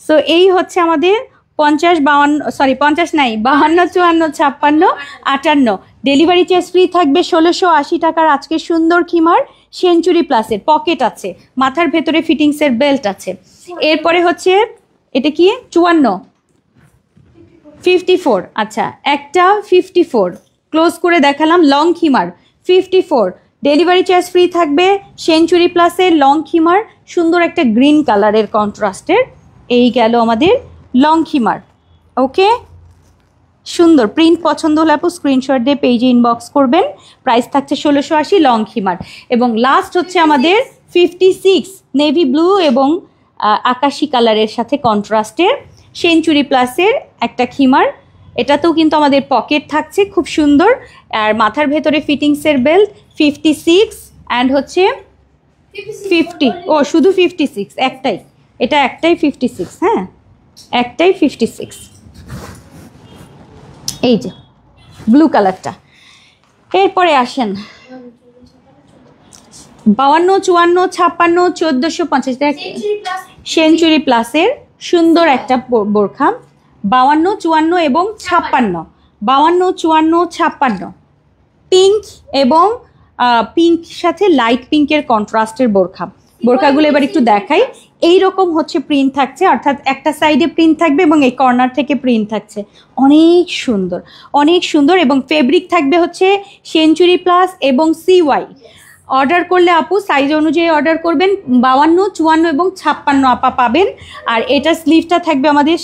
সো এই হচ্ছে আমাদের 50, 52, সরি 50 নাই, 52, 54, 56, 58। ডেলিভারি চার্জ ফ্রি থাকবে। 1680 টাকার আজকে সুন্দর খিমার সেঞ্চুরি প্লাসের, পকেট আছে, মাথার ভেতরে ফিটিংসের বেল্ট আছে। এরপরে হচ্ছে এটা কি 54, 54, আচ্ছা একটা 54 ক্লোজ করে দেখালাম। লং খিমার 54, ডেলিভারি চার্জ ফ্রি থাকবে। সেঞ্চুরি প্লাসের লং খিমার, সুন্দর একটা গ্রিন কালারের কন্ট্রাস্টের। এই গেল আমাদের লং খিমার। ওকে সুন্দর প্রিন্ট পছন্দ হলে আপু স্ক্রিনশট দিয়ে পেজে ইনবক্স করবেন। প্রাইস থাকছে 1680 লং খিমার। এবং লাস্ট হচ্ছে আমাদের 56 নেভি ব্লু এবং আকাশি কালারের সাথে কন্ট্রাস্টের সেঞ্চুরি প্লাসের একটা খিমার। এটাতেও কিন্তু আমাদের পকেট থাকছে খুব সুন্দর, আর মাথার ভেতরে ফিটিংসের বেল্ট। 56 অ্যান্ড হচ্ছে 50, ও শুধু 56 একটাই, এটা একটাই 56, হ্যাঁ একটাই 56। এই যে ব্লু কালারটা। এরপরে আসেন 52, 54, 56, 1450 সেঞ্চুরি প্লাসের সুন্দর একটা বোরখা। 52, 54 এবং 56, 52, 54, 56 পিঙ্ক এবং পিঙ্ক সাথে লাইট পিঙ্কের কন্ট্রাস্টের বোরখা। বোরখাগুলো এবার একটু দেখাই। এই রকম হচ্ছে প্রিন্ট থাকছে, অর্থাৎ একটা সাইডে প্রিন্ট থাকবে এবং এই কর্নার থেকে প্রিন্ট থাকছে। অনেক সুন্দর অনেক সুন্দর। এবং ফেব্রিক থাকবে হচ্ছে সেঞ্চুরি প্লাস এবং CY। অর্ডার করলে আপু সাইজ অনুযায়ী অর্ডার করবেন। 52, 54 এবং 56 আপা পাবেন। আর এটা স্লিভটা থাকবে আমাদের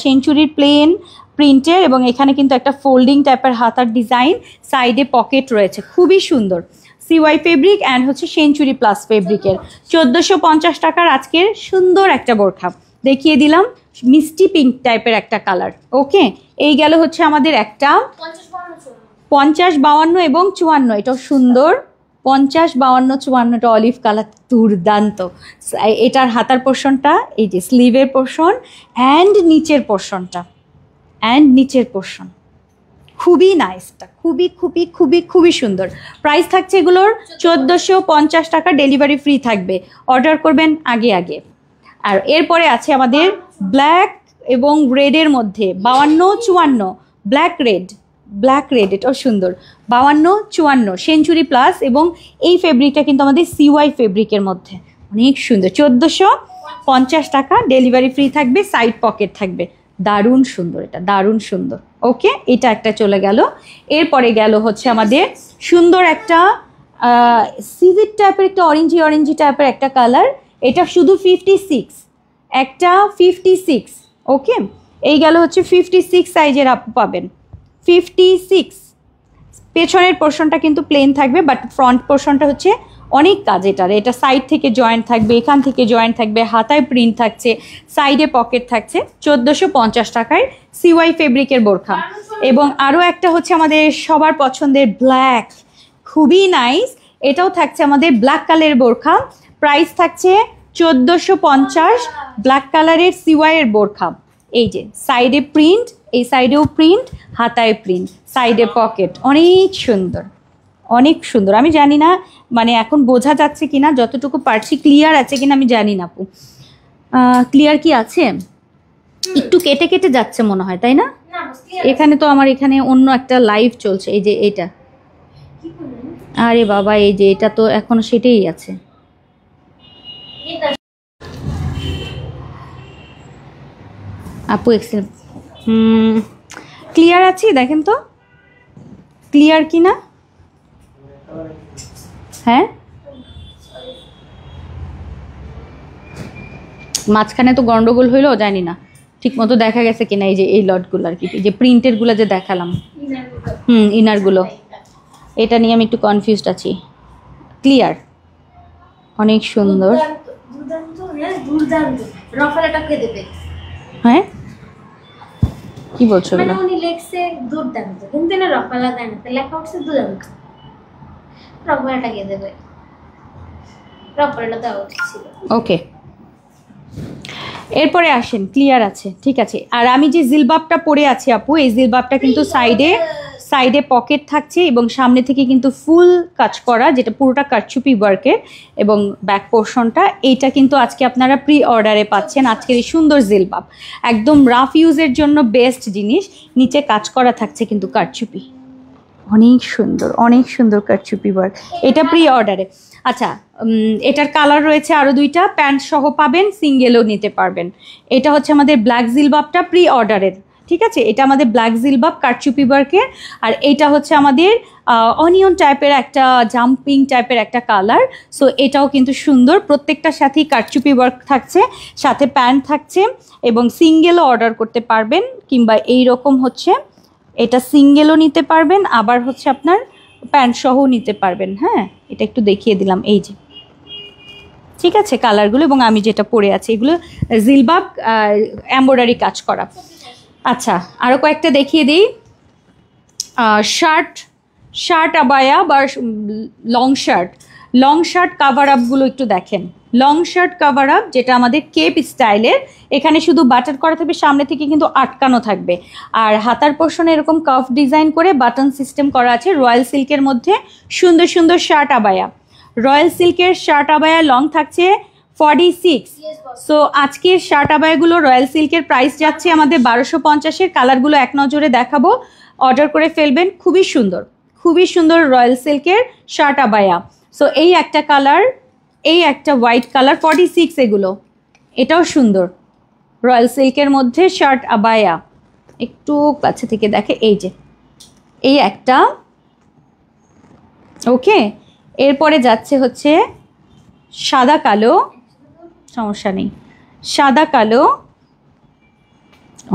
সেঞ্চুরির প্লেন প্রিন্টের, এবং এখানে কিন্তু একটা ফোল্ডিং টাইপের হাতার ডিজাইন, সাইডে পকেট রয়েছে, খুবই সুন্দর। CY ফেব্রিক অ্যান্ড হচ্ছে সেঞ্চুরি প্লাস ফেব্রিকের 1450 টাকার আজকের সুন্দর একটা বোরখা দেখিয়ে দিলাম, মিষ্টি পিঙ্ক টাইপের একটা কালার। ওকে এই গেল হচ্ছে আমাদের একটা 50, 52 এবং 54, এটাও সুন্দর। 50, 52, 54টা অলিভ কালার, দুর্দান্ত। এটার হাতার পোর্শনটা এই যে স্লিভের পোর্শন অ্যান্ড নিচের পোর্শনটা নিচের পোর্শন খুবই নাইসটা, খুবই খুবই খুবই খুবই সুন্দর। প্রাইস থাকছে এগুলোর 1450 টাকা, ডেলিভারি ফ্রি থাকবে, অর্ডার করবেন আগে আগে। আর এরপরে আছে আমাদের ব্ল্যাক এবং রেডের মধ্যে 52, 54, ব্ল্যাক রেড, এটাও সুন্দর। 52, 54 সেঞ্চুরি প্লাস, এবং এই ফেব্রিকটা কিন্তু আমাদের CY ফেব্রিকের মধ্যে অনেক সুন্দর। 1450 টাকা, ডেলিভারি ফ্রি থাকবে, সাইড পকেট থাকবে, দারুণ সুন্দর, এটা দারুণ সুন্দর। ওকে, এটা একটা চলে গেল। এরপরে গেল হচ্ছে আমাদের সুন্দর একটা সিভিট টাইপের, একটা অরেঞ্জি টাইপের একটা কালার, এটা শুধু 56, একটা 56। ওকে, এই গেল হচ্ছে 56 সাইজের আপু পাবেন, 56। পেছনের পোর্শনটা কিন্তু প্লেন থাকবে, বাট ফ্রন্ট পোর্শনটা হচ্ছে অনেক কাজ এটার। এটা সাইড থেকে জয়েন্ট থাকবে, এখান থেকে জয়েন্ট থাকবে, হাতায় প্রিন্ট থাকছে, সাইডে পকেট থাকছে। 1450 টাকায় CY ফেব্রিকের বোরখা। এবং আরও একটা হচ্ছে আমাদের সবার পছন্দের ব্ল্যাক, খুবই নাইস, এটাও থাকছে আমাদের ব্ল্যাক কালারের বোরখা। প্রাইস থাকছে 1450, ব্ল্যাক কালারের CY এর বোরখা। এই যে সাইডে প্রিন্ট, এই সাইডেও প্রিন্ট, হাতায় প্রিন্ট, সাইডে পকেট, অনেক সুন্দর, অনেক সুন্দর। আমি জানি না মানে এখন বোঝা যাচ্ছে কিনা, যতটুকু পারছি ক্লিয়ার আছে কিনা আমি জানি না আপু, ক্লিয়ার কি আছে? একটু কেটে কেটে যাচ্ছে মনে হয়, তাই না? এখানে তো আমার এখানে অন্য একটা লাইভ চলছে, এই যে এটা, আরে বাবা এই যে এটা তো এখনো সেটাই আছে। আপু এক্সেলেন্ট, ক্লিয়ার আছি, দেখেন তো ক্লিয়ার কি না। হ্যাঁ, মাঝখানে তো গন্ডগোল হইলো, জানি না ঠিক মতো দেখা গেছে কিনা। এই যে এই লটগুলো আর কি, যে প্রিন্টের গুলো যে দেখালাম, ইনারগুলো, এটা নিয়ে আমি একটু কনফিউজড আছি। ক্লিয়ার, অনেক সুন্দর। হ্যাঁ, কি বলছো? মানে উনি লেখছে দুর্দান্ত, কিন্তু না রফালা দেয় না, লেখা হচ্ছে দুর্দান্ত। রফালাটা কে দেবে? রফালাটা দেওয়া উচিত ছিল। ওকে, এরপরে আসেন, ক্লিয়ার আছে, ঠিক আছে। আর আমি যে জিলবাবটা পরে আছি আপু, এই জিলবাবটা কিন্তু সাইডে পকেট থাকছে এবং সামনে থেকে কিন্তু ফুল কাজ করা, যেটা পুরোটা কারচুপি ওয়ার্কের, এবং ব্যাক পোর্শনটা এইটা কিন্তু আজকে আপনারা প্রি অর্ডারে পাচ্ছেন। আজকের এই সুন্দর জিলবাব একদম রাফ ইউজের জন্য বেস্ট জিনিস, নিচে কাজ করা থাকছে কিন্তু কারচুপি, অনেক সুন্দর কারচুপি ওয়ার্ক, এটা প্রি অর্ডারে। আচ্ছা, এটার কালার রয়েছে আরও 2টা, প্যান্ট সহ পাবেন, সিঙ্গেলও নিতে পারবেন। এটা হচ্ছে আমাদের ব্ল্যাক জিলবাবটা প্রি অর্ডারের, ঠিক আছে, এটা আমাদের ব্ল্যাক জিলবাব কারচুপি ওয়ার্কের। আর এইটা হচ্ছে আমাদের অনিয়ন টাইপের একটা, জাম্পিং টাইপের একটা কালার। সো এটাও কিন্তু সুন্দর, প্রত্যেকটার সাথেই কারচুপি ওয়ার্ক থাকছে, সাথে প্যান্ট থাকছে, এবং সিঙ্গেলও অর্ডার করতে পারবেন, কিংবা এই রকম হচ্ছে এটা সিঙ্গেলও নিতে পারবেন, আবার হচ্ছে আপনার প্যান্ট সহও নিতে পারবেন। হ্যাঁ, এটা একটু দেখিয়ে দিলাম, এই যে, ঠিক আছে কালারগুলো, এবং আমি যেটা পরে আছি এগুলো জিলবাব এমব্রয়ডারি কাজ করা। আচ্ছা, আরও কয়েকটা দেখিয়ে দিই। শার্ট আবায়া বা লং শার্ট কাভার আপগুলো একটু দেখেন। লং শার্ট কাভার আপ যেটা আমাদের কেপ স্টাইলের, এখানে শুধু বাটন করা থাকবে, সামনে থেকে কিন্তু আটকানো থাকবে, আর হাতার পোর্শনে এরকম কার্ভ ডিজাইন করে বাটন সিস্টেম করা আছে। রয়্যাল সিল্কের মধ্যে সুন্দর সুন্দর শার্ট আবায়া, রয়্যাল সিল্কের শার্ট আবায়া লং থাকছে 46। সো আজকের শার্ট আবায়াগুলো রয়্যাল সিল্কের প্রাইস যাচ্ছে আমাদের 1250-এর। কালারগুলো এক নজরে দেখাবো, অর্ডার করে ফেলবেন। খুবই সুন্দর রয়্যাল সিল্কের শার্ট আবায়া। সো এই একটা কালার, এই একটা হোয়াইট কালার 46, এগুলো এটাও সুন্দর রয়্যাল সিল্কের মধ্যে শার্ট আবায়া। একটু কাছে থেকে দেখে, এই যে এই একটা। ওকে, এরপরে যাচ্ছে হচ্ছে সাদা কালো, সমস্যা নেই, সাদা কালো,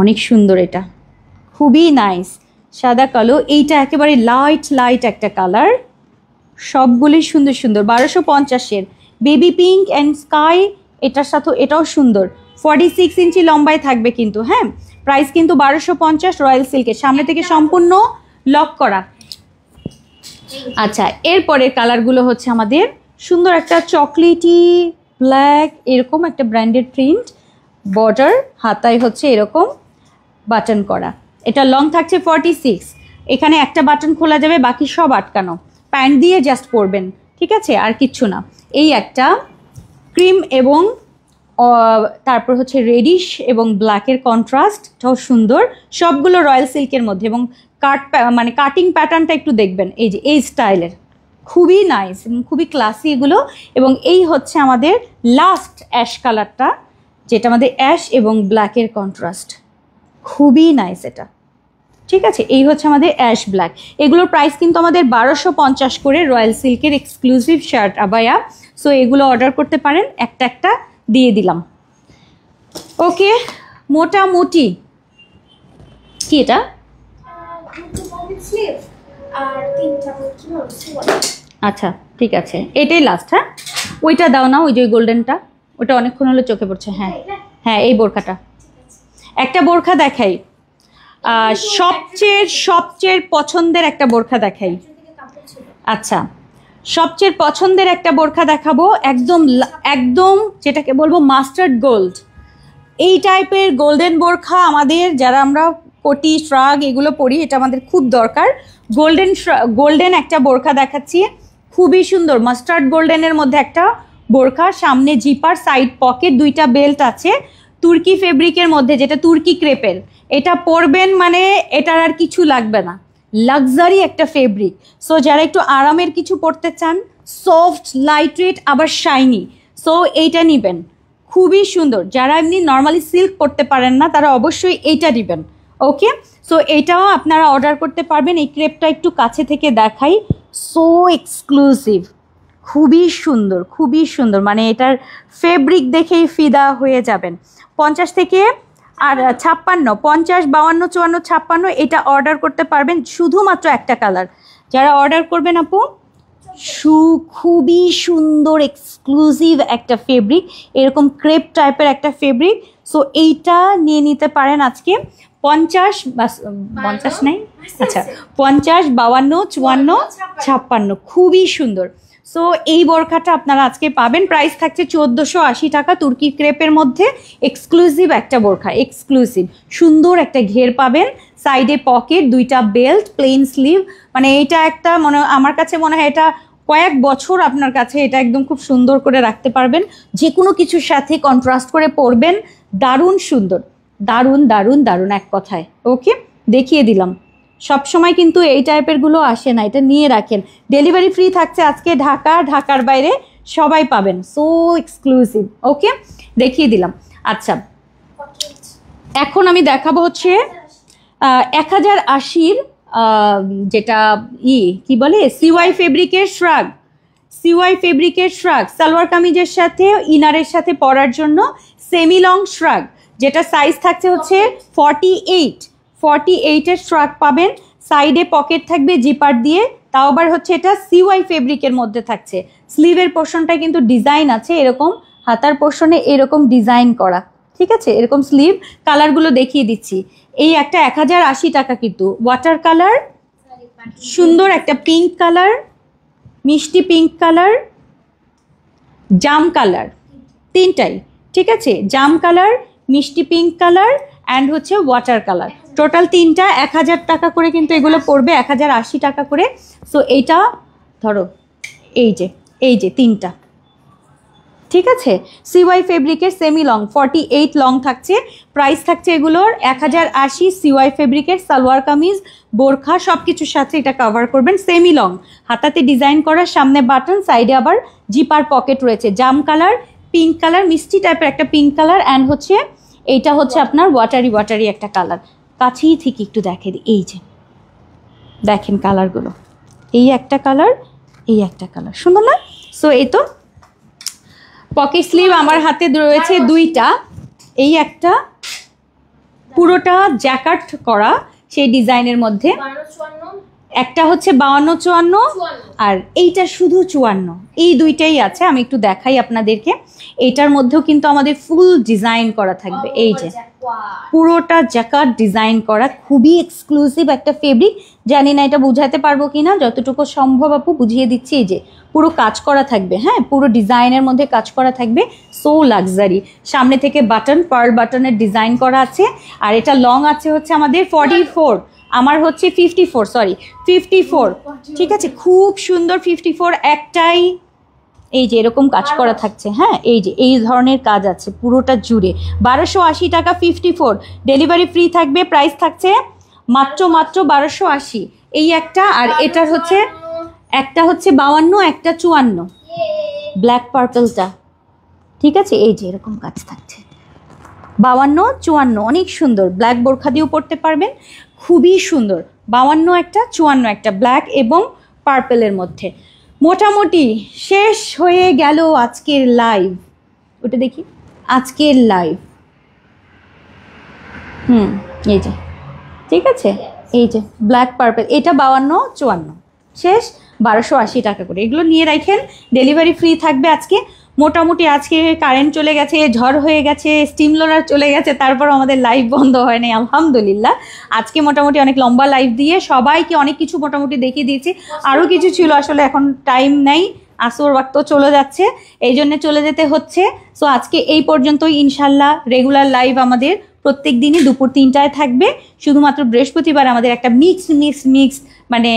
অনেক সুন্দর, এটা খুবই নাইস, সাদা কালো। এইটা একেবারে লাইট একটা কালার, সবগুলি সুন্দর 1250-এর। বেবি পিঙ্ক অ্যান্ড স্কাই, এটার সাথে এটাও সুন্দর, 46 ইঞ্চি লম্বায় থাকবে কিন্তু। হ্যাঁ, প্রাইস কিন্তু 1250 রয়্যাল সিল্কের, সামনে থেকে সম্পূর্ণ লক করা। আচ্ছা, এরপরের কালারগুলো হচ্ছে আমাদের সুন্দর একটা চকলেটি ব্ল্যাক, এরকম একটা ব্র্যান্ডেড প্রিন্ট, বর্ডার, হাতায় হচ্ছে এরকম বাটন করা। এটা লং থাকছে 46। এখানে একটা বাটন খোলা যাবে, বাকি সব আটকানো। প্যান্ট দিয়ে জাস্ট পরবেন, ঠিক আছে, আর কিচ্ছু না। এই একটা ক্রিম এবং তারপর হচ্ছে রেডিশ এবং ব্ল্যাকের কন্ট্রাস্টটাও সুন্দর, সবগুলো রয়্যাল সিল্কের মধ্যে। এবং মানে কাটিং প্যাটার্নটা একটু দেখবেন, এই যে এই স্টাইলের, খুবই নাইস এবং খুবই ক্লাসি এগুলো। এবং এই হচ্ছে আমাদের লাস্ট অ্যাশ কালারটা, যেটা আমাদের অ্যাশ এবং ব্ল্যাকের কন্ট্রাস্ট, খুবই নাইস এটা, ঠিক আছে। এই হচ্ছে আমাদের অ্যাশ ব্ল্যাক। এগুলোর প্রাইস কিন্তু আমাদের 1250 করে, রয়্যাল সিল্কের এক্সক্লুসিভ শার্ট আবায়া। সো এগুলো অর্ডার করতে পারেন, একটা একটা দিয়ে দিলাম। ওকে, মোটামুটি কি এটা, আচ্ছা ঠিক আছে, এটাই লাস্ট। হ্যাঁ, ওইটা দাও না, ওই যে গোল্ডেনটা, ওটা অনেকক্ষণ হলো চোখে পড়ছে। হ্যাঁ হ্যাঁ, এই বোরখাটা, একটা বোরখা দেখাই, সবচেয়ে পছন্দের একটা বোরখা দেখাই। আচ্ছা, সবচেয়ে পছন্দের একটা বোরখা দেখাবো, একদম একদম যেটাকে বলবো মাস্টার্ড গোল্ড। এই টাইপের গোল্ডেন বোরখা আমাদের, যারা আমরা কোটি শ্রাগ এগুলো পরি, এটা আমাদের খুব দরকার। গোল্ডেন একটা বোরখা দেখাচ্ছি, খুবই সুন্দর, মাস্টার্ড গোল্ডেনের মধ্যে একটা বোরখা, সামনে জিপার, সাইড পকেট, দুইটা বেল্ট আছে, তুর্কি ফেব্রিকের মধ্যে, যেটা তুর্কি ক্রেপের। এটা পরবেন মানে এটার আর কিছু লাগবে না, লাক্সারি একটা ফেব্রিক। সো যারা একটু আরামের কিছু পরতে চান, সফট, লাইট ওয়েট, আবার শাইনি, সো এইটা নেবেন, খুবই সুন্দর। যারা এমনি নর্মালি সিল্ক পরতে পারেন না, তারা অবশ্যই এইটা নেবেন। ওকে, সো এইটাও আপনারা অর্ডার করতে পারবেন। এই ক্রেপটা একটু কাছে থেকে দেখাই, সো এক্সক্লুসিভ, খুবই সুন্দর, খুবই সুন্দর, মানে এটার ফেব্রিক দেখেই ফিদা হয়ে যাবেন। 50 থেকে আর 56, 50, 52, 54, 56 এটা অর্ডার করতে পারবেন, শুধুমাত্র একটা কালার। যারা অর্ডার করবেন আপু, খুবই সুন্দর এক্সক্লুসিভ একটা ফেব্রিক, এরকম ক্রেপ টাইপের একটা ফেব্রিক। সো এইটা নিয়ে নিতে পারেন আজকে। 50 নাই, আচ্ছা 50, 52, 54, 56, খুবই সুন্দর। সো এই বোরখাটা আপনারা আজকে পাবেন, প্রাইস থাকছে 1480 টাকা, তুর্কি ক্রেপের মধ্যে এক্সক্লুসিভ একটা বোরখা, এক্সক্লুসিভ সুন্দর একটা ঘের পাবেন, সাইডে পকেট, দুইটা বেল্ট, প্লেন স্লিভ। মানে এটা একটা আমার কাছে মনে হয় এটা কয়েক বছর আপনার কাছে এটা একদম খুব সুন্দর করে রাখতে পারবেন, যে কোনো কিছুর সাথে কন্ট্রাস্ট করে পরবেন, দারুণ সুন্দর, দারুণ দারুণ দারুণ এক কথায়। ওকে, দেখিয়ে দিলাম। সব সময় কিন্তু এই টাইপের গুলো আসে না, এটা নিয়ে রাখেন। ডেলিভারি ফ্রি থাকছে আজকে, ঢাকার বাইরে সবাই পাবেন, সো এক্সক্লুসিভ। ওকে, দেখিয়ে দিলাম। আচ্ছা, এখন আমি দেখাবো হচ্ছে 1080-র যেটা কি বলে, সিওয়াই ফেব্রিকের শ্রাগ, সালোয়ার কামিজের সাথে ইনারের সাথে পরার জন্য সেমি লং শ্রাগ, যেটা সাইজ থাকছে হচ্ছে 48-এর শ্রাগ পাবেন। সাইডে পকেট থাকবে জিপার দিয়ে, তাও আবার হচ্ছে এটা সিওয়াই ফেব্রিকের মধ্যে থাকছে। স্লিভের পোর্শনটা কিন্তু ডিজাইন আছে এরকম, হাতার পোর্শনে এরকম ডিজাইন করা, ঠিক আছে। এরকম স্লিভ, কালারগুলো দেখিয়ে দিচ্ছি। এই একটা 1080 টাকা, কিন্তু ওয়াটার কালার, সুন্দর একটা পিঙ্ক কালার, মিষ্টি পিঙ্ক কালার, জাম কালার, তিনটাই, ঠিক আছে। জাম কালার, মিষ্টি পিঙ্ক কালার অ্যান্ড হচ্ছে ওয়াটার কালার, টোটাল তিনটা 1000 টাকা করে কিন্তু এগুলো পড়বে, 1080 টাকা করে। সো এইটা ধরো, এই যে তিনটা, ঠিক আছে। সিওয়াই ফেব্রিকের সেমি লং 48 লং থাকছে, প্রাইস থাকছে এগুলোর 1080। সিওয়াই ফেব্রিকের সালোয়ার কামিজ, বোরখা সব কিছুর সাথে এটা কভার করবেন। সেমি লং, হাতাতে ডিজাইন করা, সামনে বাটন, সাইডে আবার জিপার পকেট রয়েছে। জাম কালার, পিঙ্ক কালার, মিষ্টি টাইপের একটা পিঙ্ক কালার অ্যান্ড হচ্ছে এইটা হচ্ছে আপনার ওয়াটারি একটা কালার। কাছেই থেকে একটু দেখে দিই, এই যে দেখেন কালারগুলো, এই একটা কালার, এই একটা কালার, সুন্দর না? সো এই তো পকেট স্লিভ আমার হাতে রয়েছে দুইটা, এই একটা পুরোটা জ্যাকার্ট করা সেই ডিজাইনের মধ্যে, একটা হচ্ছে 52-54 আর এইটা শুধু 54, এই দুইটাই আছে। আমি একটু দেখাই আপনাদেরকে। এইটার মধ্যেও কিন্তু আমাদের ফুল ডিজাইন করা থাকবে, এই যে পুরোটা জ্যাকার্ড ডিজাইন করা, খুবই এক্সক্লুসিভ একটা ফেব্রিক। জানি না এটা বুঝাতে পারবো কিনা, যতটুকু সম্ভব আপু বুঝিয়ে দিচ্ছি। এই যে পুরো কাজ করা থাকবে, হ্যাঁ পুরো ডিজাইনের মধ্যে কাজ করা থাকবে, সো লাক্সারি। সামনে থেকে বাটন, পার্ল বাটনের ডিজাইন করা আছে। আর এটা লং আছে হচ্ছে আমাদের 44, আমার হচ্ছে 54, ঠিক আছে, খুব সুন্দর 54 একটাই। এই যে এরকম কাজ করা থাকছে, হ্যাঁ এই যে এই ধরনের কাজ আছে পুরোটা জুড়ে। 1280 টাকা 54, ডেলিভারি ফ্রি থাকবে। প্রাইস থাকছে মাত্র 1280। এই একটা, আর এটার হচ্ছে একটা হচ্ছে 52, একটা 54, ব্ল্যাক পার্পলটা, ঠিক আছে। এই যে এরকম কাজ থাকছে 52, 54, অনেক সুন্দর। ব্ল্যাক বোরখা দিয়েও পরতে পারবেন, খুবই সুন্দর। 52 একটা, 54 একটা, ব্ল্যাক এবং পার্পেলের মধ্যে। মোটামুটি শেষ হয়ে গেল আজকের লাইভ। ওটা দেখি আজকের লাইভ, এই যে ঠিক আছে, এই যে ব্ল্যাক পার্পেল, এটা 52, 54 শেষ, 1280 টাকা করে। এগুলো নিয়ে রাখেন, ডেলিভারি ফ্রি থাকবে আজকে। মোটামুটি আজকে কারেন্ট চলে গেছে, ঝড় হয়ে গেছে, স্টিম লোলার চলে গেছে, তারপর আমাদের লাইভ বন্ধ হয় নাই, আলহামদুলিল্লাহ। আজকে মোটামুটি অনেক লম্বা লাইভ দিয়ে সবাইকে অনেক কিছু মোটামুটি দেখিয়ে দিয়েছি। আরও কিছু ছিল, আসলে এখন টাইম নাই, আসর ওয়াক্ত চলে যাচ্ছে, এই জন্য চলে যেতে হচ্ছে। সো আজকে এই পর্যন্তই। ইনশাল্লাহ রেগুলার লাইভ আমাদের প্রত্যেক দিনই দুপুর 3টায় থাকবে। শুধুমাত্র বৃহস্পতিবার আমাদের একটা মিক্স মানে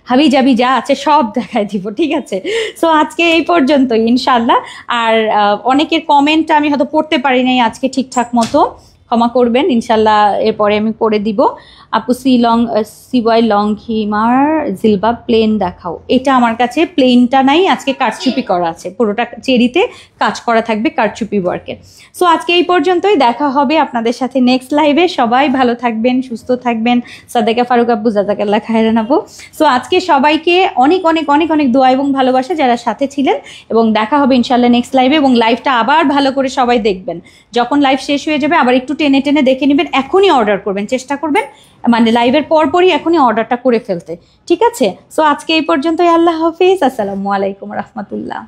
হাবি জাবি যা আছে সব দেখায় দিব, ঠিক আছে। সো আজকে এই পর্যন্তই ইনশাল্লাহ। আর অনেকের কমেন্ট আমি হয়তো পড়তে পারি নাই আজকে ঠিকঠাক মতো, ক্ষমা করবেন। ইনশাল্লাহ এরপরে আমি পড়ে দিব। আপু সিওয়াই লং হিমার জিলবাব প্লেন দেখাও। এটা আমার কাছে প্লেনটা নাই, আজকে কারচুপি করা আছে, পুরোটা চেরিতে কাজ করা থাকবে কারচুপি ওয়ার্কের। সো আজকে এই পর্যন্তই, দেখা হবে আপনাদের সাথে নেক্সট লাইভে। সবাই ভালো থাকবেন, সুস্থ থাকবেন। সাদেকা ফারুক আপু, জাজাকাল্লাহ খায়রান আপু। সো আজকে সবাইকে অনেক অনেক অনেক অনেক দোয়া এবং ভালোবাসা যারা সাথে ছিলেন, এবং দেখা হবে ইনশাল্লাহ নেক্সট লাইভে। এবং লাইভটা আবার ভালো করে সবাই দেখবেন, যখন লাইভ শেষ হয়ে যাবে আবার একটু টেনে টেনে দেখে নেবেন। এখনই অর্ডার করবেন, চেষ্টা করবেন মানে লাইভের পরপরই এখনই অর্ডারটা করে ফেলতে, ঠিক আছে। সো আজকে এই পর্যন্তই, আল্লাহ হাফিজ, আসসালামু আলাইকুম রহমতুল্লাহ।